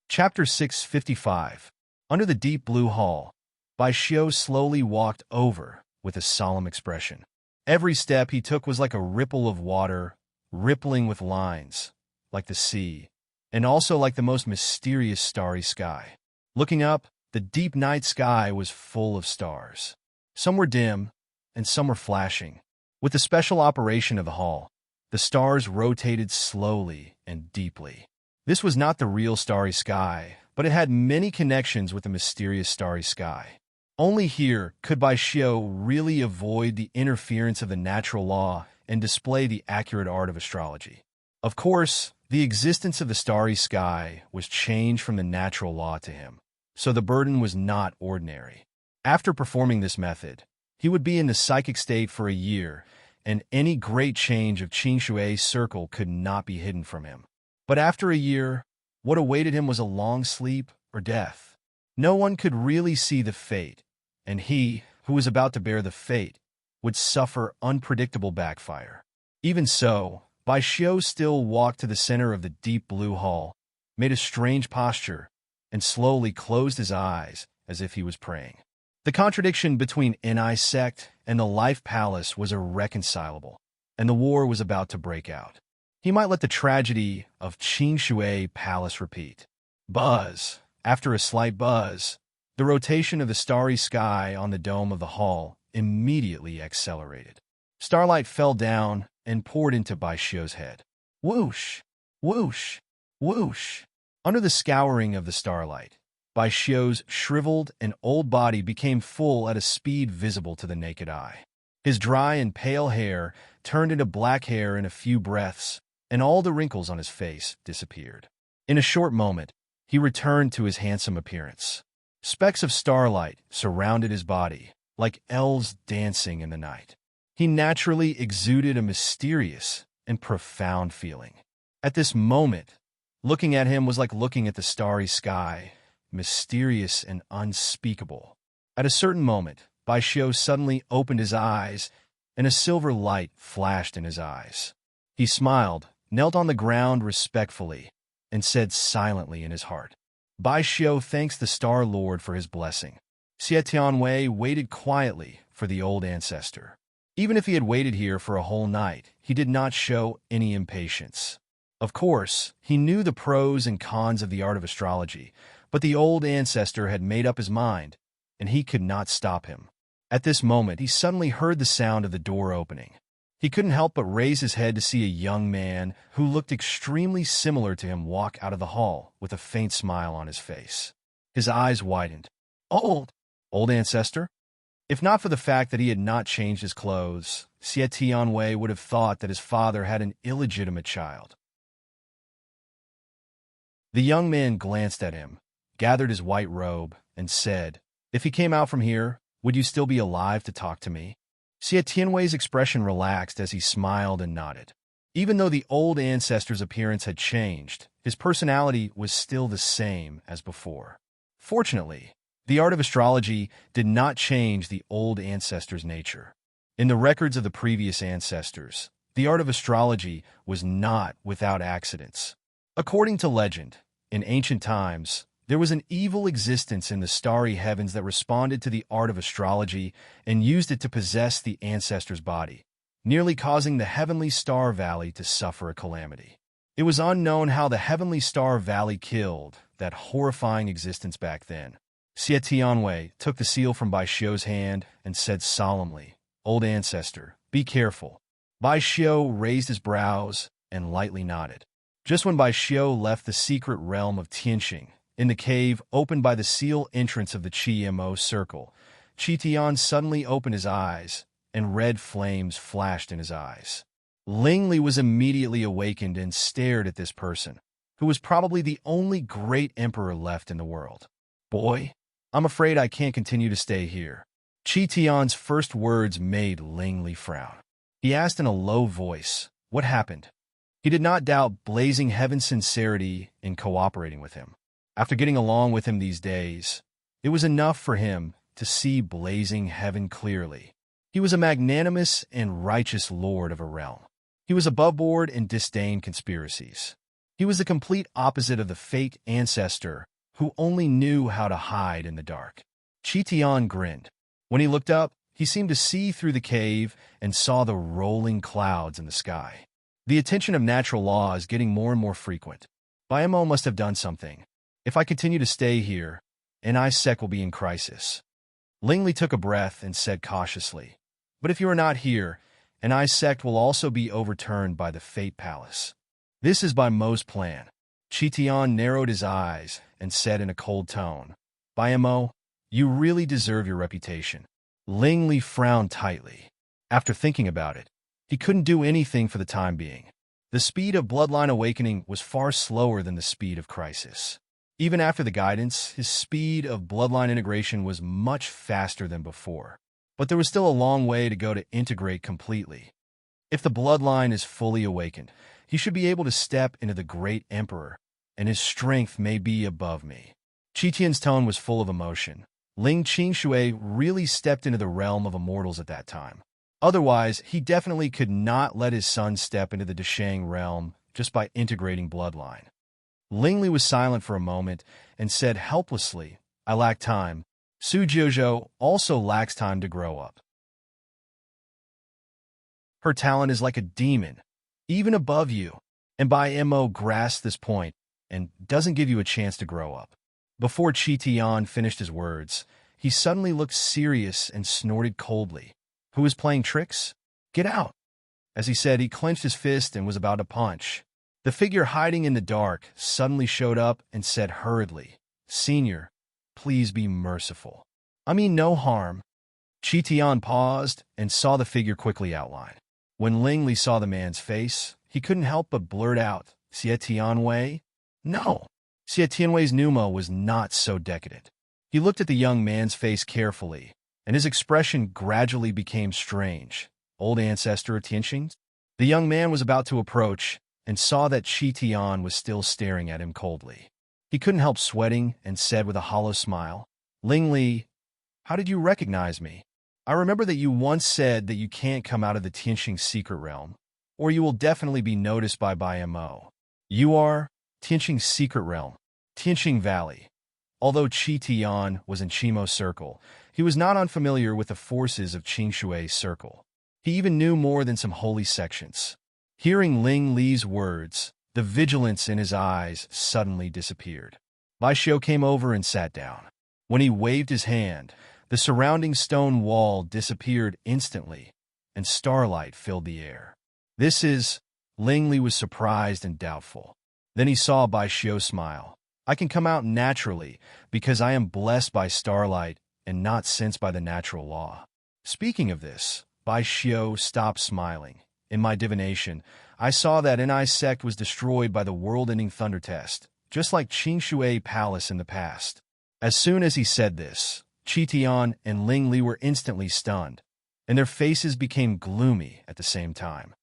Chapter 655. Under the deep blue hall, Bai Xiu slowly walked over with a solemn expression. Every step he took was like a ripple of water, rippling with lines, like the sea, and also like the most mysterious starry sky. Looking up, the deep night sky was full of stars. Some were dim, and some were flashing. With the special operation of the hall, the stars rotated slowly and deeply. This was not the real starry sky, but it had many connections with the mysterious starry sky. Only here could Bai Xiu really avoid the interference of the natural law and display the accurate art of astrology. Of course, The existence of the starry sky was changed from the natural law to him, so the burden was not ordinary. After performing this method, he would be in the psychic state for a year, and any great change of Qing Shui's circle could not be hidden from him. But after a year, what awaited him was a long sleep or death. No one could really see the fate, and he, who was about to bear the fate, would suffer unpredictable backfire. Even so, Bai Xiu still walked to the center of the deep blue hall, made a strange posture, and slowly closed his eyes as if he was praying. The contradiction between Ni sect and the Life Palace was irreconcilable, and the war was about to break out. He might let the tragedy of Qing Shui Palace repeat. Buzz. After a slight buzz, the rotation of the starry sky on the dome of the hall immediately accelerated. Starlight fell down and poured into Bai Xiu's head. Whoosh! Whoosh! Whoosh! Under the scouring of the starlight, Bai Xiu's shriveled and old body became full at a speed visible to the naked eye. His dry and pale hair turned into black hair in a few breaths, and all the wrinkles on his face disappeared. In a short moment, he returned to his handsome appearance. Specks of starlight surrounded his body, like elves dancing in the night. He naturally exuded a mysterious and profound feeling. At this moment, looking at him was like looking at the starry sky, mysterious and unspeakable. At a certain moment, Bai Xiu suddenly opened his eyes, and a silver light flashed in his eyes. He smiled, knelt on the ground respectfully, and said silently in his heart, Bai Xiu thanks the Star Lord for his blessing. Xie Tianwei waited quietly for the old ancestor. Even if he had waited here for a whole night, he did not show any impatience. Of course, he knew the pros and cons of the art of astrology, but the old ancestor had made up his mind, and he could not stop him. At this moment, he suddenly heard the sound of the door opening. He couldn't help but raise his head to see a young man who looked extremely similar to him walk out of the hall with a faint smile on his face. His eyes widened. Old ancestor? If not for the fact that he had not changed his clothes, Xie Tianwei would have thought that his father had an illegitimate child. The young man glanced at him, gathered his white robe, and said, If he came out from here, would you still be alive to talk to me? Xie Tianwei's expression relaxed as he smiled and nodded. Even though the old ancestor's appearance had changed, his personality was still the same as before. Fortunately, the art of astrology did not change the old ancestor's nature. In the records of the previous ancestors, the art of astrology was not without accidents. According to legend, in ancient times, there was an evil existence in the starry heavens that responded to the art of astrology and used it to possess the ancestor's body, nearly causing the Heavenly Star Valley to suffer a calamity. It was unknown how the Heavenly Star Valley killed that horrifying existence back then. Xie Tianwei took the seal from Bai Xiu's hand and said solemnly, Old ancestor, be careful. Bai Xiu raised his brows and lightly nodded. Just when Bai Xiu left the secret realm of Tianxing, in the cave opened by the seal entrance of the Qi Mo circle, Qi Tian suddenly opened his eyes, and red flames flashed in his eyes. Ling Li was immediately awakened and stared at this person, who was probably the only great emperor left in the world. Boy, I'm afraid I can't continue to stay here. Qi Tian's first words made Ling Li frown. He asked in a low voice, what happened? He did not doubt Blazing Heaven's sincerity in cooperating with him. After getting along with him these days, it was enough for him to see Blazing Heaven clearly. He was a magnanimous and righteous lord of a realm. He was above board and disdained conspiracies. He was the complete opposite of the fake ancestor who only knew how to hide in the dark. Qi Tian grinned. When he looked up, he seemed to see through the cave and saw the rolling clouds in the sky. The attention of natural law is getting more and more frequent. Biamo must have done something. If I continue to stay here, Ni sect will be in crisis. Ling Li took a breath and said cautiously, But if you are not here, Ni sect will also be overturned by the Fate Palace. This is by Mo's plan. Qi Tian narrowed his eyes and said in a cold tone, Biamo, you really deserve your reputation. Ling Li frowned tightly. After thinking about it, he couldn't do anything for the time being. The speed of bloodline awakening was far slower than the speed of crisis. Even after the guidance, his speed of bloodline integration was much faster than before. But there was still a long way to go to integrate completely. If the bloodline is fully awakened, he should be able to step into the Great Emperor, and his strength may be above me. Qi Tian's tone was full of emotion. Ling Qingshui really stepped into the realm of immortals at that time. Otherwise, he definitely could not let his son step into the Deshang realm just by integrating bloodline. Ling Li was silent for a moment and said helplessly, I lack time. Su Jiuzhou also lacks time to grow up. Her talent is like a demon, even above you, and Bai Mo grasps this point and doesn't give you a chance to grow up. Before Qi Tian finished his words, he suddenly looked serious and snorted coldly. Who is playing tricks? Get out! As he said, he clenched his fist and was about to punch. The figure hiding in the dark suddenly showed up and said hurriedly, Senior, please be merciful. I mean no harm. Qi Tian paused and saw the figure quickly outline. When Ling Li saw the man's face, he couldn't help but blurt out, Xie Tianwei? No. Xie Tianwei's pneuma was not so decadent. He looked at the young man's face carefully, and his expression gradually became strange. Old ancestor of Tianxing? The young man was about to approach and saw that Qi Tian was still staring at him coldly. He couldn't help sweating and said with a hollow smile, Ling Li, how did you recognize me? I remember that you once said that you can't come out of the Tianxing secret realm, or you will definitely be noticed by Bai Mo. You are Tianxing's secret realm, Tianxing Valley. Although Qi Tian was in Qimo's circle, he was not unfamiliar with the forces of Qingshui's circle. He even knew more than some holy sections. Hearing Ling Li's words, the vigilance in his eyes suddenly disappeared. Bai Xiu came over and sat down. When he waved his hand, the surrounding stone wall disappeared instantly, and starlight filled the air. This is... Ling Li was surprised and doubtful. Then he saw Bai Xiu smile. I can come out naturally because I am blessed by starlight and not sensed by the natural law. Speaking of this, Bai Xiu stopped smiling. In my divination, I saw that Ni sect was destroyed by the world-ending thunder test, just like Qingshui Palace in the past. As soon as he said this, Qi Tian and Ling Li were instantly stunned, and their faces became gloomy at the same time.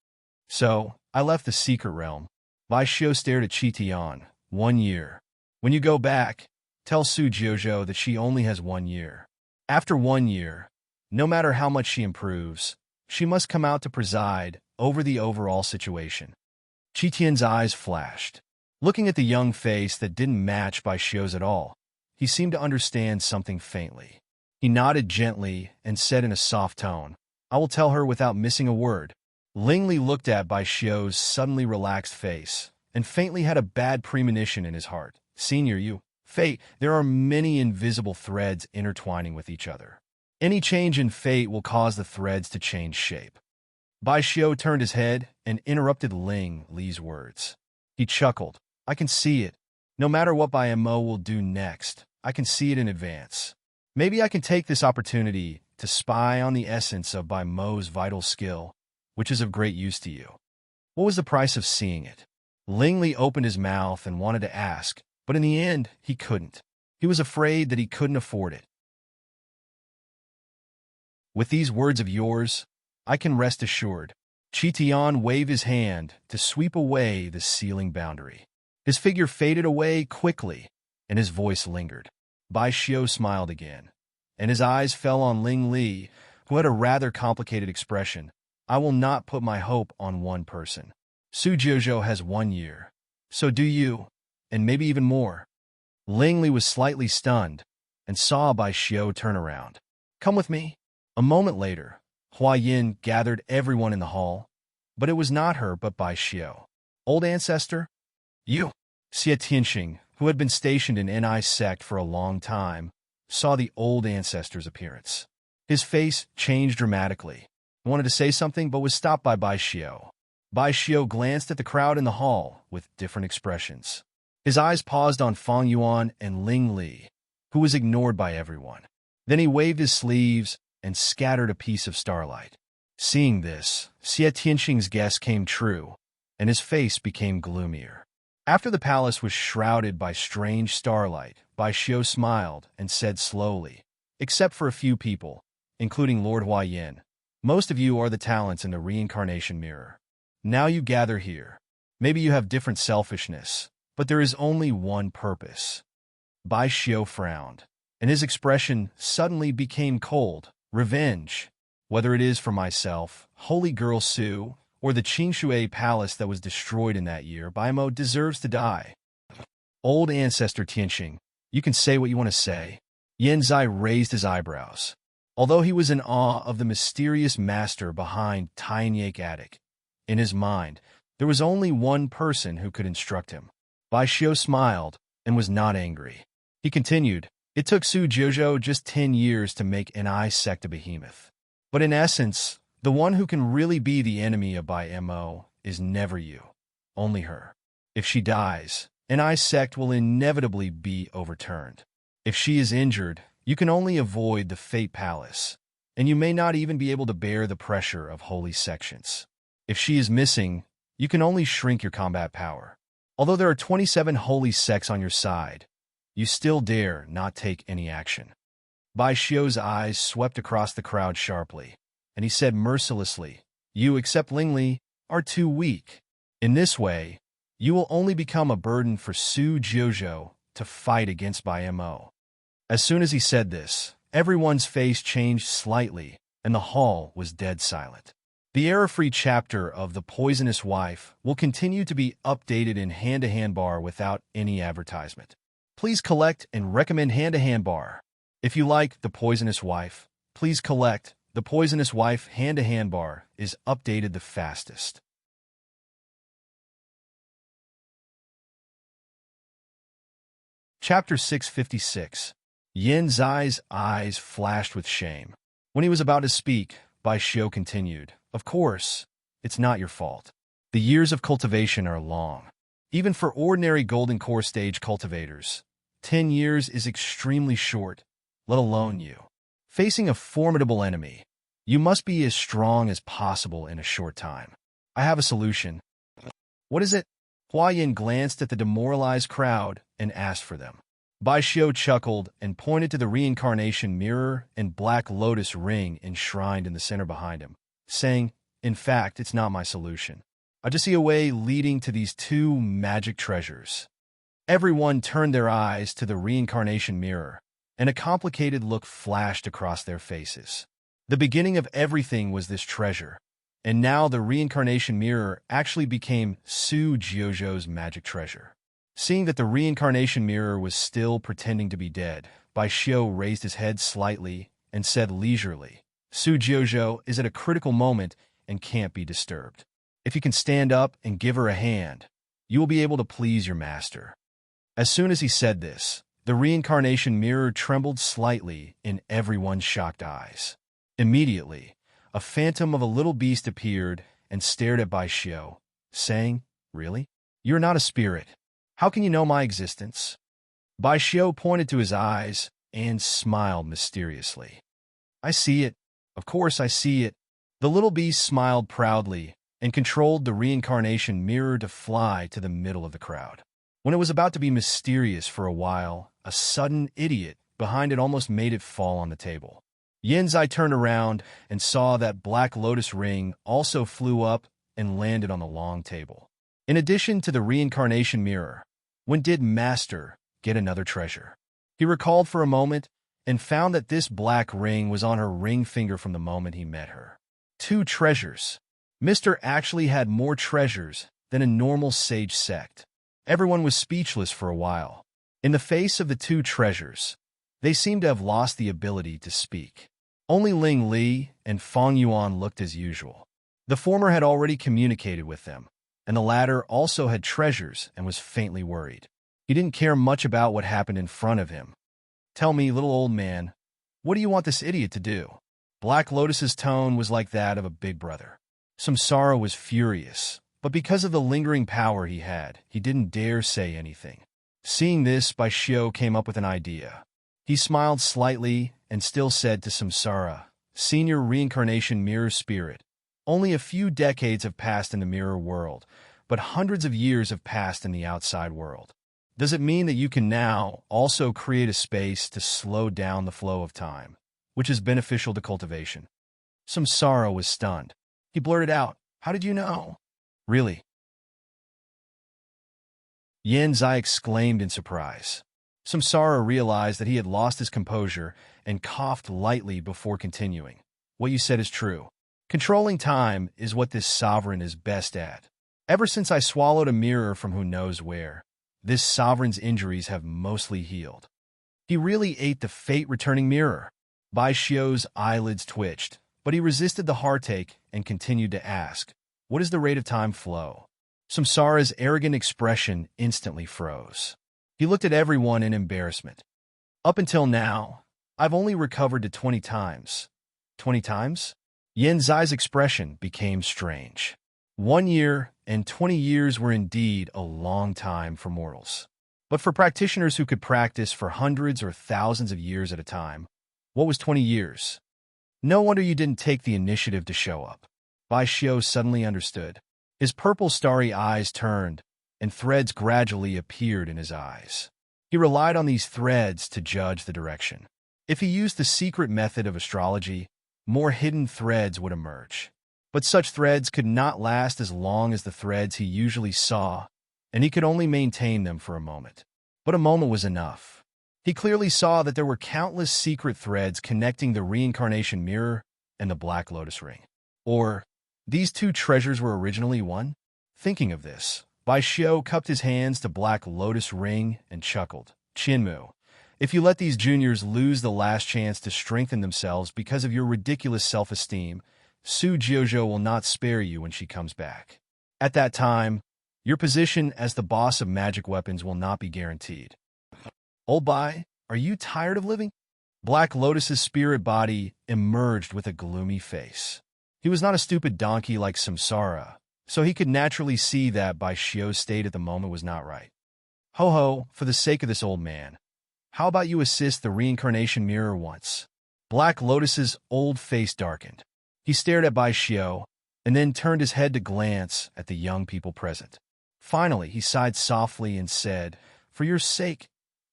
So, I left the secret realm. Bai Xiu stared at Qi Tian. 1 year. When you go back, tell Su Jiuzhou that she only has 1 year. After 1 year, no matter how much she improves, she must come out to preside over the overall situation. Qi Tian's eyes flashed. Looking at the young face that didn't match Bai Xiu's at all, he seemed to understand something faintly. He nodded gently and said in a soft tone, I will tell her without missing a word. Ling Li looked at Bai Xiu's suddenly relaxed face and faintly had a bad premonition in his heart. Senior, you, fate, there are many invisible threads intertwining with each other. Any change in fate will cause the threads to change shape. Bai Xiu turned his head and interrupted Ling Li's words. He chuckled. I can see it. No matter what Bai Mo will do next, I can see it in advance. Maybe I can take this opportunity to spy on the essence of Bai Mo's vital skill, which is of great use to you. What was the price of seeing it? Ling Li opened his mouth and wanted to ask, but in the end, he couldn't. He was afraid that he couldn't afford it. With these words of yours, I can rest assured. Qi Tian waved his hand to sweep away the ceiling boundary. His figure faded away quickly, and his voice lingered. Bai Xiu smiled again, and his eyes fell on Ling Li, who had a rather complicated expression. I will not put my hope on one person. Su Jiuzhou has 1 year. So do you, and maybe even more. Ling Li was slightly stunned and saw Bai Xiu turn around. Come with me. A moment later, Hua Yin gathered everyone in the hall, but it was not her but Bai Xiu. Old ancestor? You. Xie Tianxing, who had been stationed in Ni sect for a long time, saw the old ancestor's appearance. His face changed dramatically. He wanted to say something but was stopped by Bai Xiu. Bai Xiu glanced at the crowd in the hall with different expressions. His eyes paused on Fang Yuan and Ling Li, who was ignored by everyone. Then he waved his sleeves and scattered a piece of starlight. Seeing this, Xie Tianxing's guess came true, and his face became gloomier. After the palace was shrouded by strange starlight, Bai Xiu smiled and said slowly, "Except for a few people, including Lord Hua Yin, most of you are the talents in the reincarnation mirror. Now you gather here. Maybe you have different selfishness, but there is only one purpose." Bai Xiu frowned, and his expression suddenly became cold. "Revenge. Whether it is for myself, Holy Girl Su, or the Qingshui Palace that was destroyed in that year, Baimo deserves to die." "Old Ancestor Tianxing, you can say what you want to say." Yin Zai raised his eyebrows. Although he was in awe of the mysterious master behind Taiyak Attic, in his mind, there was only one person who could instruct him. Bai Xiu smiled and was not angry. He continued, "It took Su Jiuzhou just 10 years to make Ni sect a behemoth. But in essence, the one who can really be the enemy of Bai Mo is never you, only her. If she dies, Ni sect will inevitably be overturned. If she is injured, you can only avoid the Fate Palace, and you may not even be able to bear the pressure of holy sections. If she is missing, you can only shrink your combat power. Although there are 27 holy sects on your side, you still dare not take any action." Bai Xiu's eyes swept across the crowd sharply, and he said mercilessly, "You, except Lingli, are too weak. In this way, you will only become a burden for Su Jiuzhou to fight against Bai Mo." As soon as he said this, everyone's face changed slightly, and the hall was dead silent. The error-free chapter of The Poisonous Wife will continue to be updated in hand-to-hand bar without any advertisement. Please collect and recommend hand-to-hand bar. If you like The Poisonous Wife, please collect The Poisonous Wife hand-to-hand bar is updated the fastest. Chapter 656. Yin Zai's eyes flashed with shame. When he was about to speak, Bai Xiu continued, "Of course, it's not your fault. The years of cultivation are long. Even for ordinary Golden Core stage cultivators, 10 years is extremely short, let alone you. Facing a formidable enemy, you must be as strong as possible in a short time. I have a solution." "What is it?" Hua Yin glanced at the demoralized crowd and asked for them. Bai Xiu chuckled and pointed to the reincarnation mirror and black lotus ring enshrined in the center behind him, saying, "In fact, it's not my solution. I just see a way leading to these two magic treasures." Everyone turned their eyes to the reincarnation mirror, and a complicated look flashed across their faces. The beginning of everything was this treasure, and now the reincarnation mirror actually became Su Jiuzhou's magic treasure. Seeing that the reincarnation mirror was still pretending to be dead, Bai Xiu raised his head slightly and said leisurely, "Su Jiuzhou is at a critical moment and can't be disturbed. If you can stand up and give her a hand, you will be able to please your master." As soon as he said this, the reincarnation mirror trembled slightly in everyone's shocked eyes. Immediately, a phantom of a little beast appeared and stared at Bai Xiu, saying, "Really? You're not a spirit. How can you know my existence?" Bai Xiu pointed to his eyes and smiled mysteriously. "I see it. Of course I see it." The little beast smiled proudly and controlled the reincarnation mirror to fly to the middle of the crowd. When it was about to be mysterious for a while, a sudden idiot behind it almost made it fall on the table. Yin Zai turned around and saw that black lotus ring also flew up and landed on the long table. In addition to the reincarnation mirror, when did Master get another treasure? He recalled for a moment and found that this black ring was on her ring finger from the moment he met her. 2 treasures. Mr. actually had more treasures than a normal sage sect. Everyone was speechless for a while. In the face of the 2 treasures, they seemed to have lost the ability to speak. Only Ling Li and Fong Yuan looked as usual. The former had already communicated with them, and the latter also had treasures and was faintly worried. He didn't care much about what happened in front of him. "Tell me, little old man, what do you want this idiot to do?" Black Lotus's tone was like that of a big brother. Samsara was furious, but because of the lingering power he had, he didn't dare say anything. Seeing this, Bai Xiu came up with an idea. He smiled slightly and still said to Samsara, "Senior Reincarnation Mirror Spirit, only a few decades have passed in the mirror world, but hundreds of years have passed in the outside world. Does it mean that you can now also create a space to slow down the flow of time, which is beneficial to cultivation? Samsara was stunned. He blurted out, "How did you know?" "Really?" Yen Zai exclaimed in surprise. Samsara realized that he had lost his composure and coughed lightly before continuing. "What you said is true. Controlling time is what this sovereign is best at. Ever since I swallowed a mirror from who knows where, this sovereign's injuries have mostly healed." He really ate the fate-returning mirror. Bai Xiu's eyelids twitched, but he resisted the heartache and continued to ask, "What is the rate of time flow?" Samsara's arrogant expression instantly froze. He looked at everyone in embarrassment. "Up until now, I've only recovered to 20 times. 20 times? Yen Zai's expression became strange. 1 year and 20 years were indeed a long time for mortals. But for practitioners who could practice for hundreds or thousands of years at a time, what was 20 years? No wonder you didn't take the initiative to show up. Bai Xiu suddenly understood. His purple starry eyes turned, and threads gradually appeared in his eyes. He relied on these threads to judge the direction. If he used the secret method of astrology, more hidden threads would emerge. But such threads could not last as long as the threads he usually saw, and he could only maintain them for a moment. But a moment was enough. He clearly saw that there were countless secret threads connecting the reincarnation mirror and the Black Lotus ring. Or, these two treasures were originally one? Thinking of this, Bai Xiu cupped his hands to Black Lotus ring and chuckled. "Qinmu, if you let these juniors lose the last chance to strengthen themselves because of your ridiculous self-esteem, Su Jiuzhou will not spare you when she comes back. At that time, your position as the boss of magic weapons will not be guaranteed." "Old Bai, are you tired of living?" Black Lotus's spirit body emerged with a gloomy face. He was not a stupid donkey like Samsara, so he could naturally see that Bai Xiu's state at the moment was not right. "Ho-ho, for the sake of this old man, how about you assist the reincarnation mirror once?" Black Lotus's old face darkened. He stared at Bai Xiu, and then turned his head to glance at the young people present. Finally, he sighed softly and said, "For your sake,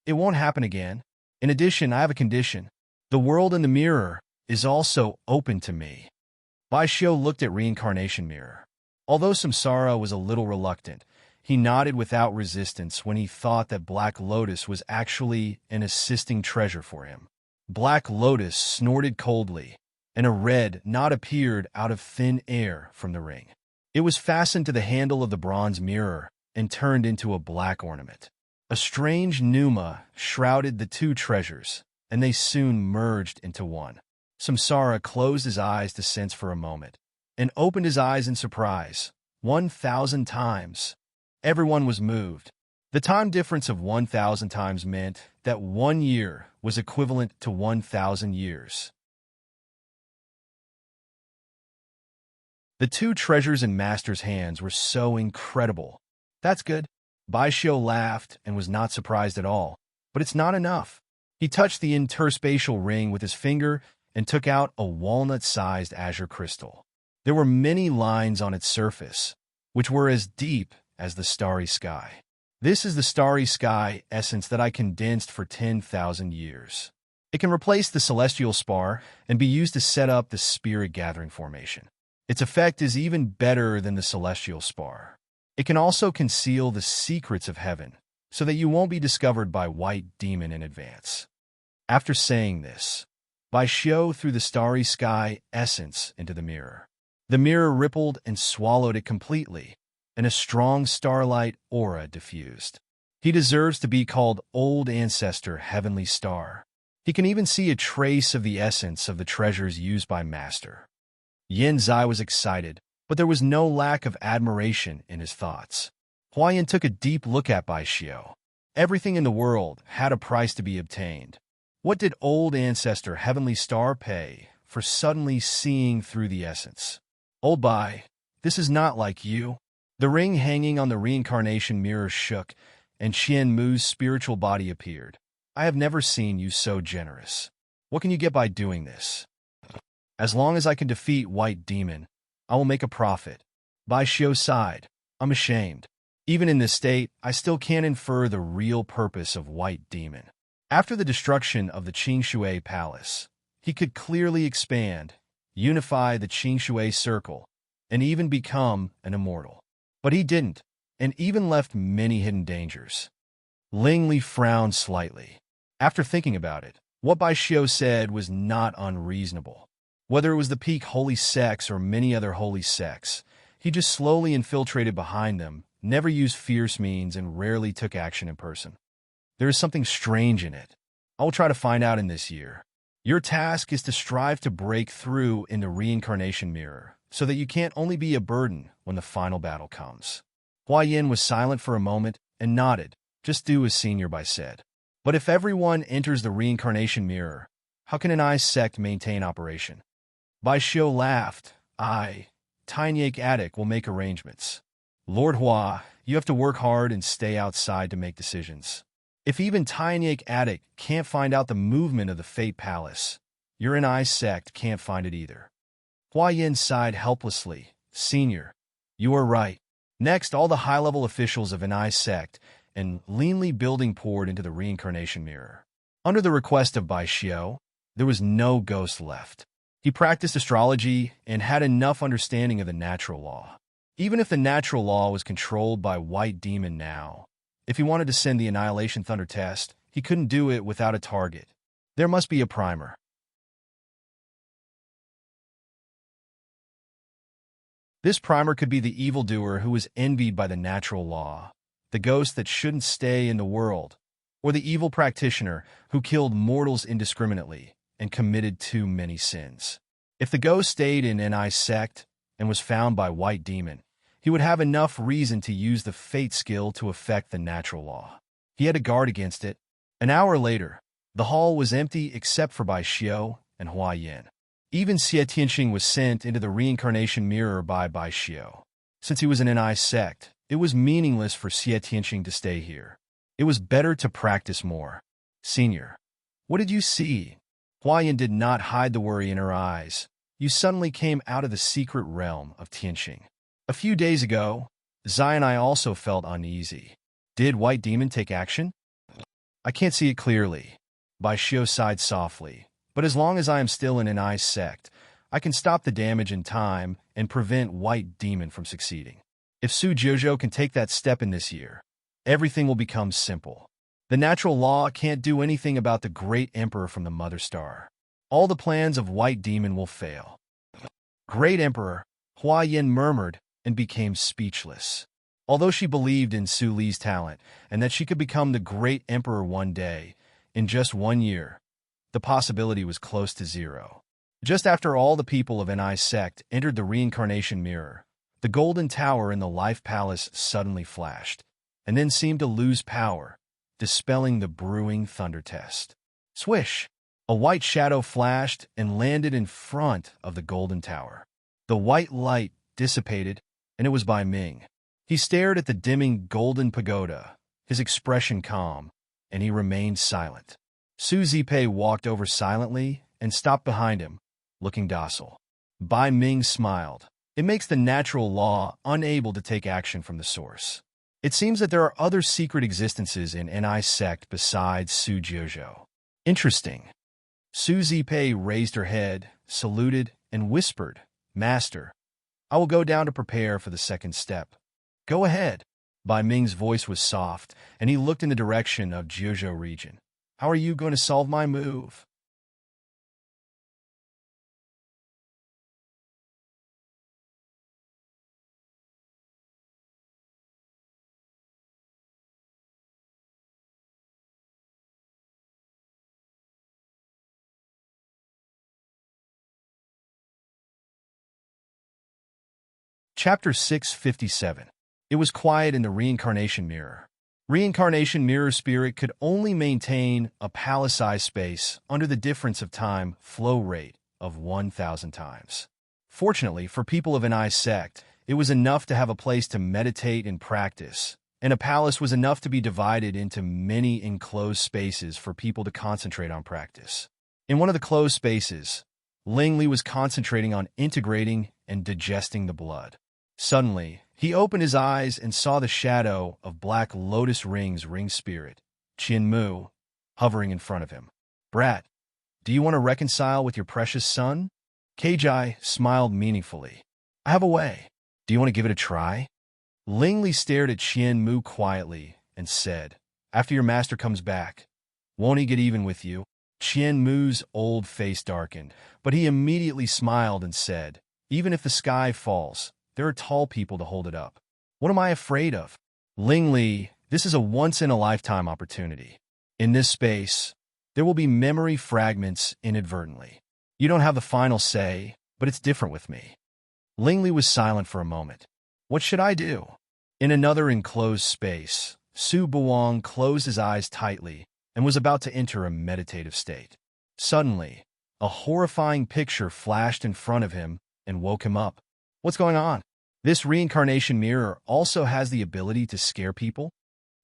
it won't happen again. In addition, I have a condition. The world in the mirror is also open to me." Bai Xiu looked at Reincarnation Mirror. Although Samsara was a little reluctant, he nodded without resistance when he thought that Black Lotus was actually an assisting treasure for him. Black Lotus snorted coldly, and a red knot appeared out of thin air from the ring. It was fastened to the handle of the bronze mirror and turned into a black ornament. A strange pneuma shrouded the two treasures, and they soon merged into one. Samsara closed his eyes to sense for a moment, and opened his eyes in surprise. 1,000 times. Everyone was moved. The time difference of 1,000 times meant that 1 year was equivalent to 1,000 years. The two treasures in Master's hands were so incredible. "That's good." Bai Xiu laughed and was not surprised at all. "But it's not enough." He touched the interspatial ring with his finger and took out a walnut-sized azure crystal. There were many lines on its surface, which were as deep as the starry sky. "This is the starry sky essence that I condensed for 10,000 years. It can replace the celestial spar and be used to set up the spirit gathering formation. Its effect is even better than the celestial spar. It can also conceal the secrets of heaven, so that you won't be discovered by White Demon in advance." After saying this, Bai Xiu threw the starry sky essence into the mirror. The mirror rippled and swallowed it completely, and a strong starlight aura diffused. He deserves to be called Old Ancestor Heavenly Star. He can even see a trace of the essence of the treasures used by Master. Yen Zai was excited, but there was no lack of admiration in his thoughts. Huayan took a deep look at Bai Xiu. Everything in the world had a price to be obtained. What did Old Ancestor Heavenly Star pay for suddenly seeing through the essence? "Old Bai, this is not like you." The ring hanging on the reincarnation mirror shook, and Qian Mu's spiritual body appeared. "I have never seen you so generous. What can you get by doing this?" "As long as I can defeat White Demon, I will make a profit." Bai Xiu sighed. I'm ashamed. Even in this state, I still can't infer the real purpose of White Demon. After the destruction of the Qingshui Palace, he could clearly expand, unify the Qingshui Circle, and even become an immortal. But he didn't, and even left many hidden dangers. Ling Li frowned slightly. After thinking about it, what Bai Xiu said was not unreasonable. Whether it was the peak holy sects or many other holy sects, he just slowly infiltrated behind them, never used fierce means, and rarely took action in person. There is something strange in it. I will try to find out in this year. Your task is to strive to break through in the reincarnation mirror, so that you can't only be a burden when the final battle comes. Hua Yin was silent for a moment and nodded. Just do as Senior Bai said. But if everyone enters the reincarnation mirror, how can an I sect maintain operation? Bai Xiu laughed. Tynyak Attic will make arrangements. Lord Hua, you have to work hard and stay outside to make decisions. If even Tynyak Attic can't find out the movement of the Fate Palace, your an I sect can't find it either. Hua Yin sighed helplessly. Senior, you are right. Next, all the high-level officials of an I sect and leanly building poured into the reincarnation mirror. Under the request of Bai Xiu, there was no ghost left. He practiced astrology and had enough understanding of the natural law. Even if the natural law was controlled by White Demon now, if he wanted to send the Annihilation Thunder test, he couldn't do it without a target. There must be a primer. This primer could be the evildoer who was envied by the natural law, the ghost that shouldn't stay in the world, or the evil practitioner who killed mortals indiscriminately and committed too many sins. If the ghost stayed in NI sect and was found by White Demon, he would have enough reason to use the fate skill to affect the natural law. He had to guard against it. An hour later, the hall was empty except for Bai Xiu and Hua Yin. Even Xie Tianxing was sent into the reincarnation mirror by Bai Xiu. Since he was in an I sect, it was meaningless for Xie Tianxing to stay here. It was better to practice more. Senior, what did you see? Hua Yin did not hide the worry in her eyes. You suddenly came out of the secret realm of Tianxing. A few days ago, Zai and I also felt uneasy. Did White Demon take action? I can't see it clearly. Bai Xiu sighed softly. But as long as I am still in an I sect, I can stop the damage in time and prevent White Demon from succeeding. If Su Jojo can take that step in this year, everything will become simple. The natural law can't do anything about the Great Emperor from the Mother Star. All the plans of White Demon will fail. Great Emperor, Hua Yin murmured and became speechless. Although she believed in Su Li's talent and that she could become the Great Emperor one day, in just 1 year, the possibility was close to zero. Just after all the people of NI sect entered the reincarnation mirror, the golden tower in the Life Palace suddenly flashed, and then seemed to lose power, dispelling the brewing thunder test. Swish! A white shadow flashed and landed in front of the golden tower. The white light dissipated, and it was Bai Ming. He stared at the dimming golden pagoda, his expression calm, and he remained silent. Su Zipei walked over silently and stopped behind him, looking docile. Bai Ming smiled. It makes the natural law unable to take action from the source. It seems that there are other secret existences in NI sect besides Su Jojo. Interesting. Su Zipei raised her head, saluted, and whispered, Master, I will go down to prepare for the second step. Go ahead. Bai Ming's voice was soft, and he looked in the direction of Jiuzhou region. How are you going to solve my move? Chapter 657. It was quiet in the reincarnation mirror. Reincarnation mirror spirit could only maintain a palace-sized space under the difference of time flow rate of 1,000 times. Fortunately, for people of an I sect, it was enough to have a place to meditate and practice, and a palace was enough to be divided into many enclosed spaces for people to concentrate on practice. In one of the closed spaces, Ling Li was concentrating on integrating and digesting the blood. Suddenly, He opened his eyes and saw the shadow of Black Lotus Ring's ring spirit, Qian-mu, hovering in front of him. "Brat, do you want to reconcile with your precious son?" Keiji smiled meaningfully. "I have a way. Do you want to give it a try?" Lingli stared at Qian-mu quietly and said, "After your master comes back, won't he get even with you?" Qian-mu's old face darkened, but he immediately smiled and said, "Even if the sky falls, there are tall people to hold it up. What am I afraid of?" "Lingli, this is a once-in-a-lifetime opportunity. In this space, there will be memory fragments inadvertently. You don't have the final say, but it's different with me." Lingli was silent for a moment. "What should I do?" In another enclosed space, Su Buwang closed his eyes tightly and was about to enter a meditative state. Suddenly, a horrifying picture flashed in front of him and woke him up. "What's going on? This reincarnation mirror also has the ability to scare people?"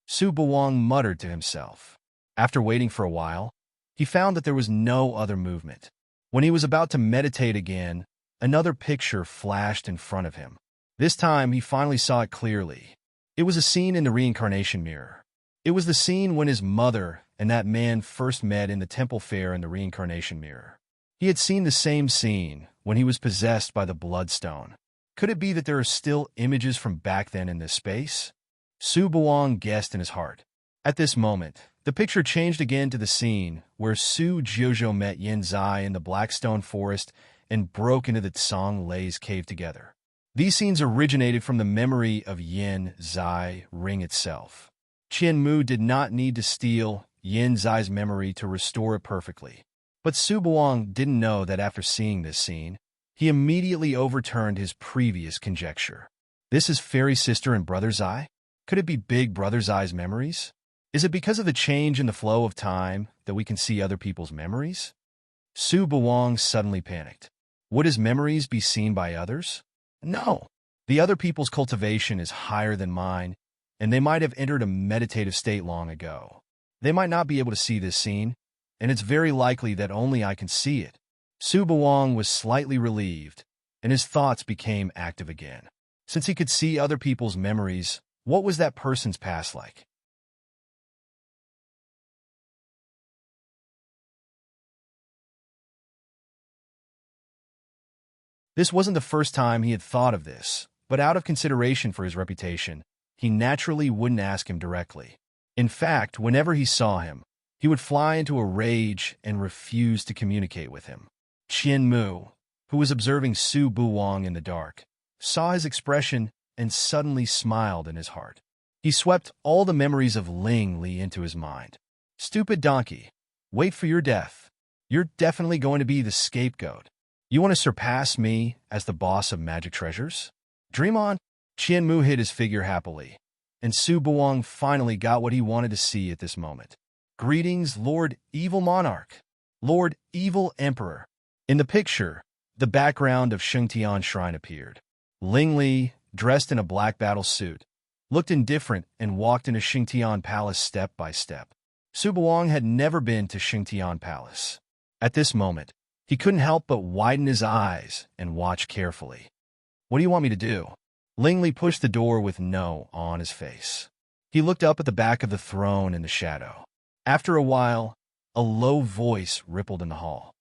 Su Buwang muttered to himself. After waiting for a while, he found that there was no other movement. When he was about to meditate again, another picture flashed in front of him. This time, he finally saw it clearly. It was a scene in the reincarnation mirror. It was the scene when his mother and that man first met in the temple fair in the reincarnation mirror. He had seen the same scene when he was possessed by the bloodstone. Could it be that there are still images from back then in this space? Su Buwang guessed in his heart. At this moment, the picture changed again to the scene where Su Jiuzhou met Yin Zai in the Blackstone Forest and broke into the Tsang Lei's cave together. These scenes originated from the memory of Yin Zai ring itself. Qian-mu did not need to steal Yin Zai's memory to restore it perfectly. But Su Buwang didn't know that after seeing this scene, he immediately overturned his previous conjecture. This is Fairy Sister and Brother Zai? Could it be Big Brother Zai's memories? Is it because of the change in the flow of time that we can see other people's memories? Su Buwang suddenly panicked. Would his memories be seen by others? No. The other people's cultivation is higher than mine, and they might have entered a meditative state long ago. They might not be able to see this scene, and it's very likely that only I can see it. Su Buwang was slightly relieved, and his thoughts became active again. Since he could see other people's memories, what was that person's past like? This wasn't the first time he had thought of this, but out of consideration for his reputation, he naturally wouldn't ask him directly. In fact, whenever he saw him, he would fly into a rage and refuse to communicate with him. Qian-mu, who was observing Su Buwang in the dark, saw his expression and suddenly smiled in his heart. He swept all the memories of Ling Li into his mind. "Stupid donkey, wait for your death. You're definitely going to be the scapegoat. You want to surpass me as the boss of magic treasures? Dream on." Qian-mu hid his figure happily, and Su Buwang finally got what he wanted to see at this moment. "Greetings, Lord Evil Monarch, Lord Evil Emperor." In the picture, the background of Shengtian Shrine appeared. Ling Li, dressed in a black battle suit, looked indifferent and walked into Shengtian Palace step by step. Su Buwang had never been to Shengtian Palace. At this moment, he couldn't help but widen his eyes and watch carefully. "What do you want me to do?" Ling Li pushed the door with no on his face. He looked up at the back of the throne in the shadow. After a while, a low voice rippled in the hall.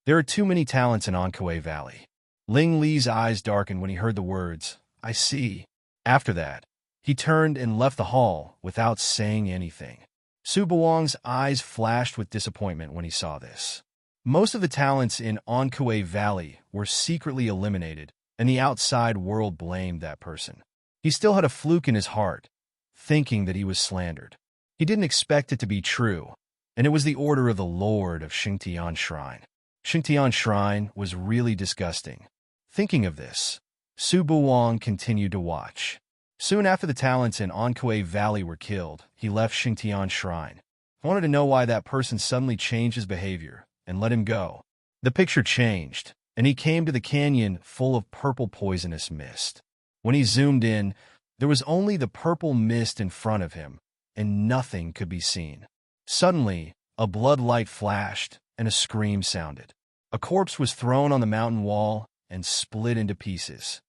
"There are too many talents in Anhui Valley." Ling Li's eyes darkened when he heard the words, "I see." After that, he turned and left the hall without saying anything. Su Buwang's eyes flashed with disappointment when he saw this. Most of the talents in Anhui Valley were secretly eliminated, and the outside world blamed that person. He still had a fluke in his heart, thinking that he was slandered. He didn't expect it to be true, and it was the order of the Lord of Shengtian Shrine. Shengtian Shrine was really disgusting. Thinking of this, Su Buwang continued to watch. Soon after the talents in Anhui Valley were killed, he left Shengtian Shrine. He wanted to know why that person suddenly changed his behavior and let him go. The picture changed, and he came to the canyon full of purple poisonous mist. When he zoomed in, there was only the purple mist in front of him, and nothing could be seen. Suddenly, a blood light flashed, and a scream sounded. A corpse was thrown on the mountain wall and split into pieces.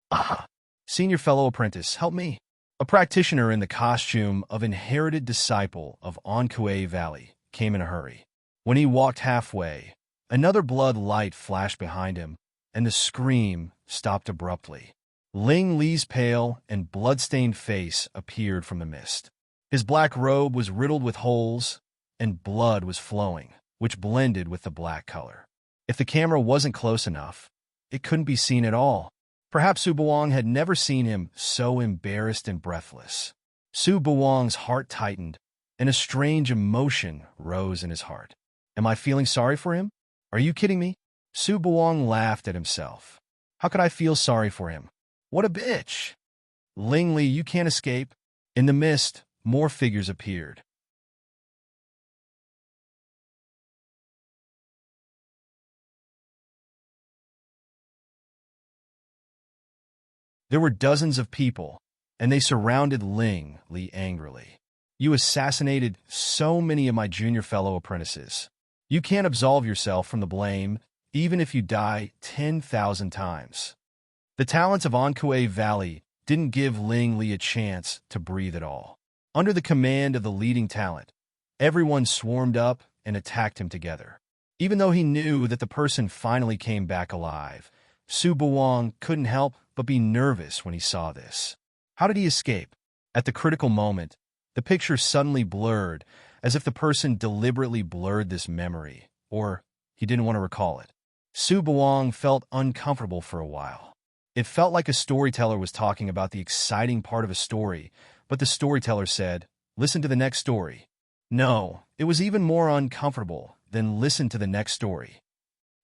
"Ah!" Senior fellow apprentice, help me. A practitioner in the costume of inherited disciple of Enchanting Valley came in a hurry. When he walked halfway, another blood light flashed behind him, and the scream stopped abruptly. Ling Li's pale and blood-stained face appeared from the mist. His black robe was riddled with holes, and blood was flowing, which blended with the black color. If the camera wasn't close enough, it couldn't be seen at all. Perhaps Su Buwang had never seen him so embarrassed and breathless. Su Buwang's heart tightened, and a strange emotion rose in his heart. Am I feeling sorry for him? Are you kidding me? Su Buwang laughed at himself. How could I feel sorry for him? What a bitch! Ling Li, you can't escape. In the mist, more figures appeared. There were dozens of people, and they surrounded Ling Li angrily. You assassinated so many of my junior fellow apprentices. You can't absolve yourself from the blame, even if you die 10,000 times. The talents of Enchanting Valley didn't give Ling Li a chance to breathe at all. Under the command of the leading talent, everyone swarmed up and attacked him together. Even though he knew that the person finally came back alive, Su Buwang couldn't help but be nervous when he saw this. How did he escape? At the critical moment, the picture suddenly blurred, as if the person deliberately blurred this memory, or he didn't want to recall it. Su Buwang felt uncomfortable for a while. It felt like a storyteller was talking about the exciting part of a story, but the storyteller said, "Listen to the next story." No, it was even more uncomfortable than listen to the next story.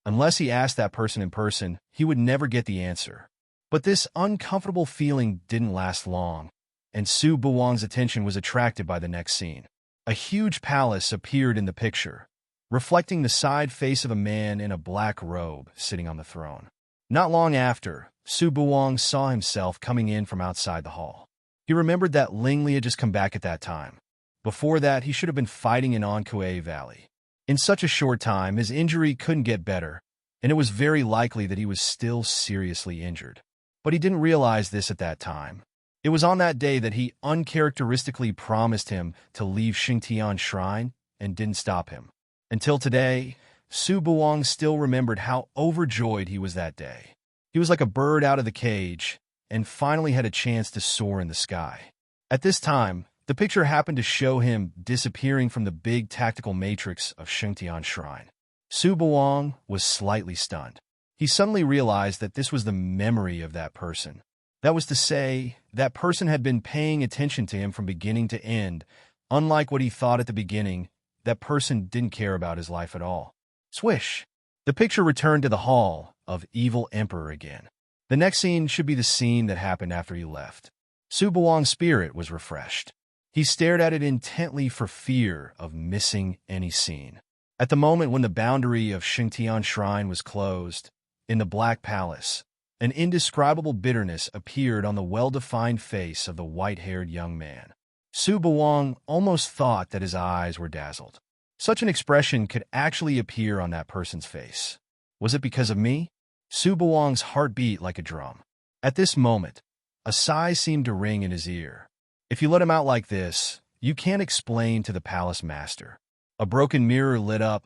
Unless he asked that person in person, he would never get the answer. But this uncomfortable feeling didn't last long, and Su Buwang's attention was attracted by the next scene. A huge palace appeared in the picture, reflecting the side face of a man in a black robe sitting on the throne. Not long after, Su Buwang saw himself coming in from outside the hall. He remembered that Ling Li had just come back at that time. Before that, he should have been fighting in Enchanting Valley. In such a short time, his injury couldn't get better, and it was very likely that he was still seriously injured. But he didn't realize this at that time. It was on that day that he uncharacteristically promised him to leave Xingtian Shrine and didn't stop him. Until today, Su Buwang still remembered how overjoyed he was that day. He was like a bird out of the cage and finally had a chance to soar in the sky. At this time, the picture happened to show him disappearing from the big tactical matrix of Xingtian Shrine. Su Buwang was slightly stunned. He suddenly realized that this was the memory of that person. That was to say, that person had been paying attention to him from beginning to end. Unlike what he thought at the beginning, that person didn't care about his life at all. Swish! The picture returned to the hall of Evil Emperor again. The next scene should be the scene that happened after he left. Su Buwang's spirit was refreshed. He stared at it intently for fear of missing any scene. At the moment when the boundary of Xingtian Shrine was closed, in the Black Palace, an indescribable bitterness appeared on the well-defined face of the white-haired young man. Su Buwang almost thought that his eyes were dazzled. Such an expression could actually appear on that person's face. Was it because of me? Su Buwang's heart beat like a drum. At this moment, a sigh seemed to ring in his ear. If you let him out like this, you can't explain to the palace master. A broken mirror lit up,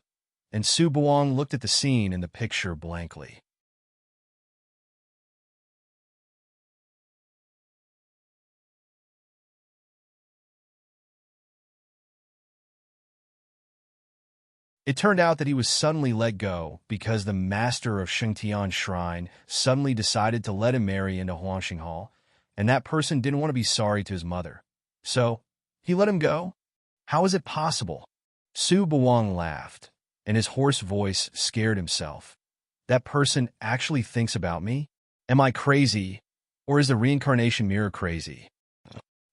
and Su Buwang looked at the scene in the picture blankly. It turned out that he was suddenly let go because the master of Xingtian Shrine suddenly decided to let him marry into Huangxing Hall, and that person didn't want to be sorry to his mother. So, he let him go? How is it possible? Su Buwang laughed, and his hoarse voice scared himself. That person actually thinks about me? Am I crazy, or is the reincarnation mirror crazy?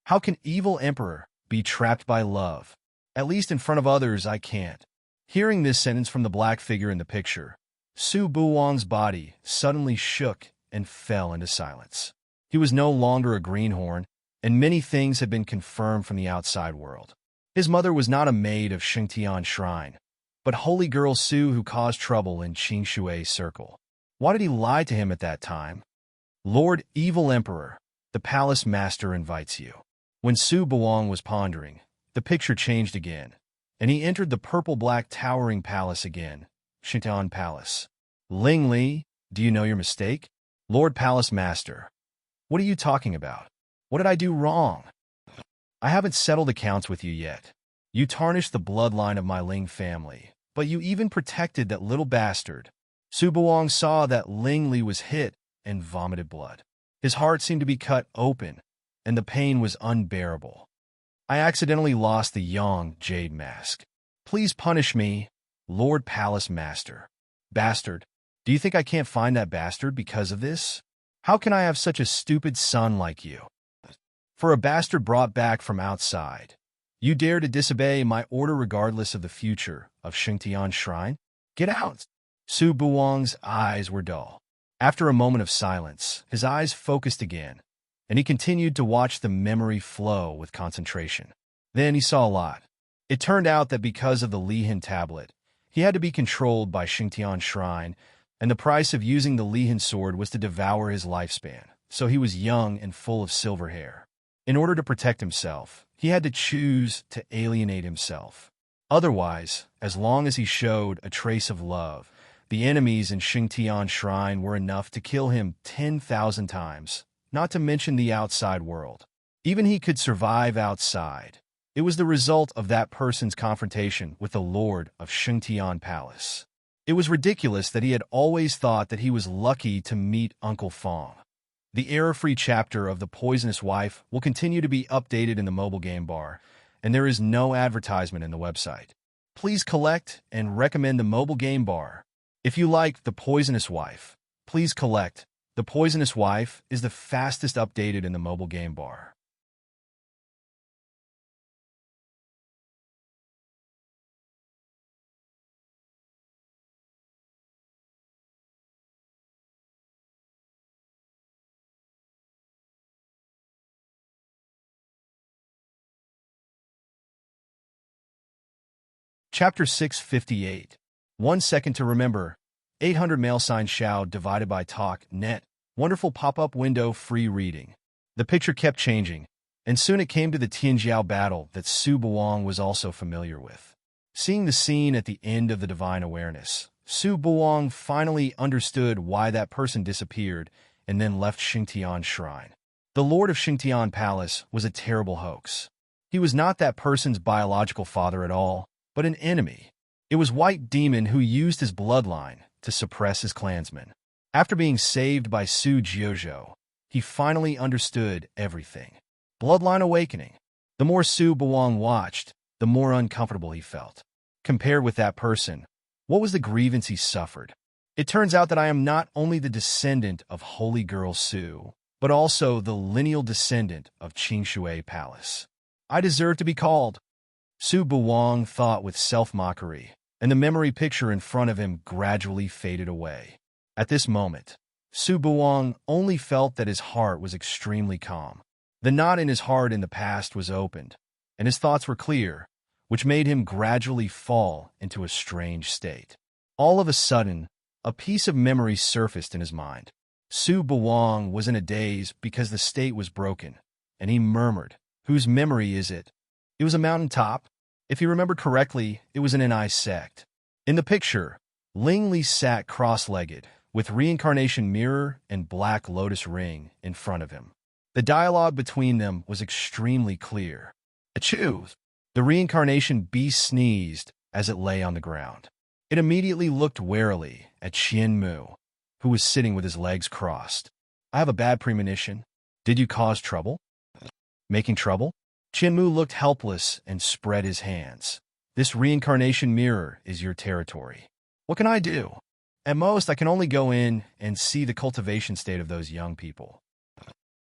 How can Evil Emperor be trapped by love? At least in front of others, I can't. Hearing this sentence from the black figure in the picture, Su Buwang's body suddenly shook and fell into silence. He was no longer a greenhorn, and many things had been confirmed from the outside world. His mother was not a maid of Xingtian Shrine, but holy girl Su who caused trouble in Qingshui's circle. Why did he lie to him at that time? Lord Evil Emperor, The palace master invites you. When Su Buwang was pondering, the picture changed again, and he entered the purple-black towering palace again, Xingtian Palace. Ling Li, do you know your mistake? Lord Palace Master. What are you talking about? What did I do wrong? I haven't settled accounts with you yet. You tarnished the bloodline of my Ling family, but you even protected that little bastard. Su Buwang saw that Ling Li was hit and vomited blood. His heart seemed to be cut open, and the pain was unbearable. I accidentally lost the Yang Jade Mask. Please punish me, Lord Palace Master. Bastard, do you think I can't find that bastard because of this? How can I have such a stupid son like you? For a bastard brought back from outside, you dare to disobey my order regardless of the future of Xingtian Shrine? Get out! Su Buwang's eyes were dull. After a moment of silence, his eyes focused again, and he continued to watch the memory flow with concentration. Then he saw a lot. It turned out that because of the Lihin tablet, he had to be controlled by Xingtian Shrine, and the price of using the Lihin sword was to devour his lifespan, so he was young and full of silver hair. In order to protect himself, he had to choose to alienate himself. Otherwise, as long as he showed a trace of love, the enemies in Xingtian Shrine were enough to kill him 10,000 times, not to mention the outside world. Even he could survive outside. It was the result of that person's confrontation with the Lord of Xingtian Palace. It was ridiculous that he had always thought that he was lucky to meet Uncle Fong. The error-free chapter of The Poisonous Wife will continue to be updated in the mobile game bar, and there is no advertisement in the website. Please collect and recommend the mobile game bar. If you like The Poisonous Wife, please collect. The Poisonous Wife is the fastest updated in the mobile game bar. Chapter 658. 1 second to remember. 800 mail sign Shao divided by talk net. Wonderful pop-up window free reading. The picture kept changing, and soon it came to the Tianjiao battle that Su Buwang was also familiar with. Seeing the scene at the end of the Divine Awareness, Su Buwang finally understood why that person disappeared and then left Xingtian Shrine. The Lord of Xingtian Palace was a terrible hoax. He was not that person's biological father at all, but an enemy. It was White Demon who used his bloodline to suppress his clansmen. After being saved by Su Jiuzhou, he finally understood everything. Bloodline awakening. The more Su Buwang watched, the more uncomfortable he felt. Compared with that person, what was the grievance he suffered? It turns out that I am not only the descendant of Holy Girl Su, but also the lineal descendant of Qingshui Palace. I deserve to be called. Su Buwang thought with self-mockery, and the memory picture in front of him gradually faded away. At this moment, Su Buwang only felt that his heart was extremely calm. The knot in his heart in the past was opened, and his thoughts were clear, which made him gradually fall into a strange state. All of a sudden, a piece of memory surfaced in his mind. Su Buwang was in a daze because the state was broken, and he murmured, "Whose memory is it?" It was a mountaintop. If he remembered correctly, it was an NI sect. In the picture, Ling Li sat cross-legged, with reincarnation mirror and black lotus ring in front of him. The dialogue between them was extremely clear. Achoo! The reincarnation beast sneezed as it lay on the ground. It immediately looked warily at Qian Mu, who was sitting with his legs crossed. I have a bad premonition. Did you cause trouble? Making trouble? Qian Mu looked helpless and spread his hands. This reincarnation mirror is your territory. What can I do? At most, I can only go in and see the cultivation state of those young people.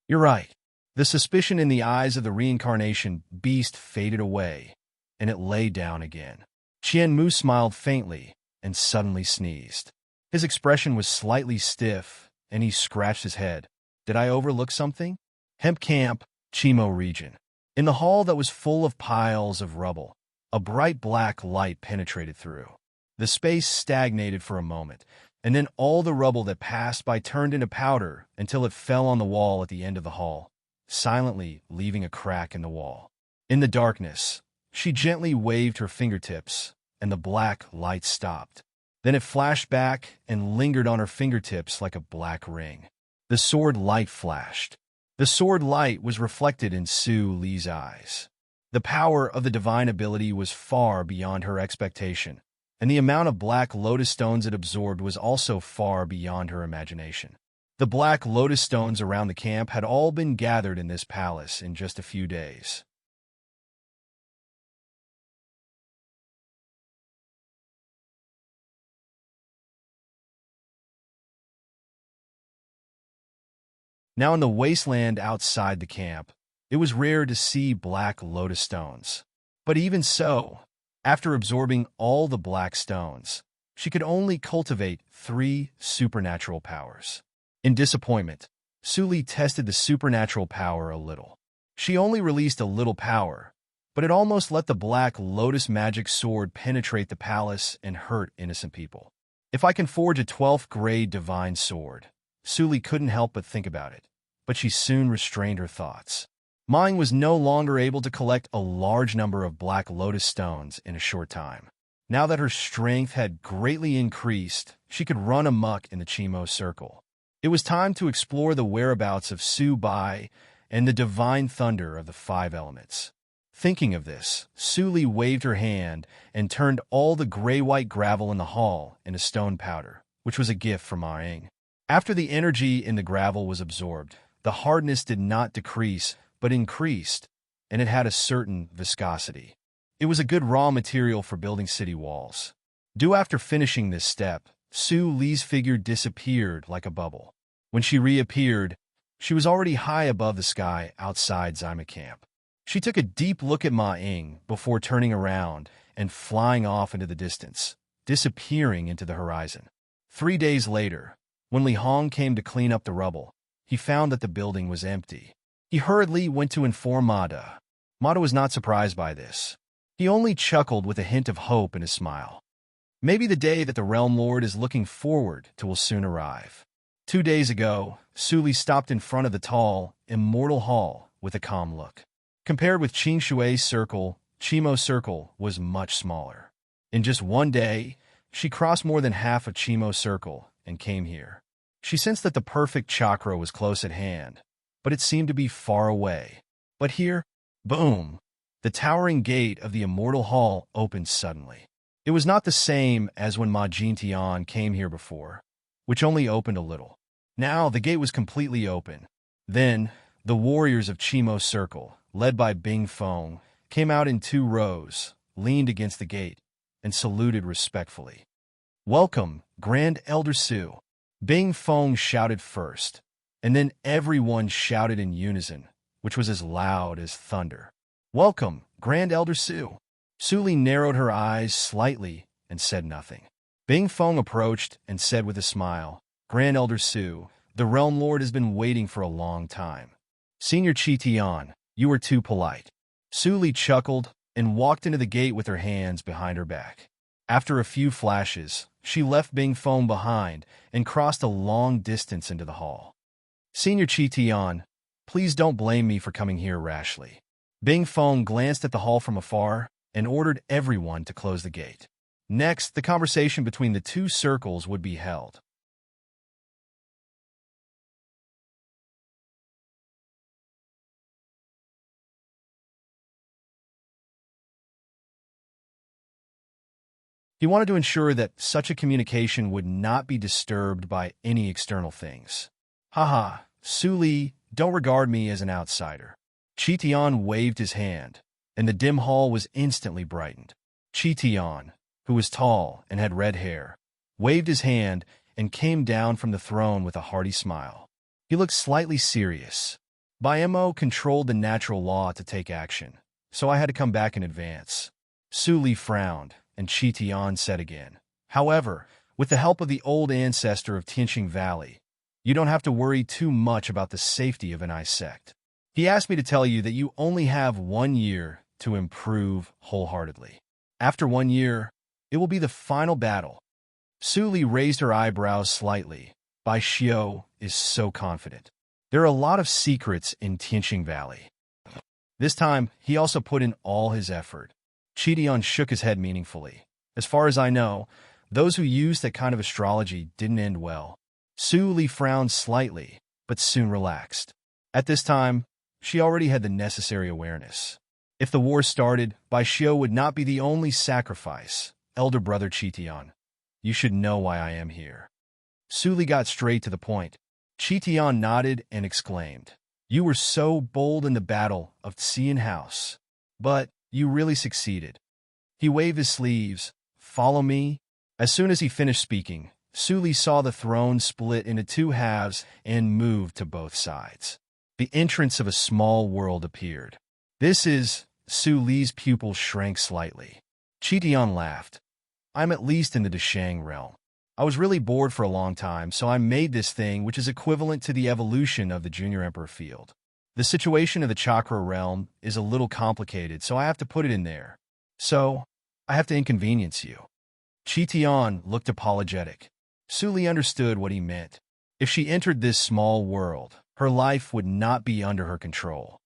You're right. The suspicion in the eyes of the reincarnation beast faded away, and it lay down again. Qian Mu smiled faintly and suddenly sneezed. His expression was slightly stiff, and he scratched his head. Did I overlook something? Hemp Camp, Chimo region. In the hall that was full of piles of rubble, a bright black light penetrated through. The space stagnated for a moment, and then all the rubble that passed by turned into powder until it fell on the wall at the end of the hall. silently leaving a crack in the wall. In the darkness, she gently waved her fingertips, and the black light stopped. Then it flashed back and lingered on her fingertips like a black ring. The sword light flashed. The sword light was reflected in Su Li's eyes. The power of the divine ability was far beyond her expectation, and the amount of black lotus stones it absorbed was also far beyond her imagination. The black lotus stones around the camp had all been gathered in this palace in just a few days. Now in the wasteland outside the camp, it was rare to see black lotus stones. But even so, after absorbing all the black stones, she could only cultivate 3 supernatural powers. In disappointment, Su Li tested the supernatural power a little. She only released a little power, but it almost let the black lotus magic sword penetrate the palace and hurt innocent people. If I can forge a 12th grade divine sword, Su Li couldn't help but think about it, but she soon restrained her thoughts. Ming was no longer able to collect a large number of black lotus stones in a short time. Now that her strength had greatly increased, she could run amok in the Chimo Circle. It was time to explore the whereabouts of Su Bai and the divine thunder of the 5 elements. Thinking of this, Su Li waved her hand and turned all the gray-white gravel in the hall into stone powder, which was a gift from Ma Ying. After the energy in the gravel was absorbed, the hardness did not decrease, but increased, and it had a certain viscosity. It was a good raw material for building city walls. Due after finishing this step, Su Li's figure disappeared like a bubble. When she reappeared, she was already high above the sky outside Zyma camp. She took a deep look at Ma Ying before turning around and flying off into the distance, disappearing into the horizon. 3 days later, when Li Hong came to clean up the rubble, he found that the building was empty. He hurriedly went to inform Mada. Mada was not surprised by this. He only chuckled with a hint of hope in his smile. Maybe the day that the Realm Lord is looking forward to will soon arrive. 2 days ago, Su Li stopped in front of the tall, immortal hall with a calm look. Compared with Qing Shui's circle, Chimo Circle was much smaller. In just 1 day, she crossed more than half of Chimo Circle and came here. She sensed that the perfect chakra was close at hand, but it seemed to be far away. But here, boom, the towering gate of the immortal hall opened suddenly. It was not the same as when Ma Jintian came here before, which only opened a little. Now the gate was completely open. Then, the warriors of Chimo Circle, led by Bing Feng, came out in 2 rows, leaned against the gate, and saluted respectfully. "Welcome, Grand Elder Su." Bing Feng shouted first, and then everyone shouted in unison, which was as loud as thunder. "Welcome, Grand Elder Su." Su Li narrowed her eyes slightly and said nothing. Bing Feng approached and said with a smile, "Grand Elder Su, the Realm Lord has been waiting for a long time. Senior Qi Tian, you were too polite." Su Li chuckled and walked into the gate with her hands behind her back. After a few flashes, she left Bing Feng behind and crossed a long distance into the hall. "Senior Qi Tian, please don't blame me for coming here rashly." Bing Feng glanced at the hall from afar and ordered everyone to close the gate. Next, the conversation between the 2 circles would be held. He wanted to ensure that such a communication would not be disturbed by any external things. "Haha, Su Li, don't regard me as an outsider." Qi Tian waved his hand, and the dim hall was instantly brightened. Qi Tian, who was tall and had red hair, waved his hand and came down from the throne with a hearty smile. He looked slightly serious. Biemo controlled the natural law to take action, so I had to come back in advance. Su Li frowned, and Qi Tian said again, "However, with the help of the old ancestor of Tianqing Valley, you don't have to worry too much about the safety of an ice sect. He asked me to tell you that you only have 1 year to improve wholeheartedly. After 1 year, it will be the final battle." Su Li raised her eyebrows slightly. Bai Xiao is so confident. There are a lot of secrets in Tianqing Valley. This time, he also put in all his effort. Cheetian shook his head meaningfully. As far as I know, those who used that kind of astrology didn't end well. Su Li frowned slightly, but soon relaxed. At this time, she already had the necessary awareness. If the war started, Bai Xiu would not be the only sacrifice. Elder brother Cheetian, you should know why I am here. Su Li got straight to the point. Cheetian nodded and exclaimed, "You were so bold in the battle of Xian House, but you really succeeded." He waved his sleeves. "Follow me." As soon as he finished speaking, Su Li saw the throne split into two halves and moved to both sides. The entrance of a small world appeared. "This is..." Su Li's pupils shrank slightly. Cheetian laughed. "I'm at least in the Deshang realm. I was really bored for a long time, so I made this thing which is equivalent to the evolution of the Junior Emperor field. The situation of the Chakra realm is a little complicated, so I have to put it in there. So, I have to inconvenience you." Cheetian looked apologetic. Su Li understood what he meant. If she entered this small world, her life would not be under her control.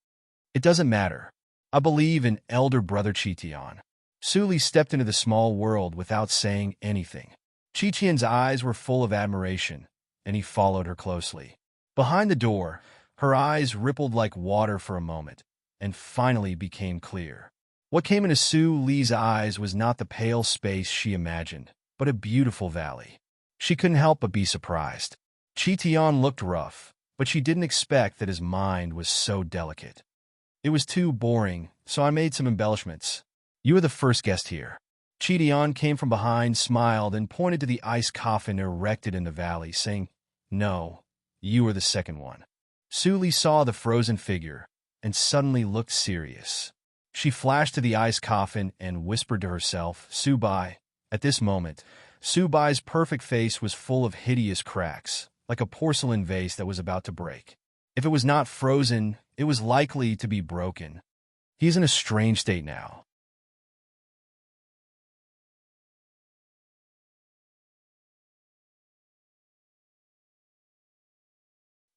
"It doesn't matter. I believe in elder brother Cheetian." Su Li stepped into the small world without saying anything. Cheetian's eyes were full of admiration, and he followed her closely. Behind the door, her eyes rippled like water for a moment, and finally became clear. What came into Su Li's eyes was not the pale space she imagined, but a beautiful valley. She couldn't help but be surprised. Cheetian looked rough, but she didn't expect that his mind was so delicate. "It was too boring, so I made some embellishments. You are the first guest here." Cheetian came from behind, smiled, and pointed to the ice coffin erected in the valley, saying, "No, you are the second one." Su Li saw the frozen figure and suddenly looked serious. She flashed to the ice coffin and whispered to herself, "Su Bai." At this moment, Su Bai's perfect face was full of hideous cracks, like a porcelain vase that was about to break. If it was not frozen, it was likely to be broken. He is in a strange state now.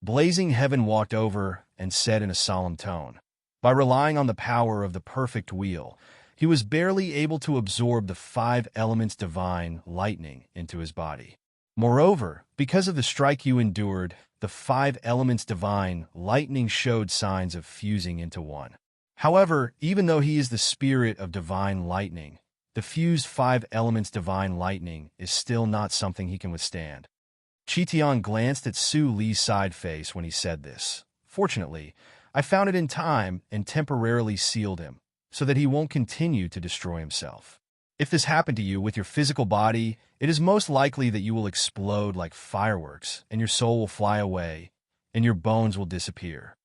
Blazing Heaven walked over and said in a solemn tone, "By relying on the power of the perfect wheel, he was barely able to absorb the 5 elements divine lightning into his body. Moreover, because of the strike you endured, the 5 elements divine lightning showed signs of fusing into one. However, even though he is the spirit of divine lightning, the fused 5 elements divine lightning is still not something he can withstand." Cheetian glanced at Su Li's side face when he said this. "Fortunately, I found it in time and temporarily sealed him, so that he won't continue to destroy himself. If this happened to you with your physical body, it is most likely that you will explode like fireworks, and your soul will fly away, and your bones will disappear."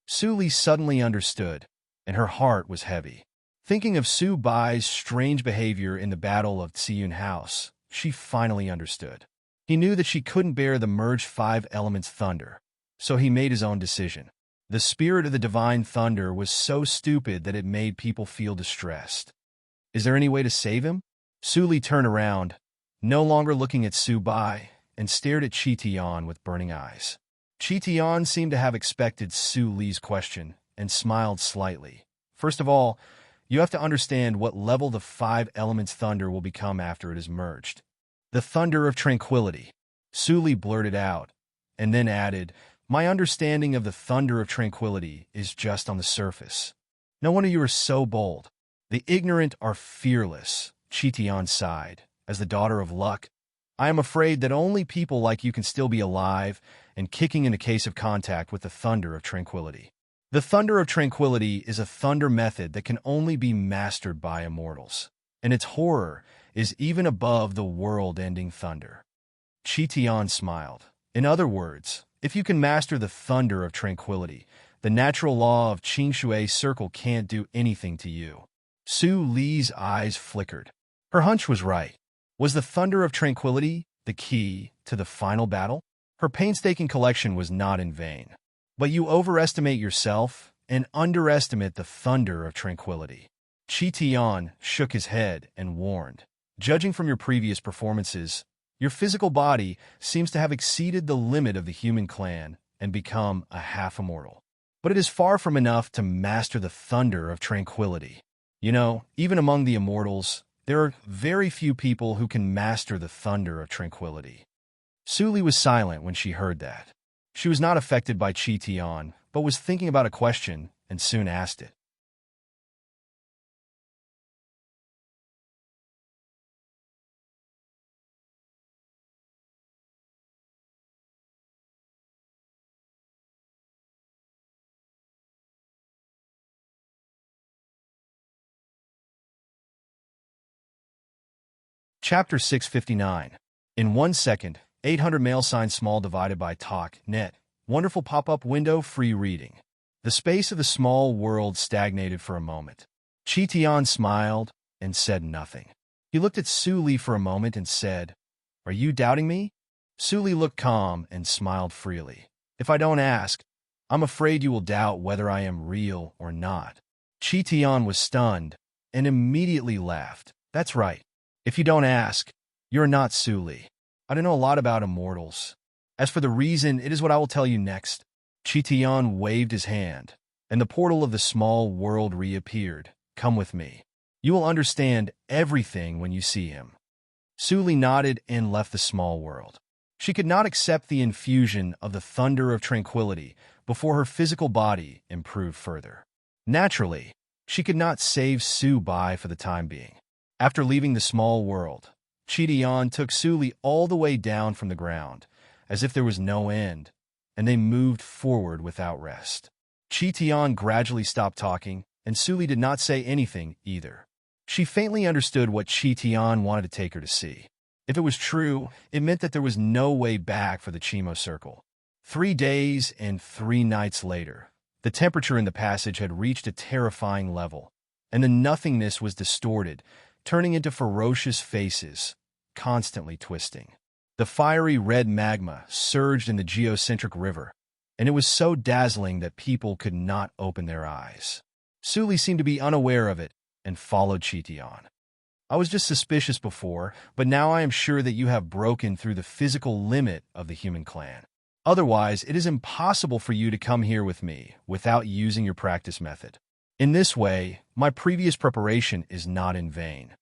Su Li suddenly understood, and her heart was heavy. Thinking of Su Bai's strange behavior in the Battle of Xian House, she finally understood. He knew that she couldn't bear the merged 5 elements thunder, so he made his own decision. The spirit of the divine thunder was so stupid that it made people feel distressed. Is there any way to save him? Su Li turned around, no longer looking at Su Bai, and stared at Cheetian with burning eyes. Cheetian seemed to have expected Su Li's question and smiled slightly. "First of all, you have to understand what level the 5 elements thunder will become after it is merged. The thunder of tranquility." Su Li blurted out, and then added, "My understanding of the thunder of tranquility is just on the surface. No wonder you are so bold." "The ignorant are fearless," Cheetian sighed. "As the daughter of luck, I am afraid that only people like you can still be alive and kicking in a case of contact with the thunder of tranquility. The thunder of tranquility is a thunder method that can only be mastered by immortals, and its horror is even above the world-ending thunder." Cheetian smiled. "In other words, if you can master the thunder of tranquility, the natural law of Qing Shui circle can't do anything to you." Su Li's eyes flickered. Her hunch was right. Was the thunder of tranquility the key to the final battle? Her painstaking collection was not in vain. But you overestimate yourself and underestimate the thunder of tranquility. Cheetian shook his head and warned, "Judging from your previous performances, your physical body seems to have exceeded the limit of the human clan and become a half-immortal. But it is far from enough to master the thunder of tranquility. You know, even among the immortals, there are very few people who can master the thunder of tranquility. Suli was silent when she heard that. She was not affected by Chi Tian, but was thinking about a question and soon asked it. Chapter 659. In 1 second, 800 mail sign small divided by talk, net. Wonderful pop-up window, free reading. The space of the small world stagnated for a moment. Chi Tian smiled and said nothing. He looked at Su Li for a moment and said, "Are you doubting me?" Su Li looked calm and smiled freely. "If I don't ask, I'm afraid you will doubt whether I am real or not." Chi Tian was stunned and immediately laughed. "That's right. If you don't ask, you're not Su Li. I don't know a lot about immortals. As for the reason, it is what I will tell you next." Chi Tian waved his hand, and the portal of the small world reappeared. "Come with me. You will understand everything when you see him." Su Li nodded and left the small world. She could not accept the infusion of the thunder of tranquility before her physical body improved further. Naturally, she could not save Su Bai for the time being. After leaving the small world, Chi Tian took Su Li all the way down from the ground, as if there was no end, and they moved forward without rest. Chi Tian gradually stopped talking, and Su Li did not say anything either. She faintly understood what Chi Tian wanted to take her to see. If it was true, it meant that there was no way back for the Chimo Circle. 3 days and 3 nights later, the temperature in the passage had reached a terrifying level, and the nothingness was distorted, turning into ferocious faces, constantly twisting. The fiery red magma surged in the geocentric river, and it was so dazzling that people could not open their eyes. Su Li seemed to be unaware of it and followed Chi Tian. "I was just suspicious before, but now I am sure that you have broken through the physical limit of the human clan. Otherwise, it is impossible for you to come here with me without using your practice method. In this way, my previous preparation is not in vain."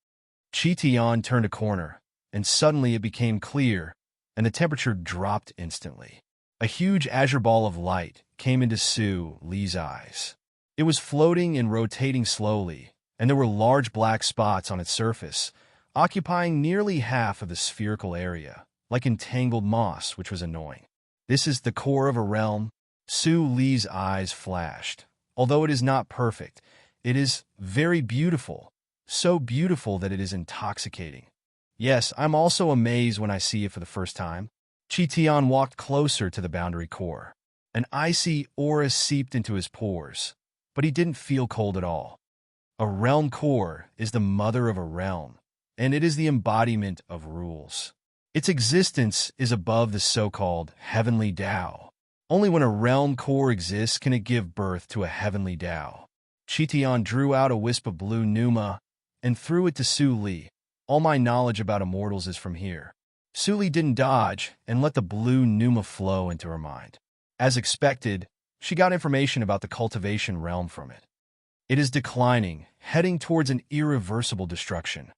Chi Tian turned a corner, and suddenly it became clear, and the temperature dropped instantly. A huge azure ball of light came into Su Li's eyes. It was floating and rotating slowly, and there were large black spots on its surface, occupying nearly half of the spherical area, like entangled moss, which was annoying. "This is the core of a realm?" Su Li's eyes flashed. "Although it is not perfect, it is very beautiful, so beautiful that it is intoxicating. Yes, I'm also amazed when I see it for the first time." Chi Tian walked closer to the boundary core. An icy aura seeped into his pores, but he didn't feel cold at all. A realm core is the mother of a realm, and it is the embodiment of rules. Its existence is above the so-called heavenly Tao. Only when a realm core exists can it give birth to a heavenly Tao. Chi Tian drew out a wisp of blue pneuma and threw it to Su Li. "All my knowledge about immortals is from here." Su Li didn't dodge and let the blue pneuma flow into her mind. As expected, she got information about the cultivation realm from it. It is declining, heading towards an irreversible destruction.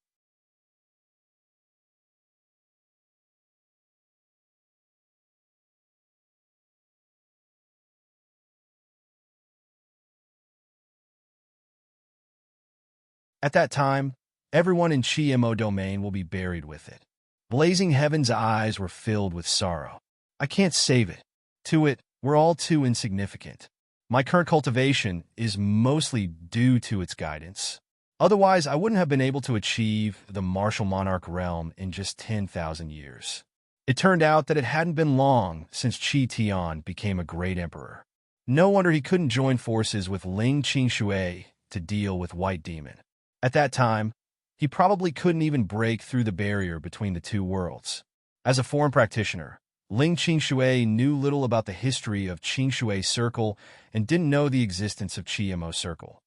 At that time, everyone in Chi-Mo domain will be buried with it. Blazing Heaven's eyes were filled with sorrow. "I can't save it. To it, we're all too insignificant. My current cultivation is mostly due to its guidance. Otherwise, I wouldn't have been able to achieve the martial monarch realm in just 10,000 years." It turned out that it hadn't been long since Chi Tian became a great emperor. No wonder he couldn't join forces with Ling Qingshui to deal with White Demon. At that time, he probably couldn't even break through the barrier between the two worlds. As a foreign practitioner, Ling Qingshui knew little about the history of Qingshui Circle and didn't know the existence of Chi-Mo Circle.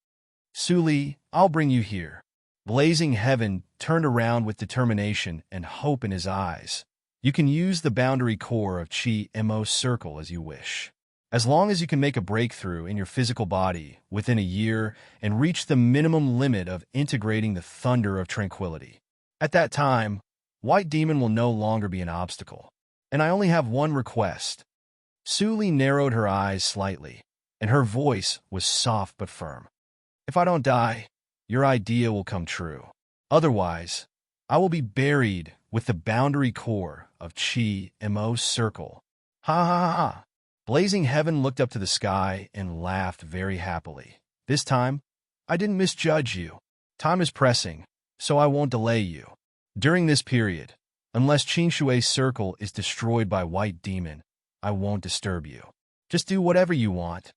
"Su Li, I'll bring you here." Blazing Heaven turned around with determination and hope in his eyes. "You can use the boundary core of Chi-Mo Circle as you wish." As long as you can make a breakthrough in your physical body within a year and reach the minimum limit of integrating the thunder of tranquility. At that time, White Demon will no longer be an obstacle. And I only have one request. Suli narrowed her eyes slightly, and her voice was soft but firm. If I don't die, your idea will come true. Otherwise, I will be buried with the boundary core of Chi Mo's circle. Ha ha ha ha. Blazing Heaven looked up to the sky and laughed very happily. This time, I didn't misjudge you. Time is pressing, so I won't delay you. During this period, unless Qingshui's circle is destroyed by White Demon, I won't disturb you. Just do whatever you want.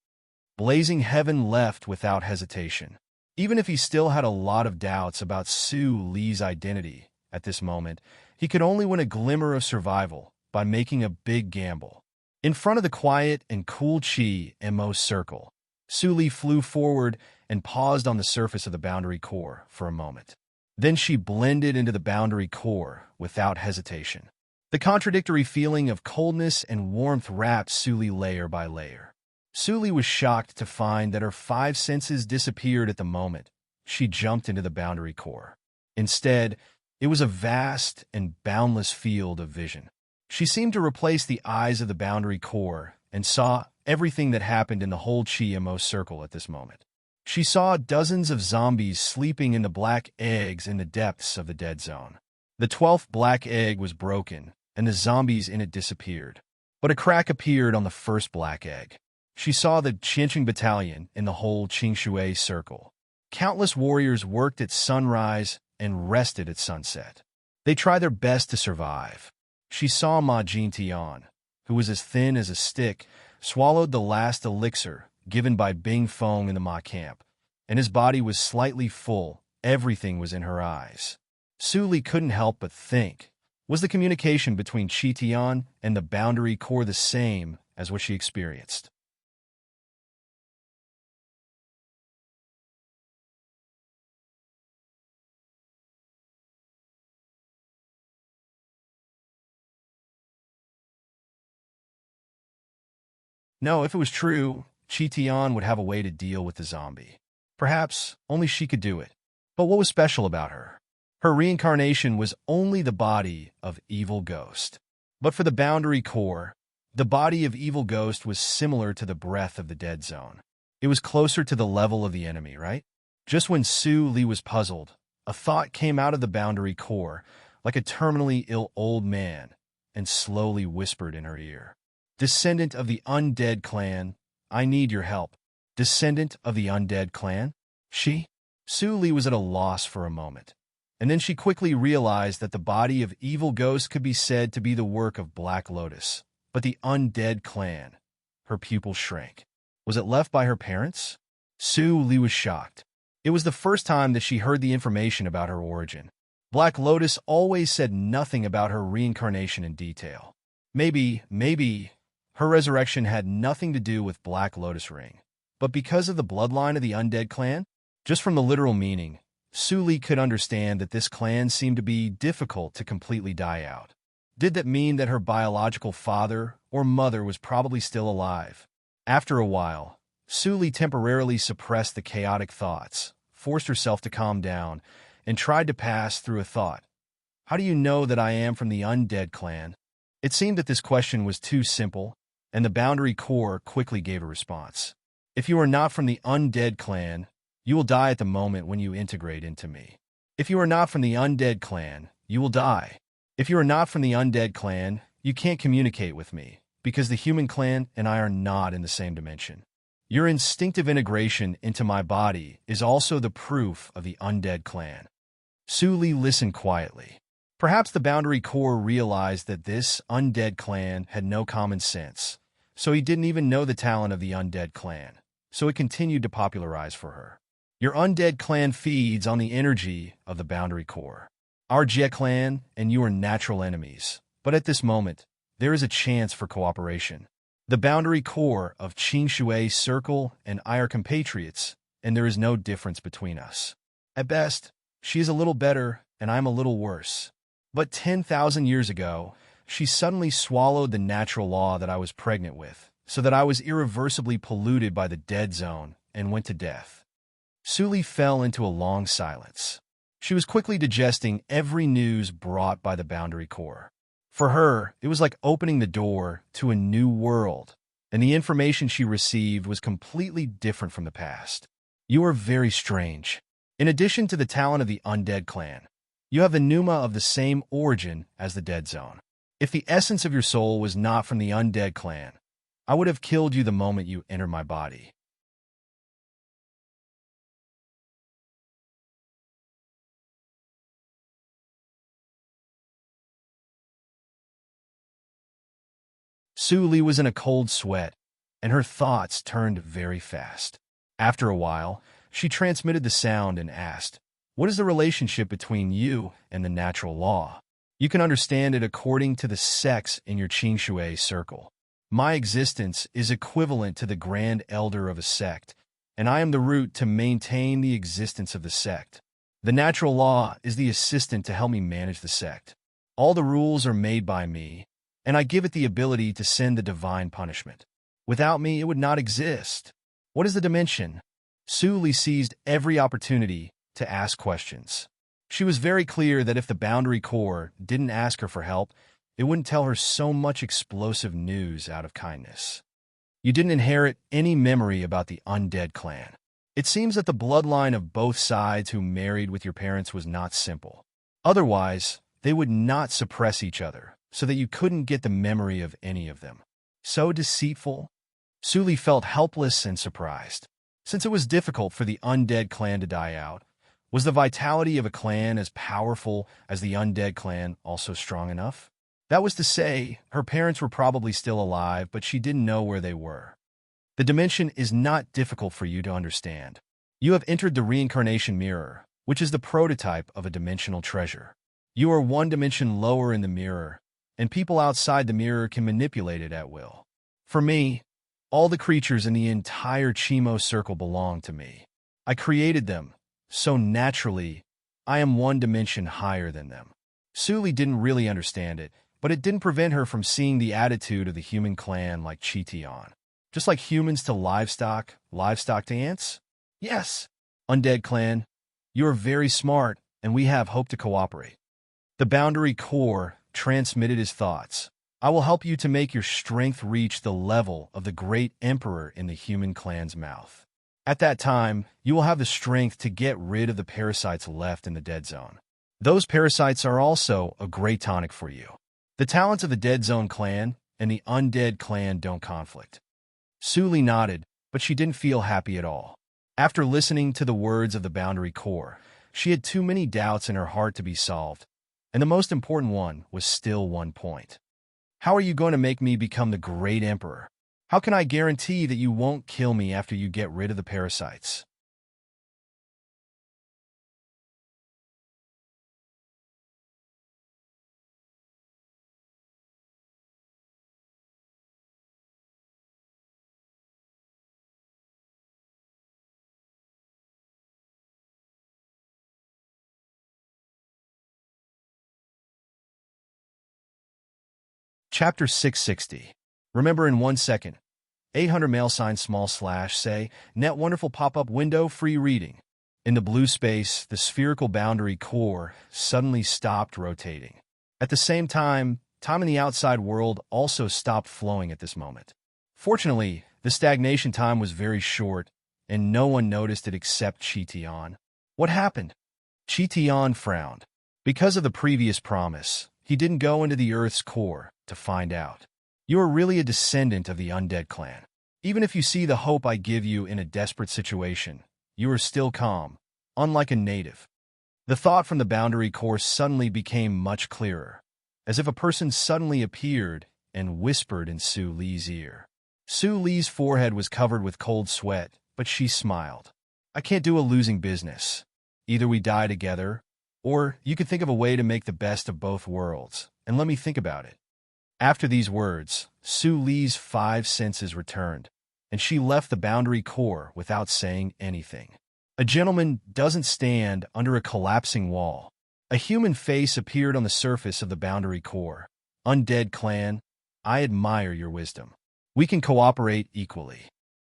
Blazing Heaven left without hesitation. Even if he still had a lot of doubts about Su Li's identity at this moment, he could only win a glimmer of survival by making a big gamble. In front of the quiet and cool Chi Mo circle, Su Li flew forward and paused on the surface of the boundary core for a moment. Then she blended into the boundary core without hesitation. The contradictory feeling of coldness and warmth wrapped Su Li layer by layer. Su Li was shocked to find that her 5 senses disappeared at the moment she jumped into the boundary core. Instead, it was a vast and boundless field of vision. She seemed to replace the eyes of the boundary core and saw everything that happened in the whole Chi Mo circle at this moment. She saw dozens of zombies sleeping in the black eggs in the depths of the dead zone. The 12th black egg was broken, and the zombies in it disappeared. But a crack appeared on the first black egg. She saw the Qianqing battalion in the whole Qingshui circle. Countless warriors worked at sunrise and rested at sunset. They tried their best to survive. She saw Ma Jintian, who was as thin as a stick, swallowed the last elixir given by Bing Feng in the Ma camp, and his body was slightly full. Everything was in her eyes. Su Li couldn't help but think, was the communication between Qi Tian and the boundary core the same as what she experienced? No, if it was true, Qi Tian would have a way to deal with the zombie. Perhaps only she could do it. But what was special about her? Her reincarnation was only the body of Evil Ghost. But for the boundary core, the body of Evil Ghost was similar to the breath of the dead zone. It was closer to the level of the enemy, right? Just when Su Li was puzzled, a thought came out of the boundary core, like a terminally ill old man, and slowly whispered in her ear. Descendant of the undead clan, I need your help. Descendant of the undead clan? Su Li was at a loss for a moment, and then she quickly realized that the body of Evil Ghost could be said to be the work of Black Lotus. But the undead clan, her pupil shrank. Was it left by her parents? Su Li was shocked. It was the first time that she heard the information about her origin. Black Lotus always said nothing about her reincarnation in detail. Maybe her resurrection had nothing to do with Black Lotus Ring. But because of the bloodline of the undead clan? Just from the literal meaning, Su Li could understand that this clan seemed to be difficult to completely die out. Did that mean that her biological father or mother was probably still alive? After a while, Su Li temporarily suppressed the chaotic thoughts, forced herself to calm down, and tried to pass through a thought. How do you know that I am from the undead clan? It seemed that this question was too simple, and the boundary core quickly gave a response. If you are not from the undead clan, you will die at the moment when you integrate into me. If you are not from the undead clan, you will die. If you are not from the undead clan, you can't communicate with me, because the human clan and I are not in the same dimension. Your instinctive integration into my body is also the proof of the undead clan. Su Li listened quietly. Perhaps the boundary core realized that this undead clan had no common sense, so he didn't even know the talent of the undead clan, so it continued to popularize for her. Your undead clan feeds on the energy of the boundary core. Our Jie clan and you are natural enemies, but at this moment, there is a chance for cooperation. The boundary core of Qingshui Circle and I are compatriots, and there is no difference between us. At best, she is a little better and I'm a little worse. But 10,000 years ago, she suddenly swallowed the natural law that I was pregnant with, so that I was irreversibly polluted by the dead zone and went to death. Suli fell into a long silence. She was quickly digesting every news brought by the Boundary Core. For her, it was like opening the door to a new world, and the information she received was completely different from the past. You are very strange. In addition to the talent of the Undead Clan, you have the pneuma of the same origin as the Dead Zone. If the essence of your soul was not from the Undead Clan, I would have killed you the moment you entered my body. Suli was in a cold sweat, and her thoughts turned very fast. After a while, she transmitted the sound and asked, "What is the relationship between you and the natural law? You can understand it according to the sex in your Qing Shui circle. My existence is equivalent to the Grand Elder of a sect, and I am the root to maintain the existence of the sect. The natural law is the assistant to help me manage the sect. All the rules are made by me, and I give it the ability to send the divine punishment. Without me, it would not exist. What is the dimension?" Suli seized every opportunity to ask questions. She was very clear that if the Boundary Core didn't ask her for help, it wouldn't tell her so much explosive news out of kindness. You didn't inherit any memory about the Undead Clan. It seems that the bloodline of both sides who married with your parents was not simple. Otherwise, they would not suppress each other, so that you couldn't get the memory of any of them. So deceitful. Suli felt helpless and surprised. Since it was difficult for the Undead Clan to die out, was the vitality of a clan as powerful as the Undead Clan also strong enough? That was to say, her parents were probably still alive, but she didn't know where they were. The dimension is not difficult for you to understand. You have entered the reincarnation mirror, which is the prototype of a dimensional treasure. You are one dimension lower in the mirror, and people outside the mirror can manipulate it at will. For me, all the creatures in the entire Chimo circle belong to me. I created them, so naturally, I am one dimension higher than them. Suli didn't really understand it, but it didn't prevent her from seeing the attitude of the human clan like Chitian. Just like humans to livestock, livestock to ants? Yes. Undead Clan, you are very smart, and we have hope to cooperate. The Boundary Core transmitted his thoughts. I will help you to make your strength reach the level of the great emperor in the human clan's mouth. At that time, you will have the strength to get rid of the parasites left in the dead zone. Those parasites are also a great tonic for you. The talents of the Dead Zone clan and the Undead Clan don't conflict. Suli nodded, but she didn't feel happy at all. After listening to the words of the Boundary Core, she had too many doubts in her heart to be solved, and the most important one was still one point. How are you going to make me become the great emperor? How can I guarantee that you won't kill me after you get rid of the parasites? Chapter 660. Remember in 1 second. 800 mail sign small slash say net wonderful pop-up window free reading. In the blue space, the spherical Boundary Core suddenly stopped rotating. At the same time in the outside world also stopped flowing at this moment. Fortunately, the stagnation time was very short, and no one noticed it except Chitian. What happened? Chitian frowned. Because of the previous promise, he didn't go into the Earth's core to find out. You are really a descendant of the Undead Clan. Even if you see the hope I give you in a desperate situation, you are still calm, unlike a native. The thought from the Boundary Core suddenly became much clearer, as if a person suddenly appeared and whispered in Su Li's ear. Su Li's forehead was covered with cold sweat, but she smiled. I can't do a losing business. Either we die together, or you could think of a way to make the best of both worlds, and let me think about it. After these words, Su Li's 5 senses returned, and she left the Boundary Core without saying anything. A gentleman doesn't stand under a collapsing wall. A human face appeared on the surface of the Boundary Core. Undead Clan, I admire your wisdom. We can cooperate equally.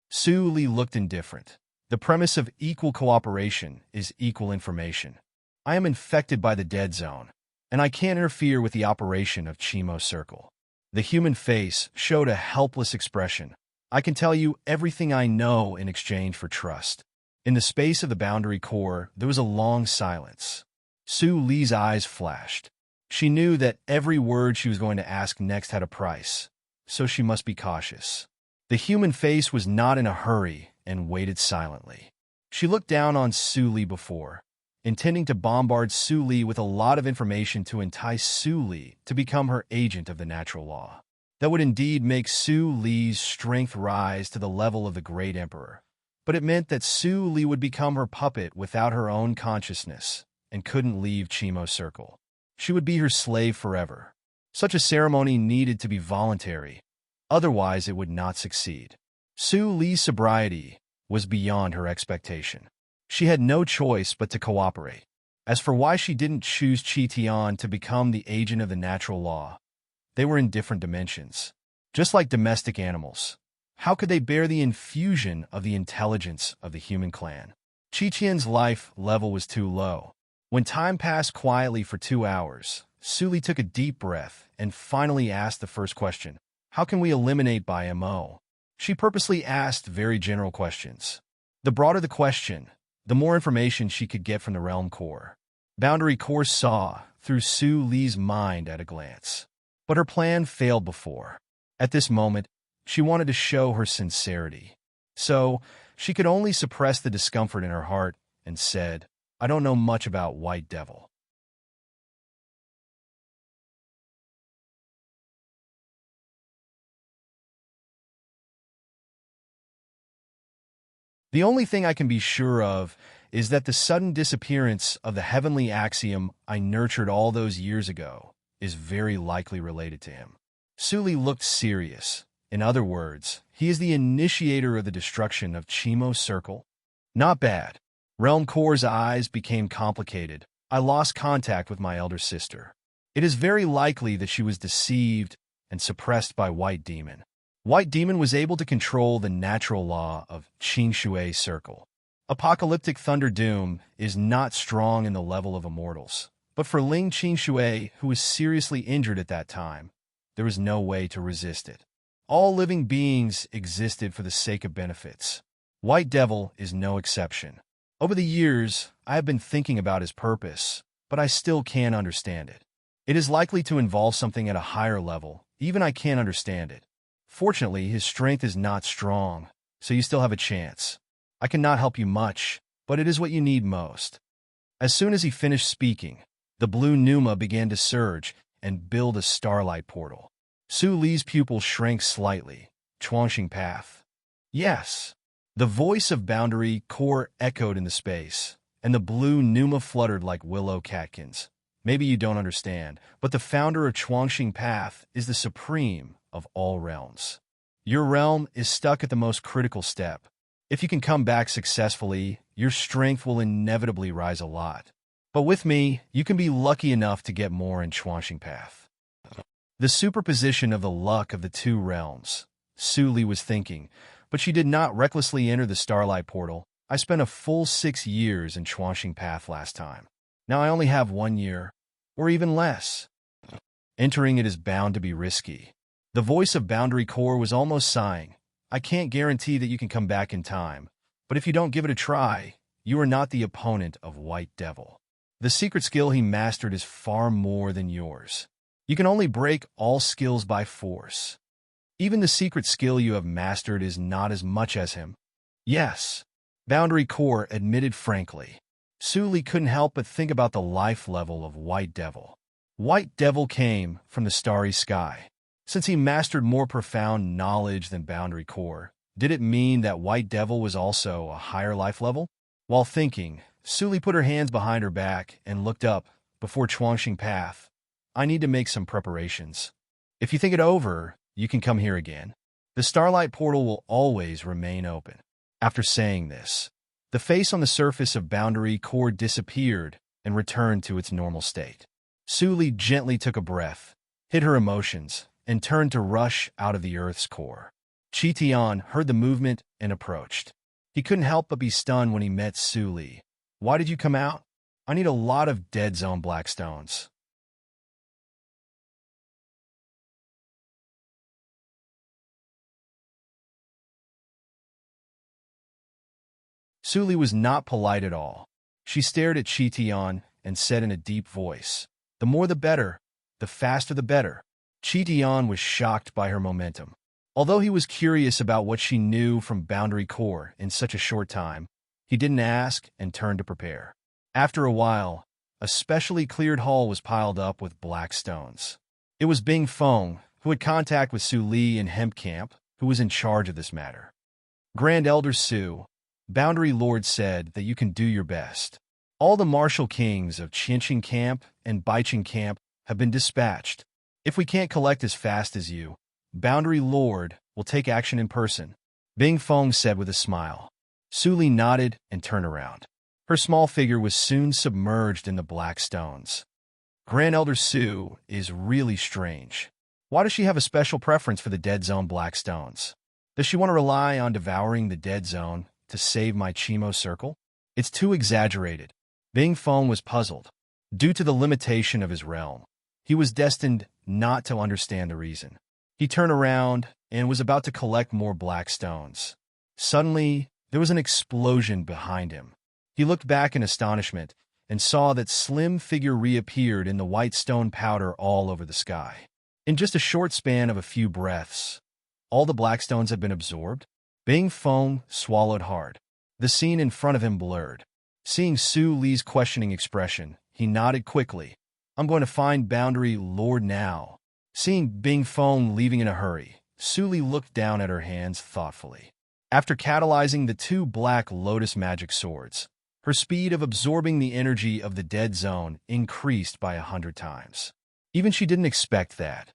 Su Li looked indifferent. The premise of equal cooperation is equal information. I am infected by the dead zone, and I can't interfere with the operation of Chimo Circle. The human face showed a helpless expression. I can tell you everything I know in exchange for trust. In the space of the boundary core, there was a long silence. Su Li's eyes flashed. She knew that every word she was going to ask next had a price, so she must be cautious. The human face was not in a hurry and waited silently. She looked down on Su Li before, intending to bombard Su Li with a lot of information to entice Su Li to become her agent of the natural law. That would indeed make Su Li's strength rise to the level of the great emperor. But it meant that Su Li would become her puppet without her own consciousness and couldn't leave Chimo Circle. She would be her slave forever. Such a ceremony needed to be voluntary, otherwise it would not succeed. Su Li's sobriety was beyond her expectation. She had no choice but to cooperate. As for why she didn't choose Qi Tian to become the agent of the natural law, they were in different dimensions. Just like domestic animals, how could they bear the infusion of the intelligence of the human clan? Qi Tian's life level was too low. When time passed quietly for 2 hours, Su Li took a deep breath and finally asked the first question. How can we eliminate by MO? She purposely asked very general questions. The broader the question, the more information she could get from the realm core. Boundary core saw through Su Li's mind at a glance. But her plan failed before. At this moment, she wanted to show her sincerity. So, she could only suppress the discomfort in her heart and said, I don't know much about White Devil. The only thing I can be sure of is that the sudden disappearance of the heavenly axiom I nurtured all those years ago is very likely related to him. Su Li looked serious. In other words, he is the initiator of the destruction of Chimo Circle. Not bad. Realm Core's eyes became complicated. I lost contact with my elder sister. It is very likely that she was deceived and suppressed by White Demon. White Demon was able to control the natural law of Qingshui Circle. Apocalyptic Thunder Doom is not strong in the level of immortals, but for Ling Qingshui, who was seriously injured at that time, there was no way to resist it. All living beings existed for the sake of benefits. White Devil is no exception. Over the years, I have been thinking about his purpose, but I still can't understand it. It is likely to involve something at a higher level, even I can't understand it. Fortunately, his strength is not strong, so you still have a chance. I cannot help you much, but it is what you need most. As soon as he finished speaking, the blue pneuma began to surge and build a starlight portal. Su Li's pupil shrank slightly. Chuangxing Path. Yes. The voice of Boundary Core echoed in the space, and the blue pneuma fluttered like willow catkins. Maybe you don't understand, but the founder of Chuangxing Path is the supreme of all realms. Your realm is stuck at the most critical step. If you can come back successfully, your strength will inevitably rise a lot. But with me, you can be lucky enough to get more in Chuangxing Path. The superposition of the luck of the two realms, Su Li was thinking, but she did not recklessly enter the Starlight Portal. I spent a full 6 years in Chuangxing Path last time. Now I only have 1 year, or even less. Entering it is bound to be risky. The voice of Boundary Core was almost sighing. I can't guarantee that you can come back in time, but if you don't give it a try, you are not the opponent of White Devil. The secret skill he mastered is far more than yours. You can only break all skills by force. Even the secret skill you have mastered is not as much as him. Yes, Boundary Core admitted frankly. Su Li couldn't help but think about the life level of White Devil. White Devil came from the starry sky. Since he mastered more profound knowledge than Boundary Core, did it mean that White Devil was also a higher life level? While thinking, Su Li put her hands behind her back and looked up before Chuangxing Path. I need to make some preparations. If you think it over, you can come here again. The Starlight Portal will always remain open. After saying this, the face on the surface of Boundary Core disappeared and returned to its normal state. Su Li gently took a breath, hid her emotions, and turned to rush out of the Earth's core. Chi Tian heard the movement and approached. He couldn't help but be stunned when he met Su Li. "Why did you come out?" "I need a lot of dead zone black stones." Su Li was not polite at all. She stared at Chi Tian and said in a deep voice, "The more the better, the faster the better." Chi Tian was shocked by her momentum. Although he was curious about what she knew from Boundary Core in such a short time, he didn't ask and turned to prepare. After a while, a specially cleared hall was piled up with black stones. It was Bing Feng, who had contact with Su Li in Hemp Camp, who was in charge of this matter. "Grand Elder Su, Boundary Lord said that you can do your best. All the martial kings of Qianqing Camp and Baiqing Camp have been dispatched. If we can't collect as fast as you, Boundary Lord will take action in person," Bing Feng said with a smile. Su Li nodded and turned around. Her small figure was soon submerged in the black stones. Grand Elder Su is really strange. Why does she have a special preference for the dead zone black stones? Does she want to rely on devouring the dead zone to save my Chimo circle? It's too exaggerated. Bing Feng was puzzled. Due to the limitation of his realm, he was destined not to understand the reason. He turned around and was about to collect more black stones. Suddenly, there was an explosion behind him. He looked back in astonishment and saw that slim figure reappeared in the white stone powder all over the sky. In just a short span of a few breaths, all the black stones had been absorbed. Bing Feng swallowed hard. The scene in front of him blurred. Seeing Su Li's questioning expression, he nodded quickly. "I'm going to find Boundary Lord now." Seeing Bing Feng leaving in a hurry, Su Li looked down at her hands thoughtfully. After catalyzing the two black lotus magic swords, her speed of absorbing the energy of the dead zone increased by 100 times. Even she didn't expect that.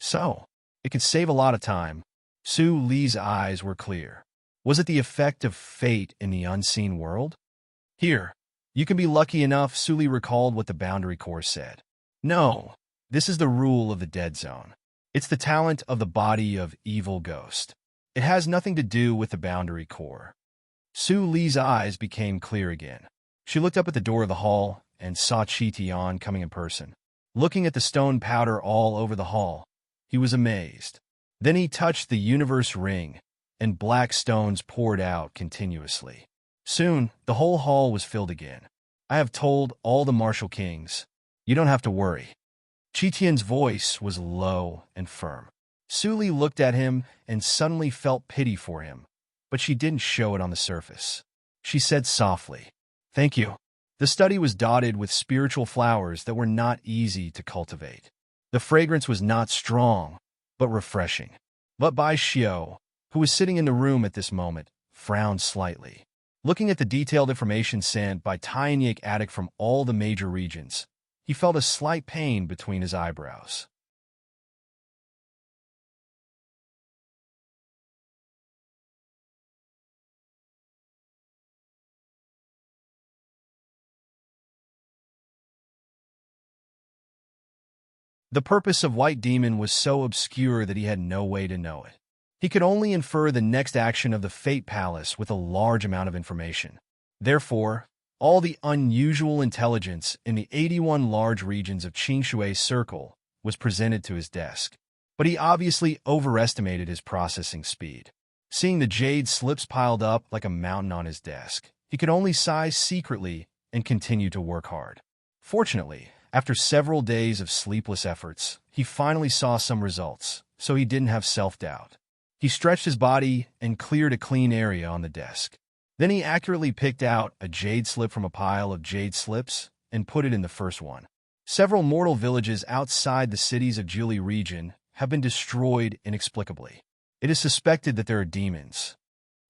So, it could save a lot of time. Su Li's eyes were clear. Was it the effect of fate in the unseen world? "Here, you can be lucky enough," Su Li recalled what the Boundary Core said. "No, this is the rule of the dead zone. It's the talent of the body of evil ghost. It has nothing to do with the Boundary Core." Su Li's eyes became clear again. She looked up at the door of the hall and saw Chi Tian coming in person. Looking at the stone powder all over the hall, he was amazed. Then he touched the universe ring, and black stones poured out continuously. Soon, the whole hall was filled again. "I have told all the martial kings. You don't have to worry." Chi Tian's voice was low and firm. Su Li looked at him and suddenly felt pity for him, but she didn't show it on the surface. She said softly, "Thank you." The study was dotted with spiritual flowers that were not easy to cultivate. The fragrance was not strong, but refreshing. But Bai Xiao, who was sitting in the room at this moment, frowned slightly. Looking at the detailed information sent by Tainik Attic from all the major regions, he felt a slight pain between his eyebrows. The purpose of White Demon was so obscure that he had no way to know it. He could only infer the next action of the Fate Palace with a large amount of information. Therefore, all the unusual intelligence in the 81 large regions of Qingshui's circle was presented to his desk. But he obviously overestimated his processing speed. Seeing the jade slips piled up like a mountain on his desk, he could only sigh secretly and continue to work hard. Fortunately, after several days of sleepless efforts, he finally saw some results, so he didn't have self-doubt. He stretched his body and cleared a clean area on the desk. Then he accurately picked out a jade slip from a pile of jade slips and put it in the first one. Several mortal villages outside the cities of Juli region have been destroyed inexplicably. It is suspected that there are demons.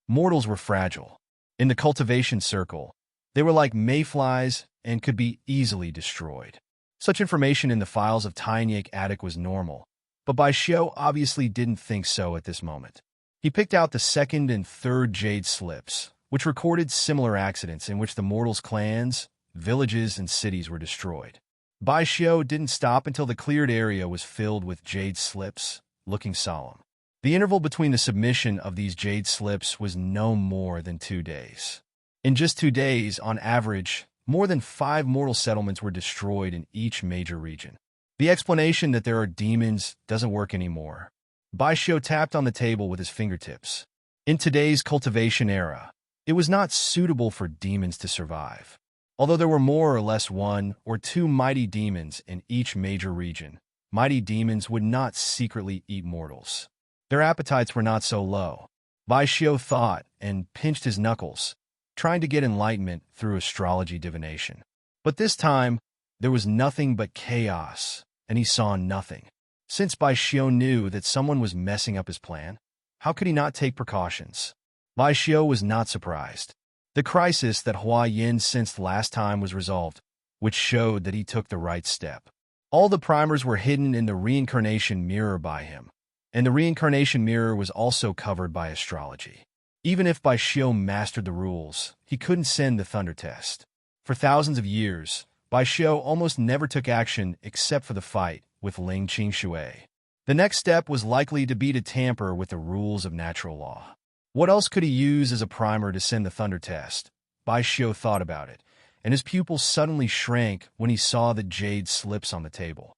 Mortals were fragile. In the cultivation circle, they were like mayflies and could be easily destroyed. Such information in the files of Tainik Attic was normal, but Bai Xiao obviously didn't think so at this moment. He picked out the second and third jade slips, which recorded similar accidents in which the mortals' clans, villages, and cities were destroyed. Bai Xiao didn't stop until the cleared area was filled with jade slips, looking solemn. The interval between the submission of these jade slips was no more than 2 days. In just 2 days, on average, more than 5 mortal settlements were destroyed in each major region. The explanation that there are demons doesn't work anymore. Baishio tapped on the table with his fingertips. In today's cultivation era, it was not suitable for demons to survive. Although there were more or less 1 or 2 mighty demons in each major region, mighty demons would not secretly eat mortals. Their appetites were not so low. Baishio thought and pinched his knuckles, trying to get enlightenment through astrology divination. But this time, there was nothing but chaos, and he saw nothing. Since Baishio knew that someone was messing up his plan, how could he not take precautions? Baishio was not surprised. The crisis that Hua Yin sensed last time was resolved, which showed that he took the right step. All the primers were hidden in the reincarnation mirror by him, and the reincarnation mirror was also covered by astrology. Even if Baishio mastered the rules, he couldn't send the thunder test. For thousands of years, Baishio almost never took action except for the fight with Ling Qingshui. The next step was likely to be to tamper with the rules of natural law. What else could he use as a primer to send the thunder test? Baishio thought about it, and his pupils suddenly shrank when he saw the jade slips on the table.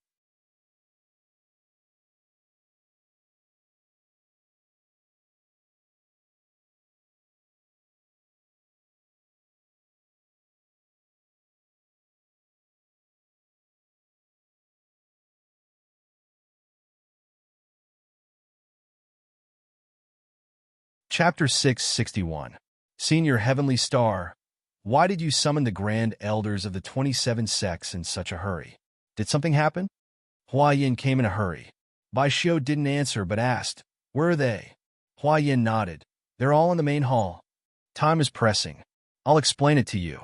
Chapter 661. Senior Heavenly Star, why did you summon the Grand Elders of the 27 sects in such a hurry? Did something happen? Hua Yin came in a hurry. Baishio didn't answer but asked, "Where are they?" Hua Yin nodded. "They're all in the main hall. Time is pressing. I'll explain it to you."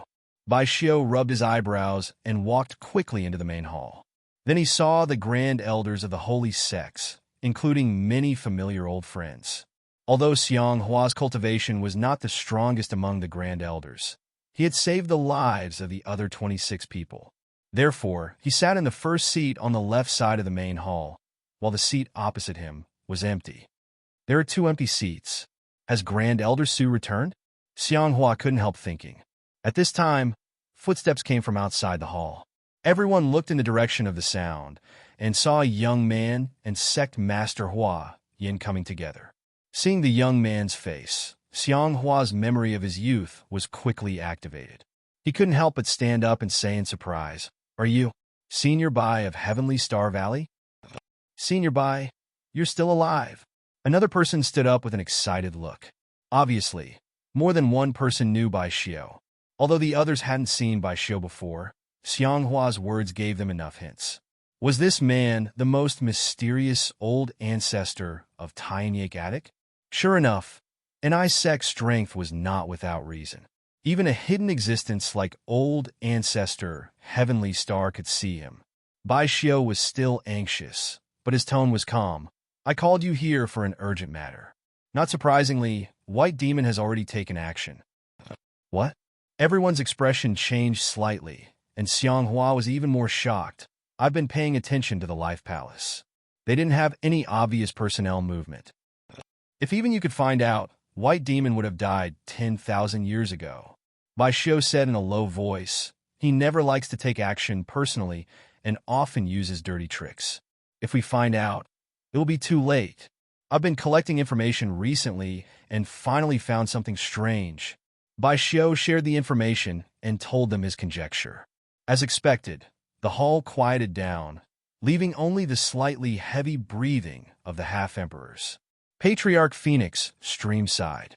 Baishio rubbed his eyebrows and walked quickly into the main hall. Then he saw the Grand Elders of the holy sects, including many familiar old friends. Although Xiang Hua's cultivation was not the strongest among the Grand Elders, he had saved the lives of the other 26 people. Therefore, he sat in the first seat on the left side of the main hall, while the seat opposite him was empty. There are 2 empty seats. Has Grand Elder Su returned? Xiang Hua couldn't help thinking. At this time, footsteps came from outside the hall. Everyone looked in the direction of the sound and saw a young man and sect master Hua Yin coming together. Seeing the young man's face, Xiang Hua's memory of his youth was quickly activated. He couldn't help but stand up and say in surprise, "Are you Senior Bai of Heavenly Star Valley?" "Senior Bai, you're still alive." Another person stood up with an excited look. Obviously, more than one person knew Baishio. Although the others hadn't seen Baishio before, Xiang Hua's words gave them enough hints. Was this man the most mysterious old ancestor of Tainyek Attic? Sure enough, an Isec's strength was not without reason. Even a hidden existence like old ancestor Heavenly Star could see him. Baishio was still anxious, but his tone was calm. "I called you here for an urgent matter." Not surprisingly, White Demon has already taken action. What? Everyone's expression changed slightly, and Xiang Hua was even more shocked. "I've been paying attention to the Life Palace. They didn't have any obvious personnel movement. If even you could find out, White Demon would have died 10,000 years ago." Baishio said in a low voice. He never likes to take action personally and often uses dirty tricks. "If we find out, it will be too late. I've been collecting information recently and finally found something strange." Baishio shared the information and told them his conjecture. As expected, the hall quieted down, leaving only the slightly heavy breathing of the half-emperors. Patriarch Phoenix stream-sighed.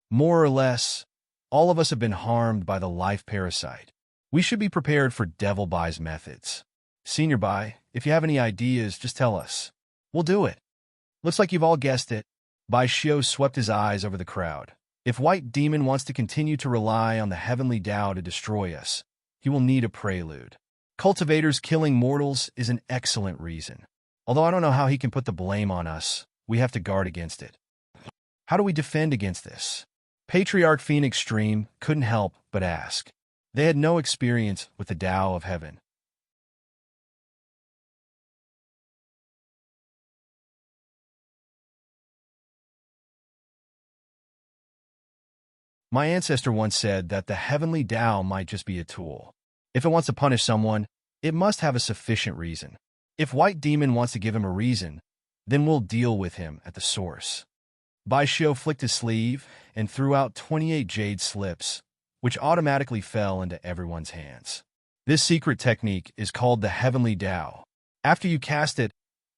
"More or less, all of us have been harmed by the life parasite. We should be prepared for Devil Bai's methods. Senior Bai, if you have any ideas, just tell us. We'll do it." "Looks like you've all guessed it." Baishio swept his eyes over the crowd. "If White Demon wants to continue to rely on the Heavenly Tao to destroy us, he will need a prelude. Cultivators killing mortals is an excellent reason. Although I don't know how he can put the blame on us, we have to guard against it." "How do we defend against this?" Patriarch Phoenix Stream couldn't help but ask. They had no experience with the Tao of Heaven. My ancestor once said that the heavenly Tao might just be a tool. If it wants to punish someone, it must have a sufficient reason. If White Demon wants to give him a reason, then we'll deal with him at the source. Bai Xiu flicked his sleeve and threw out 28 jade slips, which automatically fell into everyone's hands. This secret technique is called the Heavenly Tao. After you cast it,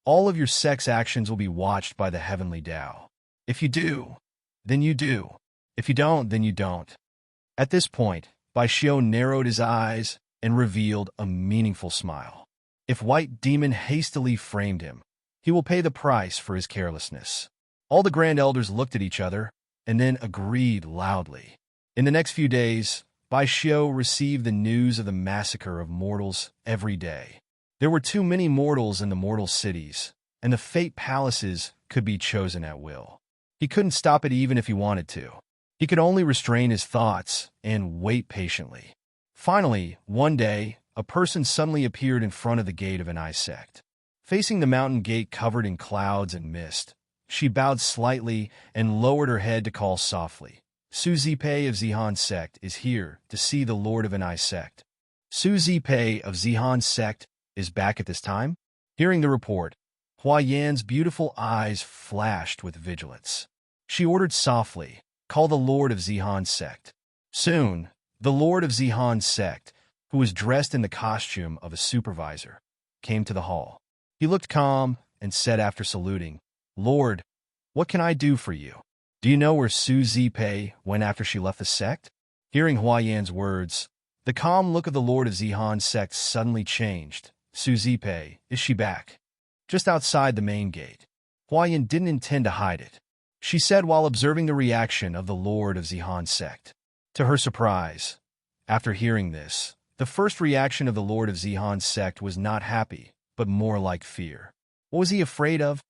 all of your sex actions will be watched by the Heavenly Tao. If you do, then you do. If you don't, then you don't. At this point, Bai Xiu narrowed his eyes and revealed a meaningful smile. If White Demon hastily framed him, he will pay the price for his carelessness. All the Grand Elders looked at each other and then agreed loudly. In the next few days, Bai Xiu received the news of the massacre of mortals every day. There were too many mortals in the mortal cities, and the fate palaces could be chosen at will. He couldn't stop it even if he wanted to. He could only restrain his thoughts and wait patiently. Finally, one day, a person suddenly appeared in front of the gate of an ice sect. Facing the mountain gate covered in clouds and mist, she bowed slightly and lowered her head to call softly. Su Zipei of Zihan sect is here to see the Lord of an ice sect. Su Zipei of Zihan sect is back at this time? Hearing the report, Hua Yan's beautiful eyes flashed with vigilance. She ordered softly, "Call the Lord of Zihan sect." Soon, the Lord of Zihan sect, who was dressed in the costume of a supervisor, came to the hall. He looked calm and said after saluting, "Lord, what can I do for you? Do you know where Su Zipei went after she left the sect?" Hearing Hua Yan's words, the calm look of the Lord of Zihan sect suddenly changed. "Su Zipei, is she back?" "Just outside the main gate." Hua Yan didn't intend to hide it. She said while observing the reaction of the Lord of Zihan sect. To her surprise, after hearing this, the first reaction of the Lord of Zihan sect was not happy, but more like fear. What was he afraid of?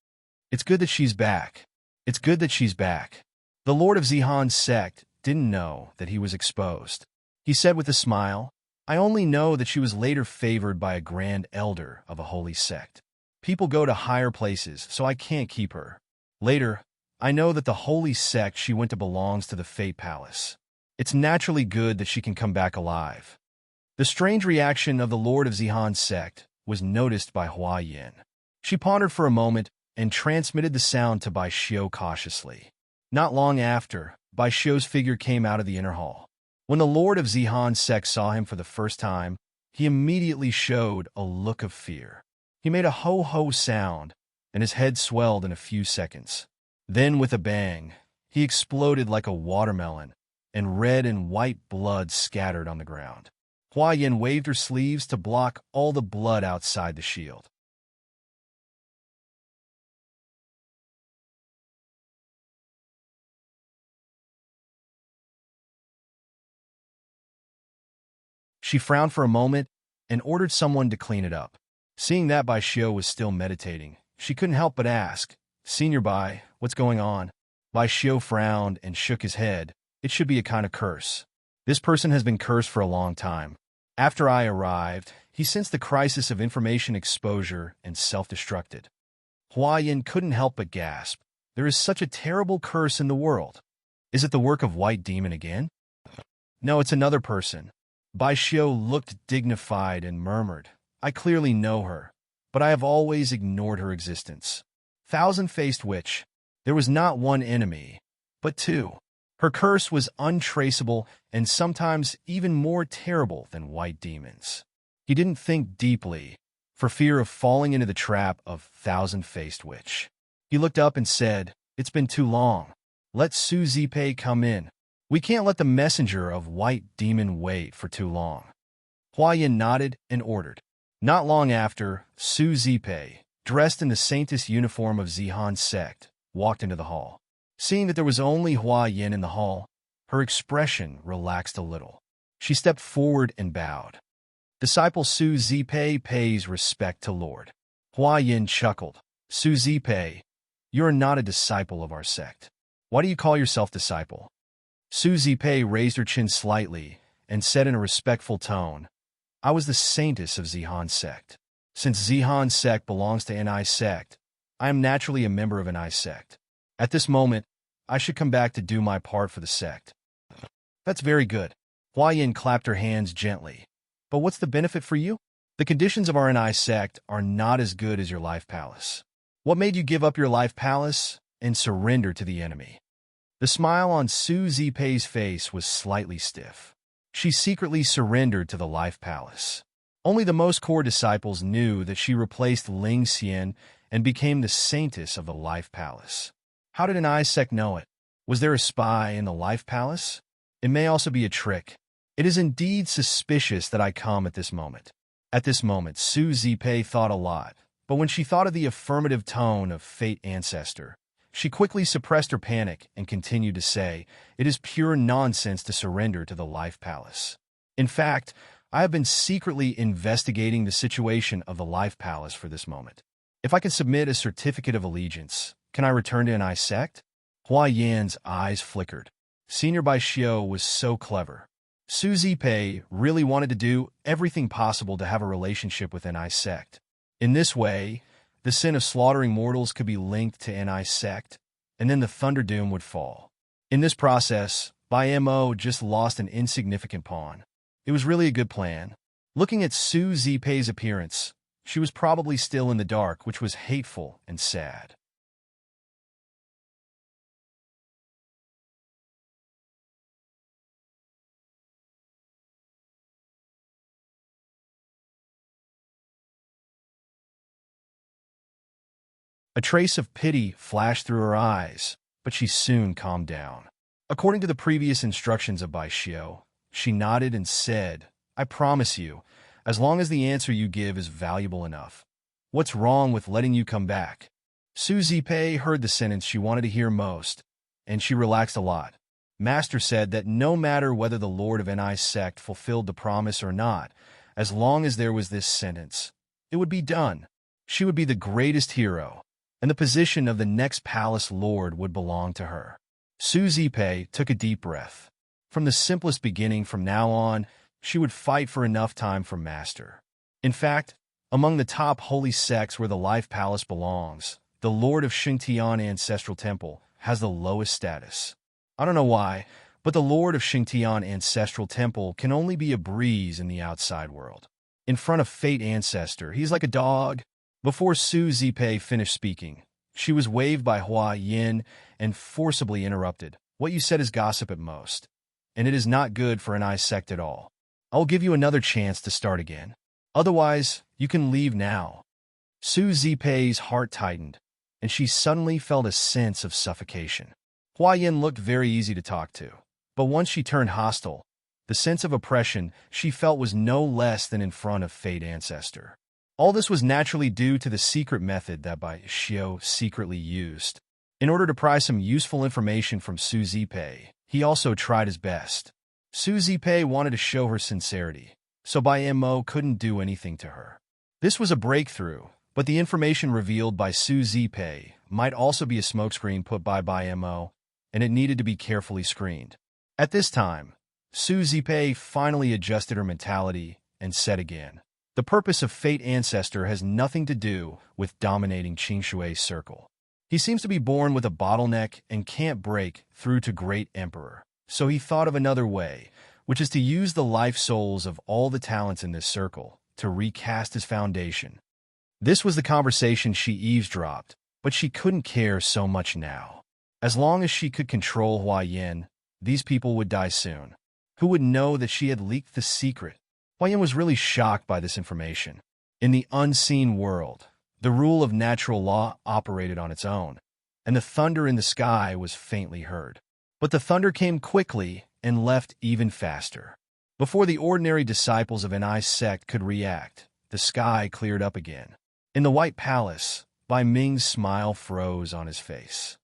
"It's good that she's back. It's good that she's back." The Lord of Zihan sect didn't know that he was exposed. He said with a smile, "I only know that she was later favored by a grand elder of a holy sect. People go to higher places, so I can't keep her. Later, I know that the holy sect she went to belongs to the Fate Palace. It's naturally good that she can come back alive." The strange reaction of the Lord of Zihan sect was noticed by Hua Yan. She pondered for a moment and transmitted the sound to Bai Xiu cautiously. Not long after, Bai Xiu's figure came out of the inner hall. When the Lord of Zihan sect saw him for the first time, he immediately showed a look of fear. He made a ho-ho sound, and his head swelled in a few seconds. Then, with a bang, he exploded like a watermelon, and red and white blood scattered on the ground. Hua Yan waved her sleeves to block all the blood outside the shield. She frowned for a moment and ordered someone to clean it up. Seeing that Bai Xiu was still meditating, she couldn't help but ask, "Senior Bai, what's going on?" Bai Xiu frowned and shook his head. "It should be a kind of curse. This person has been cursed for a long time. After I arrived, he sensed the crisis of information exposure and self-destructed." Hua Yan couldn't help but gasp. There is such a terrible curse in the world. Is it the work of White Demon again? No, it's another person. Bai Xiu looked dignified and murmured, "I clearly know her, but I have always ignored her existence. Thousand-faced witch. There was not one enemy, but two. Her curse was untraceable and sometimes even more terrible than White Demons." He didn't think deeply, for fear of falling into the trap of Thousand-Faced Witch. He looked up and said, "It's been too long. Let Su Zipei come in. We can't let the messenger of White Demon wait for too long." Hua Yan nodded and ordered. Not long after, Su Zipei, dressed in the saintess uniform of Zihan sect, walked into the hall. Seeing that there was only Hua Yan in the hall, her expression relaxed a little. She stepped forward and bowed. "Disciple Su Zipei pays respect to Lord." Hua Yan chuckled. "Su Zipei, you're not a disciple of our sect. Why do you call yourself disciple?" Su Zipei raised her chin slightly and said in a respectful tone, "I was the saintess of Zihan sect. Since Zihan sect belongs to Ni sect, I am naturally a member of Ni sect. At this moment, I should come back to do my part for the sect." That's very good. Hua Yin clapped her hands gently. But what's the benefit for you? The conditions of our NI sect are not as good as your life palace. What made you give up your life palace and surrender to the enemy? The smile on Su Zipei's face was slightly stiff. She secretly surrendered to the life palace. Only the most core disciples knew that she replaced Ling Xian and became the saintess of the life palace. How did an I sect know it? Was there a spy in the life palace? It may also be a trick. It is indeed suspicious that I come at this moment. At this moment, Su Zipei thought a lot, but when she thought of the affirmative tone of Fate Ancestor, she quickly suppressed her panic and continued to say, "It is pure nonsense to surrender to the life palace. In fact, I have been secretly investigating the situation of the life palace for this moment. If I can submit a certificate of allegiance, can I return to an I sect?" Hua Yan's eyes flickered. Senior Bai Xiao was so clever. Su Zipei really wanted to do everything possible to have a relationship with an I sect. In this way, the sin of slaughtering mortals could be linked to an I sect, and then the Thunderdoom would fall. In this process, Bai Mo just lost an insignificant pawn. It was really a good plan. Looking at Su Zipei's appearance, she was probably still in the dark, which was hateful and sad. A trace of pity flashed through her eyes, but she soon calmed down. According to the previous instructions of Bai Xiao, she nodded and said, "I promise you, as long as the answer you give is valuable enough. What's wrong with letting you come back?" Su Zipei heard the sentence she wanted to hear most, and she relaxed a lot. Master said that no matter whether the Lord of Ni sect fulfilled the promise or not, as long as there was this sentence, it would be done. She would be the greatest hero, and the position of the next palace lord would belong to her. Su Zipei took a deep breath. From the simplest beginning from now on, she would fight for enough time for Master. In fact, among the top holy sects where the Life Palace belongs, the Lord of Xingtian Ancestral Temple has the lowest status. I don't know why, but the Lord of Xingtian Ancestral Temple can only be a breeze in the outside world. In front of Fate Ancestor, he's like a dog. Before Su Zipei finished speaking, she was waved by Hua Yin and forcibly interrupted. "What you said is gossip at most, and it is not good for an I sect at all. I'll give you another chance to start again. Otherwise, you can leave now." Su Zipei's heart tightened, and she suddenly felt a sense of suffocation. Hua Yin looked very easy to talk to, but once she turned hostile, the sense of oppression she felt was no less than in front of Fate Ancestor. All this was naturally due to the secret method that Bai Xiao secretly used. In order to pry some useful information from Su Zipei, he also tried his best. Su Zipei wanted to show her sincerity, so Bai Mo couldn't do anything to her. This was a breakthrough, but the information revealed by Su Zipei might also be a smokescreen put by Bai Mo, and it needed to be carefully screened. At this time, Su Zipei finally adjusted her mentality and said again, "The purpose of Fate Ancestor has nothing to do with dominating Qingshui's circle. He seems to be born with a bottleneck and can't break through to Great Emperor. So he thought of another way, which is to use the life souls of all the talents in this circle to recast his foundation." This was the conversation she eavesdropped, but she couldn't care so much now. As long as she could control Hua Yin, these people would die soon. Who would know that she had leaked the secret? Hua Yin was really shocked by this information. In the unseen world, the rule of natural law operated on its own, and the thunder in the sky was faintly heard. But the thunder came quickly and left even faster. Before the ordinary disciples of an I sect could react, the sky cleared up again. In the White Palace, Bai Ming's smile froze on his face.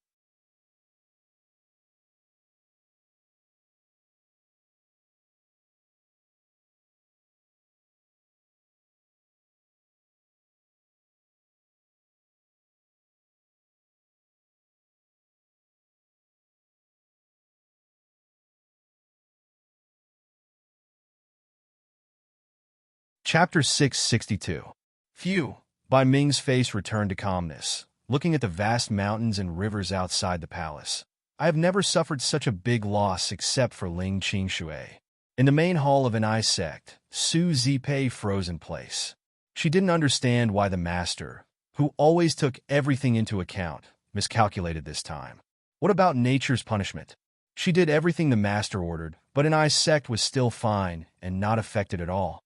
Chapter 662. Phew! Bai Ming's face returned to calmness, looking at the vast mountains and rivers outside the palace. I have never suffered such a big loss except for Ling Qingshui. In the main hall of an eye sect, Su Zipei froze in place. She didn't understand why the master, who always took everything into account, miscalculated this time. What about nature's punishment? She did everything the master ordered, but an eye sect was still fine and not affected at all.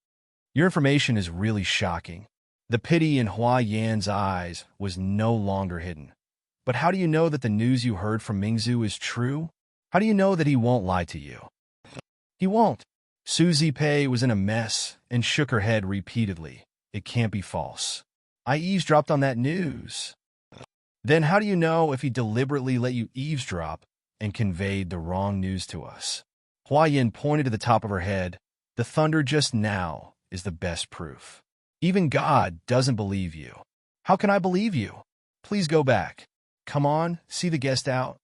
Your information is really shocking. The pity in Hua Yan's eyes was no longer hidden. But how do you know that the news you heard from Mingzu is true? How do you know that he won't lie to you? He won't. Su Zipei was in a mess and shook her head repeatedly. It can't be false. I eavesdropped on that news. Then how do you know if he deliberately let you eavesdrop and conveyed the wrong news to us? Hua Yan pointed to the top of her head. The thunder just now is the best proof. Even God doesn't believe you. How can I believe you? Please go back. Come on, see the guest out.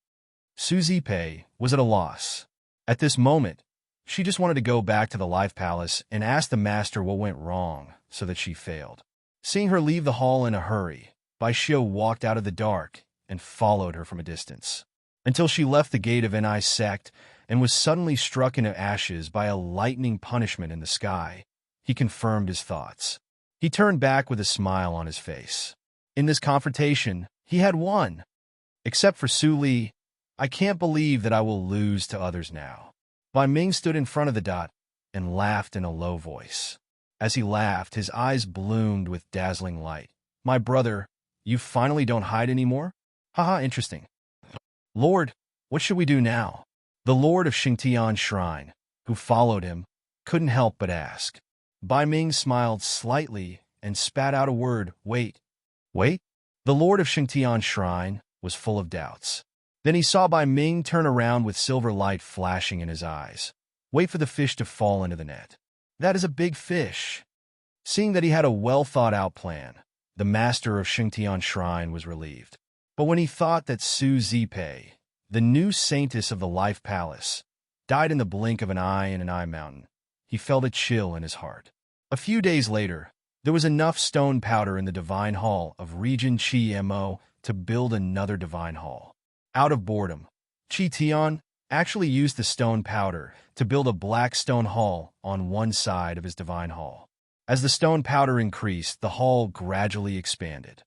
Su Zipei was at a loss. At this moment, she just wanted to go back to the Life Palace and ask the master what went wrong so that she failed. Seeing her leave the hall in a hurry, Bai Xiu walked out of the dark and followed her from a distance, until she left the gate of Ni sect and was suddenly struck into ashes by a lightning punishment in the sky. He confirmed his thoughts. He turned back with a smile on his face. In this confrontation, he had won. Except for Su Li, I can't believe that I will lose to others now. Bai Ming stood in front of the dot and laughed in a low voice. As he laughed, his eyes bloomed with dazzling light. My brother, you finally don't hide anymore? Haha, interesting. Lord, what should we do now? The Lord of Xingtian Shrine, who followed him, couldn't help but ask. Bai Ming smiled slightly and spat out a word, wait. Wait? The Lord of Xingtian Shrine was full of doubts. Then he saw Bai Ming turn around with silver light flashing in his eyes. Wait for the fish to fall into the net. That is a big fish. Seeing that he had a well-thought-out plan, the master of Xingtian Shrine was relieved. But when he thought that Su Zipei, the new saintess of the Life Palace, died in the blink of an eye in an eye mountain, he felt a chill in his heart. A few days later, there was enough stone powder in the divine hall of Region Chi Mo to build another divine hall. Out of boredom, Qi Tian actually used the stone powder to build a black stone hall on one side of his divine hall. As the stone powder increased, the hall gradually expanded.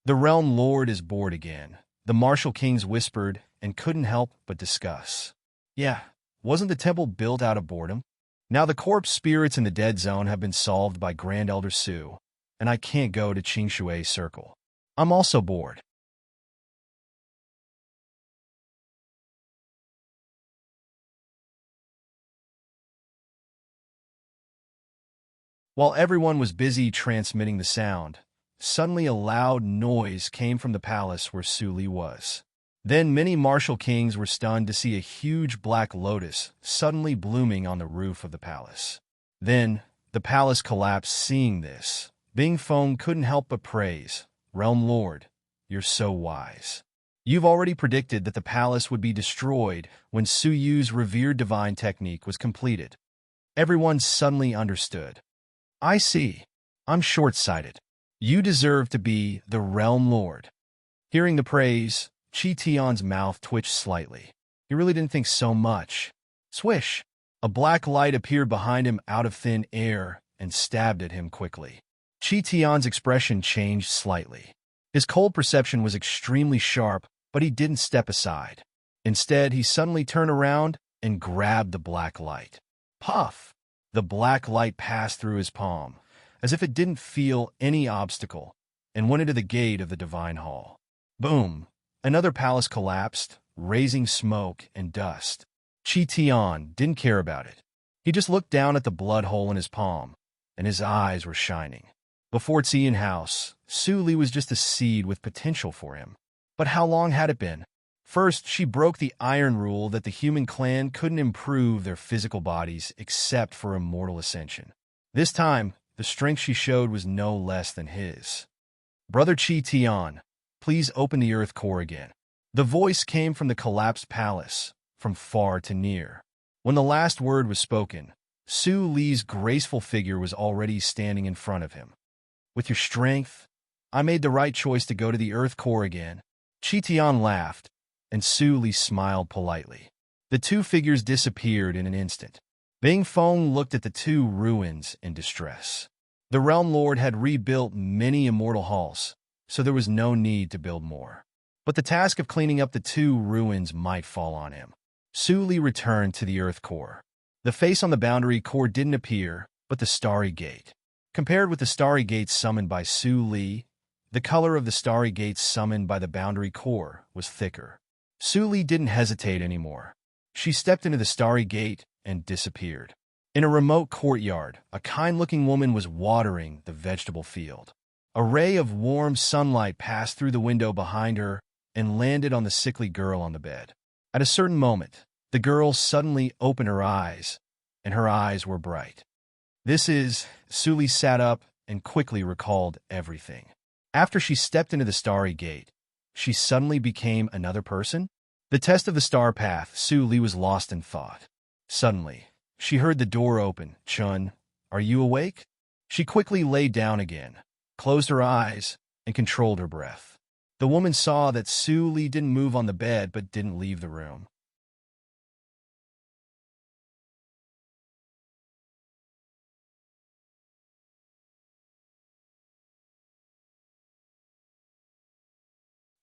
The realm lord is bored again, the martial kings whispered and couldn't help but discuss. Yeah, wasn't the temple built out of boredom? Now the corpse spirits in the dead zone have been solved by Grand Elder Su, and I can't go to Qingshui's circle. I'm also bored. While everyone was busy transmitting the sound, suddenly a loud noise came from the palace where Su Li was. Then many martial kings were stunned to see a huge black lotus suddenly blooming on the roof of the palace. Then, the palace collapsed seeing this. Bing Feng couldn't help but praise, Realm Lord, you're so wise. You've already predicted that the palace would be destroyed when Su Yu's revered divine technique was completed. Everyone suddenly understood. I see. I'm short-sighted. You deserve to be the Realm Lord. Hearing the praise, Qi Tian's mouth twitched slightly. He really didn't think so much. Swish! A black light appeared behind him out of thin air and stabbed at him quickly. Qi Tian's expression changed slightly. His cold perception was extremely sharp, but he didn't step aside. Instead, he suddenly turned around and grabbed the black light. Puff! The black light passed through his palm, as if it didn't feel any obstacle, and went into the gate of the divine hall. Boom! Another palace collapsed, raising smoke and dust. Qi Tian didn't care about it. He just looked down at the blood hole in his palm, and his eyes were shining. Before Xian House, Su Li was just a seed with potential for him. But how long had it been? First, she broke the iron rule that the human clan couldn't improve their physical bodies except for immortal ascension. This time, the strength she showed was no less than his. Brother Qi Tian, please open the earth core again. The voice came from the collapsed palace, from far to near. When the last word was spoken, Su Li's graceful figure was already standing in front of him. With your strength, I made the right choice to go to the earth core again. Qi Tian laughed, and Su Li smiled politely. The two figures disappeared in an instant. Bing Feng looked at the two ruins in distress. The Realm Lord had rebuilt many immortal halls, so there was no need to build more. But the task of cleaning up the two ruins might fall on him. Su Li returned to the Earth Core. The face on the boundary core didn't appear, but the Starry Gate. Compared with the Starry Gates summoned by Su Li, the color of the Starry Gates summoned by the boundary core was thicker. Su Li didn't hesitate anymore. She stepped into the Starry Gate and disappeared. In a remote courtyard, a kind-looking woman was watering the vegetable field. A ray of warm sunlight passed through the window behind her and landed on the sickly girl on the bed. At a certain moment, the girl suddenly opened her eyes, and her eyes were bright. Su Li sat up and quickly recalled everything. After she stepped into the Starry Gate, she suddenly became another person? The test of the star path, Su Li was lost in thought. Suddenly, she heard the door open. Chun, are you awake? She quickly lay down again, closed her eyes, and controlled her breath. The woman saw that Su Li didn't move on the bed but didn't leave the room.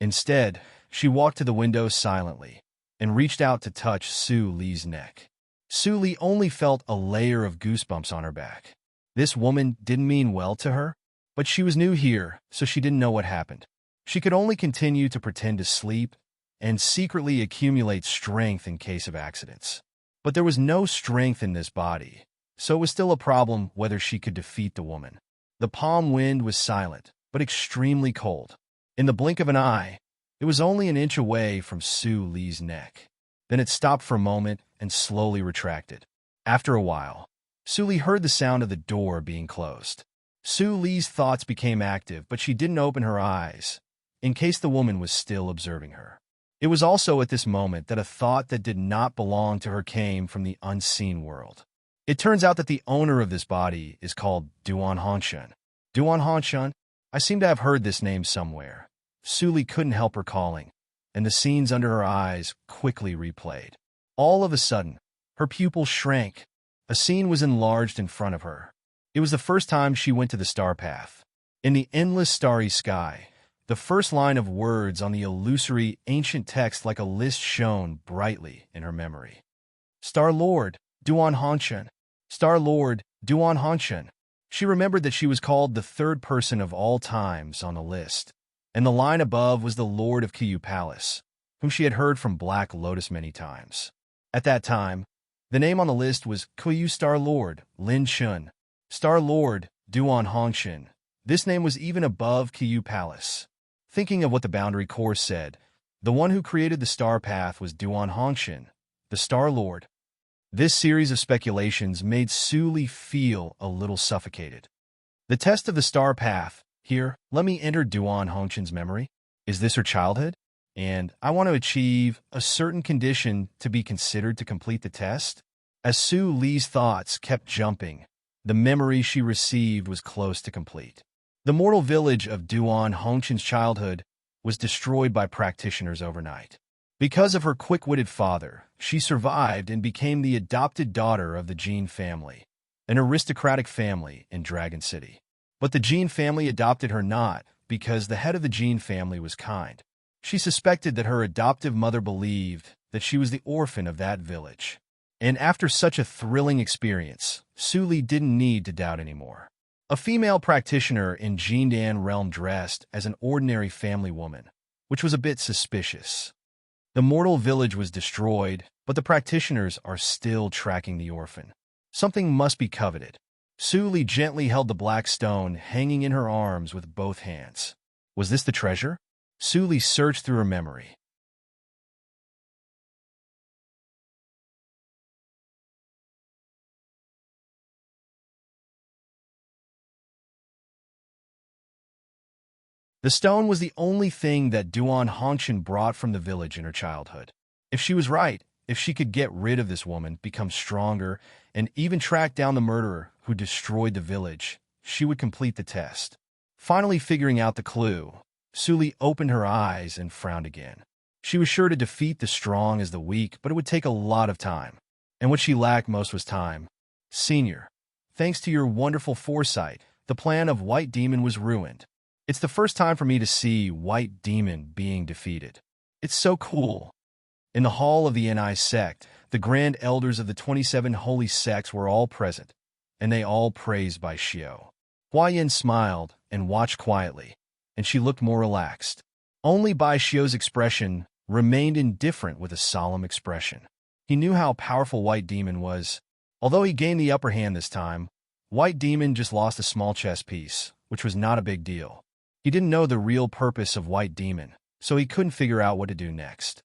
Instead, she walked to the window silently and reached out to touch Su Li's neck. Su Li only felt a layer of goosebumps on her back. This woman didn't mean well to her, but she was new here, so she didn't know what happened. She could only continue to pretend to sleep and secretly accumulate strength in case of accidents. But there was no strength in this body, so it was still a problem whether she could defeat the woman. The palm wind was silent, but extremely cold. In the blink of an eye, it was only an inch away from Su Li's neck. Then it stopped for a moment and slowly retracted. After a while, Su Li heard the sound of the door being closed. Su Li's thoughts became active, but she didn't open her eyes, in case the woman was still observing her. It was also at this moment that a thought that did not belong to her came from the unseen world. It turns out that the owner of this body is called Duan Hongshun. Duan Hongshun? I seem to have heard this name somewhere. Su Li couldn't help recalling, and the scenes under her eyes quickly replayed. All of a sudden, her pupils shrank. A scene was enlarged in front of her. It was the first time she went to the star path. In the endless starry sky, the first line of words on the illusory ancient text like a list shone brightly in her memory. Star Lord, Duan Hongshun. Star Lord, Duan Hongshun. She remembered that she was called the third person of all times on the list, and the line above was the Lord of Qiyu Palace, whom she had heard from Black Lotus many times. At that time, the name on the list was Qiyu Star Lord, Lin Chun. Star Lord, Duan Hongshun. This name was even above Qiyu Palace. Thinking of what the Boundary Core said, the one who created the star path was Duan Hongshun, the Star Lord. This series of speculations made Su Li feel a little suffocated. The test of the star path. Here, let me enter Duan Hongshun's memory. Is this her childhood? And I want to achieve a certain condition to be considered to complete the test. As Su Li's thoughts kept jumping, the memory she received was close to complete. The mortal village of Duan Hongshun's childhood was destroyed by practitioners overnight. Because of her quick-witted father, she survived and became the adopted daughter of the Jin family, an aristocratic family in Dragon City. But the Jin family adopted her not because the head of the Jin family was kind. She suspected that her adoptive mother believed that she was the orphan of that village. And after such a thrilling experience, Su Li didn't need to doubt anymore. A female practitioner in Jindan realm dressed as an ordinary family woman, which was a bit suspicious. The mortal village was destroyed, but the practitioners are still tracking the orphan. Something must be coveted. Su Li gently held the black stone hanging in her arms with both hands. Was this the treasure? Su Li searched through her memory. The stone was the only thing that Duan Hongshun brought from the village in her childhood. If she was right, if she could get rid of this woman, become stronger, and even track down the murderer who destroyed the village, she would complete the test. Finally figuring out the clue, Su Li opened her eyes and frowned again. She was sure to defeat the strong as the weak, but it would take a lot of time. And what she lacked most was time. Senior, thanks to your wonderful foresight, the plan of White Demon was ruined. It's the first time for me to see White Demon being defeated. It's so cool. In the hall of the NI sect, the grand elders of the 27 holy sects were all present, and they all praised Bai Xiao. Hua Yin smiled and watched quietly, and she looked more relaxed. Only Bai Xiao's expression remained indifferent with a solemn expression. He knew how powerful White Demon was. Although he gained the upper hand this time, White Demon just lost a small chess piece, which was not a big deal. He didn't know the real purpose of White Demon, so he couldn't figure out what to do next.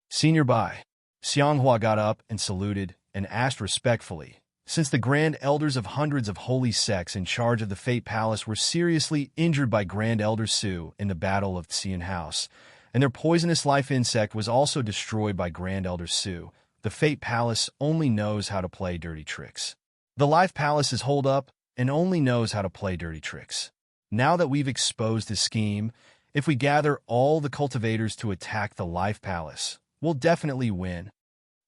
Senior Bai. Xianghua got up and saluted and asked respectfully, since the grand elders of hundreds of holy sects in charge of the Fate Palace were seriously injured by Grand Elder Su in the Battle of Xian House, and their poisonous life insect was also destroyed by Grand Elder Su, the Fate Palace only knows how to play dirty tricks. The Life Palace is holed up and only knows how to play dirty tricks. Now that we've exposed his scheme, if we gather all the cultivators to attack the Life Palace, we'll definitely win.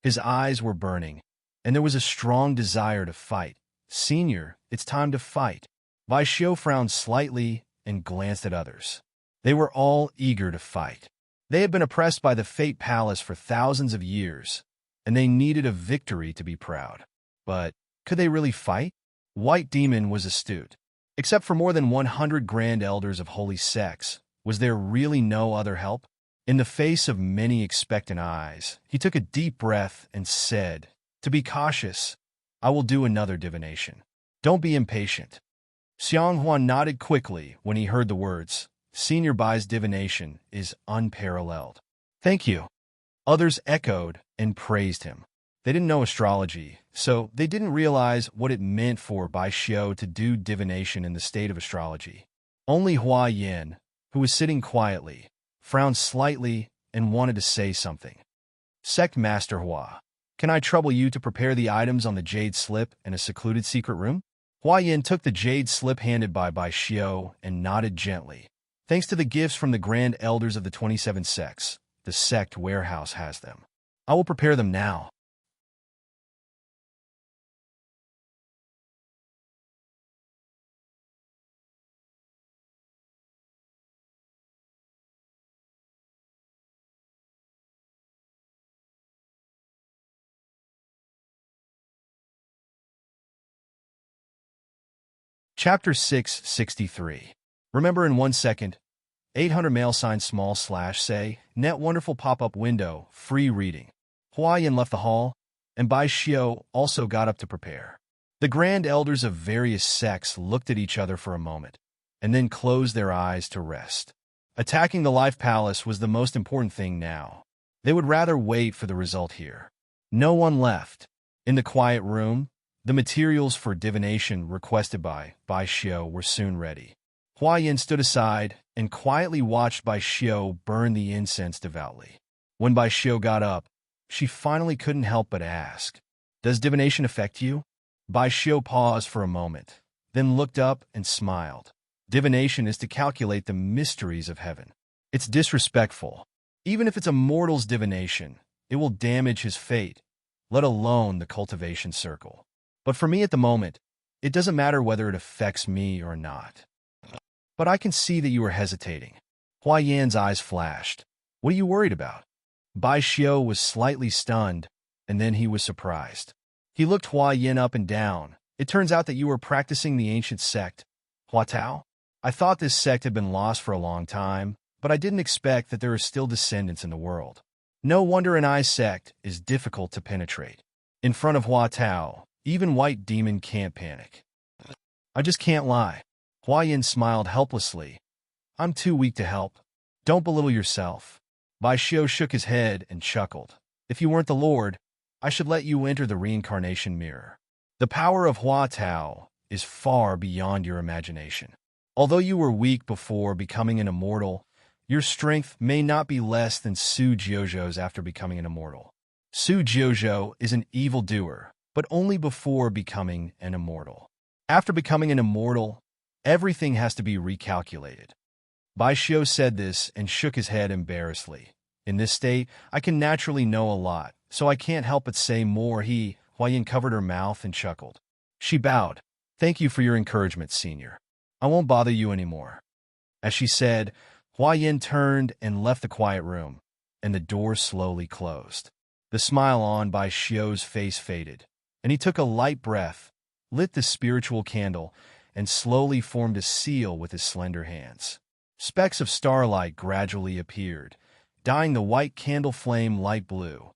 His eyes were burning, and there was a strong desire to fight. Senior, it's time to fight. Bai Xiao frowned slightly and glanced at others. They were all eager to fight. They had been oppressed by the Fate Palace for thousands of years, and they needed a victory to be proud. But could they really fight? White Demon was astute. Except for more than 100 grand elders of holy sects, was there really no other help? In the face of many expectant eyes, he took a deep breath and said, "To be cautious, I will do another divination. Don't be impatient." Xianghua nodded quickly when he heard the words. Senior Bai's divination is unparalleled. Thank you. Others echoed and praised him. They didn't know astrology, so they didn't realize what it meant for Bai Xiao to do divination in the state of astrology. Only Hua Yin, who was sitting quietly, frowned slightly and wanted to say something. Sect Master Hua, can I trouble you to prepare the items on the jade slip in a secluded secret room? Hua Yin took the jade slip handed by Bai Xiao and nodded gently. Thanks to the gifts from the grand elders of the 27 sects, the sect warehouse has them. I will prepare them now. Chapter 663. Remember in 1 second. 800 mail sign small slash say, net wonderful pop-up window, free reading. Hua Yin left the hall, and Bai Xiao also got up to prepare. The grand elders of various sects looked at each other for a moment, and then closed their eyes to rest. Attacking the Life Palace was the most important thing now. They would rather wait for the result here. No one left. In the quiet room, the materials for divination requested by Bai Xiao were soon ready. Hua Yin stood aside and quietly watched Bai Xiao burn the incense devoutly. When Bai Xiao got up, she finally couldn't help but ask, "Does divination affect you?" Bai Xiao paused for a moment, then looked up and smiled. Divination is to calculate the mysteries of heaven. It's disrespectful. Even if it's a mortal's divination, it will damage his fate, let alone the cultivation circle. But for me at the moment, it doesn't matter whether it affects me or not. But I can see that you are hesitating. Hua Yan's eyes flashed. What are you worried about? Bai Xiao was slightly stunned, and then he was surprised. He looked Hua Yin up and down. It turns out that you were practicing the ancient sect, Hua Tao? I thought this sect had been lost for a long time, but I didn't expect that there are still descendants in the world. No wonder an eye sect is difficult to penetrate. In front of Hua Tao, even White Demon can't panic. I just can't lie. Hua Yin smiled helplessly. I'm too weak to help. Don't belittle yourself. Bai Xiao shook his head and chuckled. If you weren't the Lord, I should let you enter the reincarnation mirror. The power of Hua Tao is far beyond your imagination. Although you were weak before becoming an immortal, your strength may not be less than Su Jiuzhou's after becoming an immortal. Su Jiuzhou is an evildoer, but only before becoming an immortal. After becoming an immortal, everything has to be recalculated. Bai Xiao said this and shook his head embarrassedly. In this state, I can naturally know a lot, so I can't help but say more. Huayin covered her mouth and chuckled. She bowed. Thank you for your encouragement, senior. I won't bother you anymore. As she said, Huayin turned and left the quiet room, and the door slowly closed. The smile on Bai Xiu's face faded, and he took a light breath, lit the spiritual candle, and slowly formed a seal with his slender hands. Specks of starlight gradually appeared, dyeing the white candle flame light blue,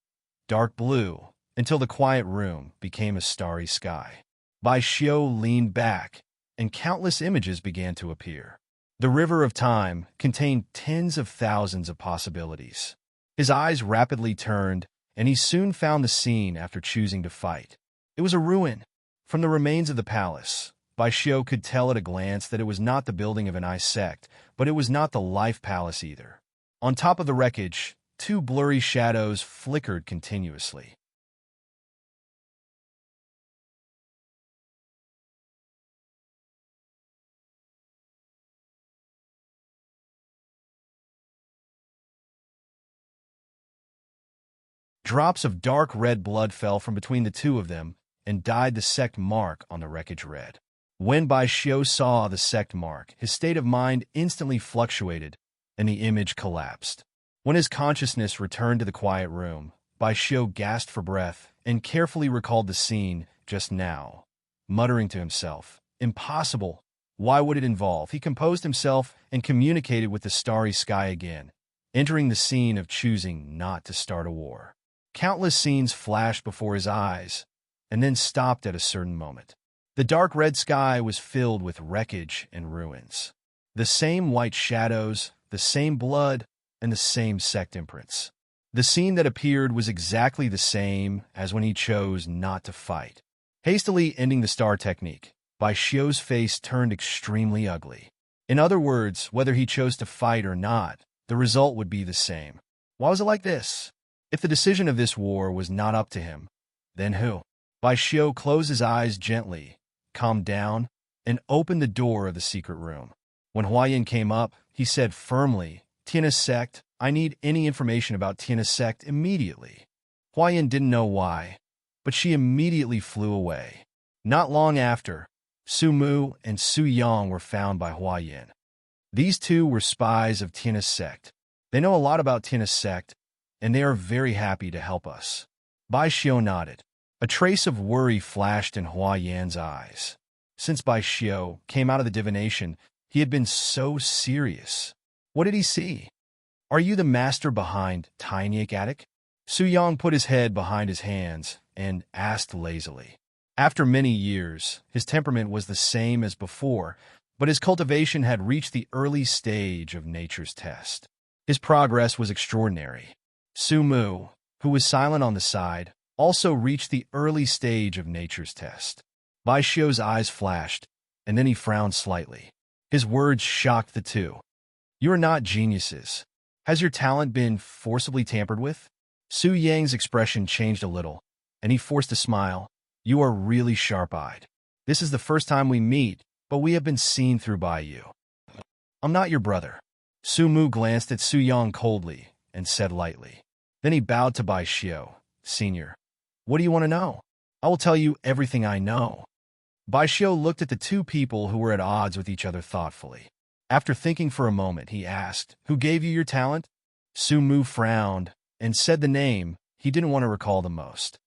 dark blue, until the quiet room became a starry sky. Bai Xiu leaned back, and countless images began to appear. The river of time contained tens of thousands of possibilities. His eyes rapidly turned, and he soon found the scene after choosing to fight. It was a ruin. From the remains of the palace, Bai Xiu could tell at a glance that it was not the building of an ice sect, but it was not the life palace either. On top of the wreckage, two blurry shadows flickered continuously. Drops of dark red blood fell from between the two of them and dyed the sect mark on the wreckage red. When Bai Xiu saw the sect mark, his state of mind instantly fluctuated, and the image collapsed. When his consciousness returned to the quiet room, Bai Xiu gasped for breath and carefully recalled the scene just now, muttering to himself, "Impossible! Why would it involve?" He composed himself and communicated with the starry sky again, entering the scene of choosing not to start a war. Countless scenes flashed before his eyes, and then stopped at a certain moment. The dark red sky was filled with wreckage and ruins. The same white shadows, the same blood, and the same sect imprints. The scene that appeared was exactly the same as when he chose not to fight. Hastily ending the star technique, Bai Xiu's face turned extremely ugly. In other words, whether he chose to fight or not, the result would be the same. Why was it like this? If the decision of this war was not up to him, then who? Bai Xiu closed his eyes gently, calmed down, and opened the door of the secret room. When Huayin came up, he said firmly, "Tian's sect, I need any information about Tian's sect immediately." Huayin didn't know why, but she immediately flew away. Not long after, Su Mu and Su Yang were found by Huayin. These two were spies of Tian's sect. They know a lot about Tian's sect, and they are very happy to help us. Bai Xiu nodded. A trace of worry flashed in Huayan's eyes. Since Bai Xiu came out of the divination, he had been so serious. What did he see? "Are you the master behind Tiny Attic?" Su Yang put his head behind his hands and asked lazily. After many years, his temperament was the same as before, but his cultivation had reached the early stage of nature's test. His progress was extraordinary. Su Mu, who was silent on the side, also reached the early stage of nature's test. Bai Xiu's eyes flashed, and then he frowned slightly. His words shocked the two. "You are not geniuses. Has your talent been forcibly tampered with?" Su Yang's expression changed a little, and he forced a smile. "You are really sharp-eyed. This is the first time we meet, but we have been seen through by you. I'm not your brother." Su Mu glanced at Su Yang coldly and said lightly. Then he bowed to Bai Xiu. "Senior, what do you want to know? I will tell you everything I know." Bai Xiu looked at the two people who were at odds with each other thoughtfully. After thinking for a moment, he asked, "Who gave you your talent?" Su Mu frowned and said the name he didn't want to recall the most.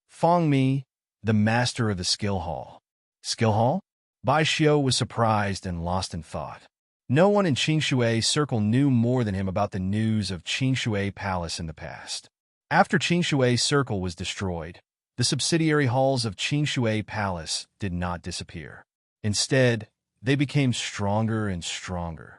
"Feng Mi, the master of the skill hall." Skill hall? Bai Xiu was surprised and lost in thought. No one in Qingshui Circle knew more than him about the news of Qingshui Palace in the past. After Qingshui Circle was destroyed, the subsidiary halls of Qingshui Palace did not disappear. Instead, they became stronger and stronger.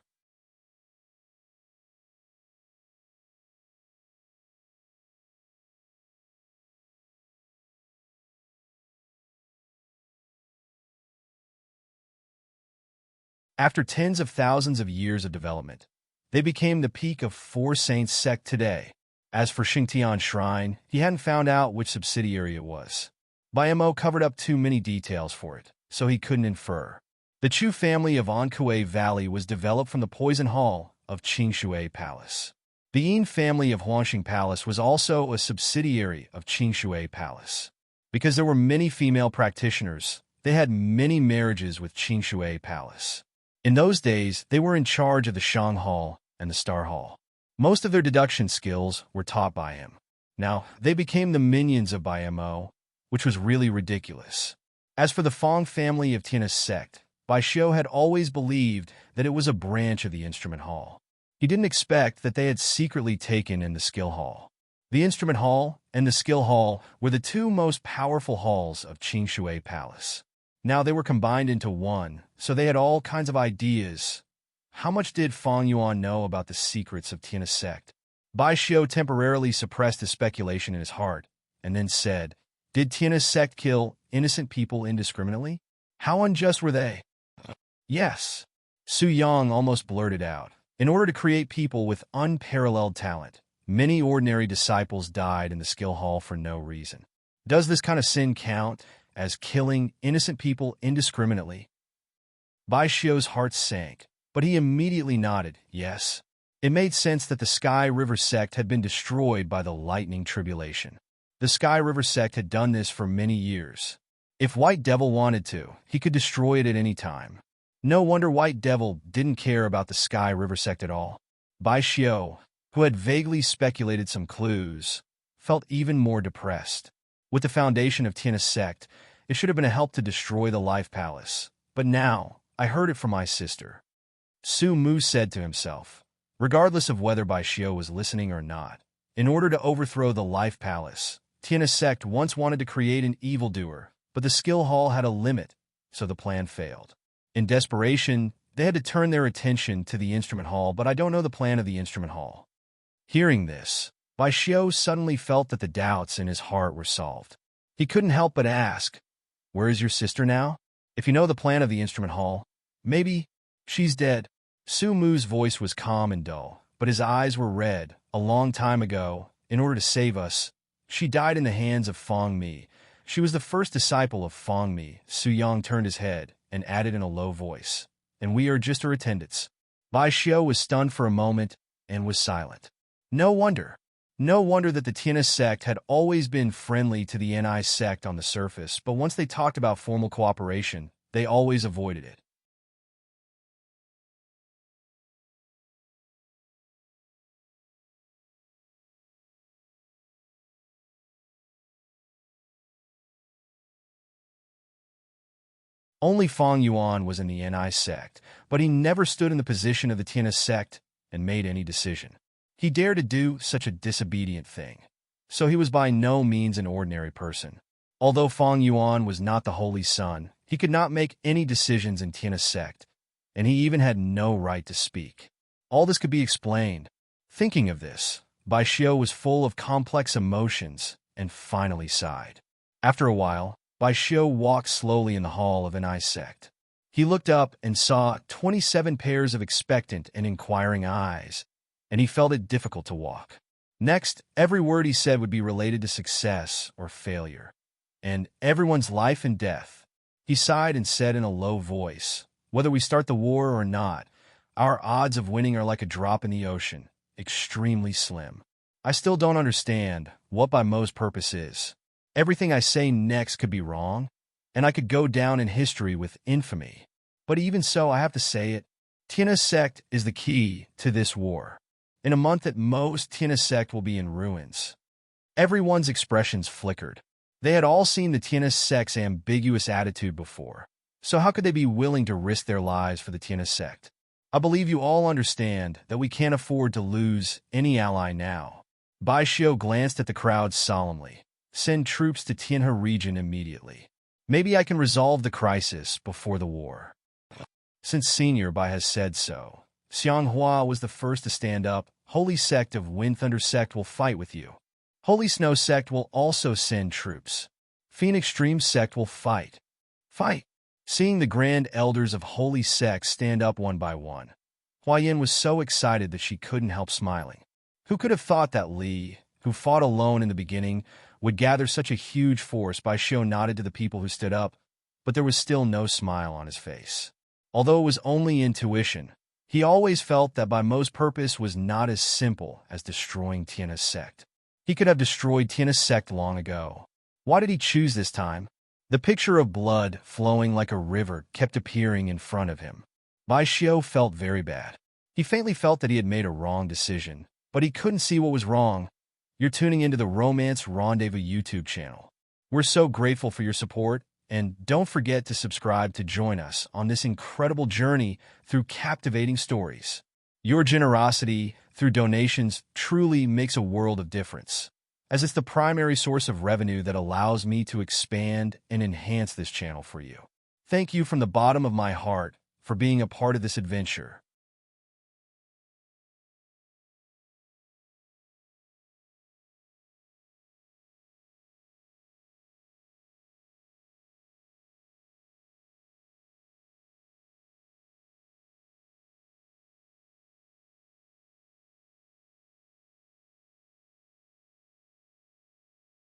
After tens of thousands of years of development, they became the peak of Four Saints sect today. As for Xingtian Shrine, he hadn't found out which subsidiary it was. Mo covered up too many details for it, so he couldn't infer. The Chu family of Ankui Valley was developed from the Poison Hall of Qingshui Palace. The Yin family of Huangxing Palace was also a subsidiary of Qingshui Palace. Because there were many female practitioners, they had many marriages with Qingshui Palace. In those days, they were in charge of the Shang Hall and the Star Hall. Most of their deduction skills were taught by him. Now, they became the minions of Bai Mo, which was really ridiculous. As for the Fong family of Tian's sect, Bai Xiu had always believed that it was a branch of the Instrument Hall. He didn't expect that they had secretly taken in the Skill Hall. The Instrument Hall and the Skill Hall were the two most powerful halls of Qingshui Palace. Now they were combined into one, so they had all kinds of ideas. How much did Fong Yuan know about the secrets of Tian's sect? Bai Xiu temporarily suppressed his speculation in his heart, and then said, "Did Tian's sect kill innocent people indiscriminately? How unjust were they?" "Yes," Su Yang almost blurted out. "In order to create people with unparalleled talent, many ordinary disciples died in the Skill Hall for no reason. Does this kind of sin count as killing innocent people indiscriminately?" Bai Xiu's heart sank, but he immediately nodded, yes. It made sense that the Sky River sect had been destroyed by the lightning tribulation. The Sky River sect had done this for many years. If White Devil wanted to, he could destroy it at any time. No wonder White Devil didn't care about the Sky River sect at all. Bai Xiu, who had vaguely speculated some clues, felt even more depressed. With the foundation of Tian's sect, it should have been a help to destroy the Life Palace. But now, I heard it from my sister. Su Mu said to himself, regardless of whether Bai Xiu was listening or not. In order to overthrow the Life Palace, Tian's sect once wanted to create an evildoer, but the Skill Hall had a limit, so the plan failed. In desperation, they had to turn their attention to the Instrument Hall, but I don't know the plan of the Instrument Hall. Hearing this, Bai Xiu suddenly felt that the doubts in his heart were solved. He couldn't help but ask, "Where is your sister now? If you know the plan of the Instrument Hall, maybe she's dead." Su Mu's voice was calm and dull, but his eyes were red. "A long time ago, in order to save us, she died in the hands of Fong Mi. She was the first disciple of Fong Mi." Su Yang turned his head and added in a low voice, "And we are just her attendants." Bai Xiu was stunned for a moment and was silent. No wonder that the Tian's sect had always been friendly to the NI sect on the surface, but once they talked about formal cooperation, they always avoided it. Only Fong Yuan was in the NI sect, but he never stood in the position of the Tian's sect and made any decision. He dared to do such a disobedient thing. So he was by no means an ordinary person. Although Fong Yuan was not the Holy Son, he could not make any decisions in Tian's sect, and he even had no right to speak. All this could be explained. Thinking of this, Bai Xiu was full of complex emotions and finally sighed. After a while, Bai Xiu walked slowly in the hall of NI sect. He looked up and saw 27 pairs of expectant and inquiring eyes, and he felt it difficult to walk. Next, every word he said would be related to success or failure, and everyone's life and death. He sighed and said in a low voice, "Whether we start the war or not, our odds of winning are like a drop in the ocean, extremely slim. I still don't understand what Bai Mo's purpose is. Everything I say next could be wrong, and I could go down in history with infamy. But even so, I have to say it. Tian's sect is the key to this war. In a month at most, Tian's sect will be in ruins." Everyone's expressions flickered. They had all seen the Tian's sect's ambiguous attitude before, so how could they be willing to risk their lives for the Tian's sect? "I believe you all understand that we can't afford to lose any ally now." Bai Xiu glanced at the crowd solemnly. "Send troops to Tianhe region immediately. Maybe I can resolve the crisis before the war." Since Senior Bai has said so, Xianghua was the first to stand up. "Holy Sect of Wind Thunder Sect will fight with you. Holy Snow Sect will also send troops. Phoenix Stream Sect will fight." Fight! Seeing the Grand Elders of Holy Sects stand up one by one, Huayan was so excited that she couldn't help smiling. Who could have thought that Li, who fought alone in the beginning, would gather such a huge force? Bai Xiu nodded to the people who stood up, but there was still no smile on his face. Although it was only intuition, He always felt that by most purpose was not as simple as destroying Tiana's sect. He could have destroyed Tiana's sect long ago. Why did he choose this time? The picture of blood flowing like a river kept appearing in front of him. Bai Xiao felt very bad. He faintly felt that he had made a wrong decision, but he couldn't see what was wrong. You're tuning into the Romance Rendezvous YouTube channel. We're so grateful for your support, and don't forget to subscribe to join us on this incredible journey through captivating stories. Your generosity through donations truly makes a world of difference, as it's the primary source of revenue that allows me to expand and enhance this channel for you. Thank you from the bottom of my heart for being a part of this adventure.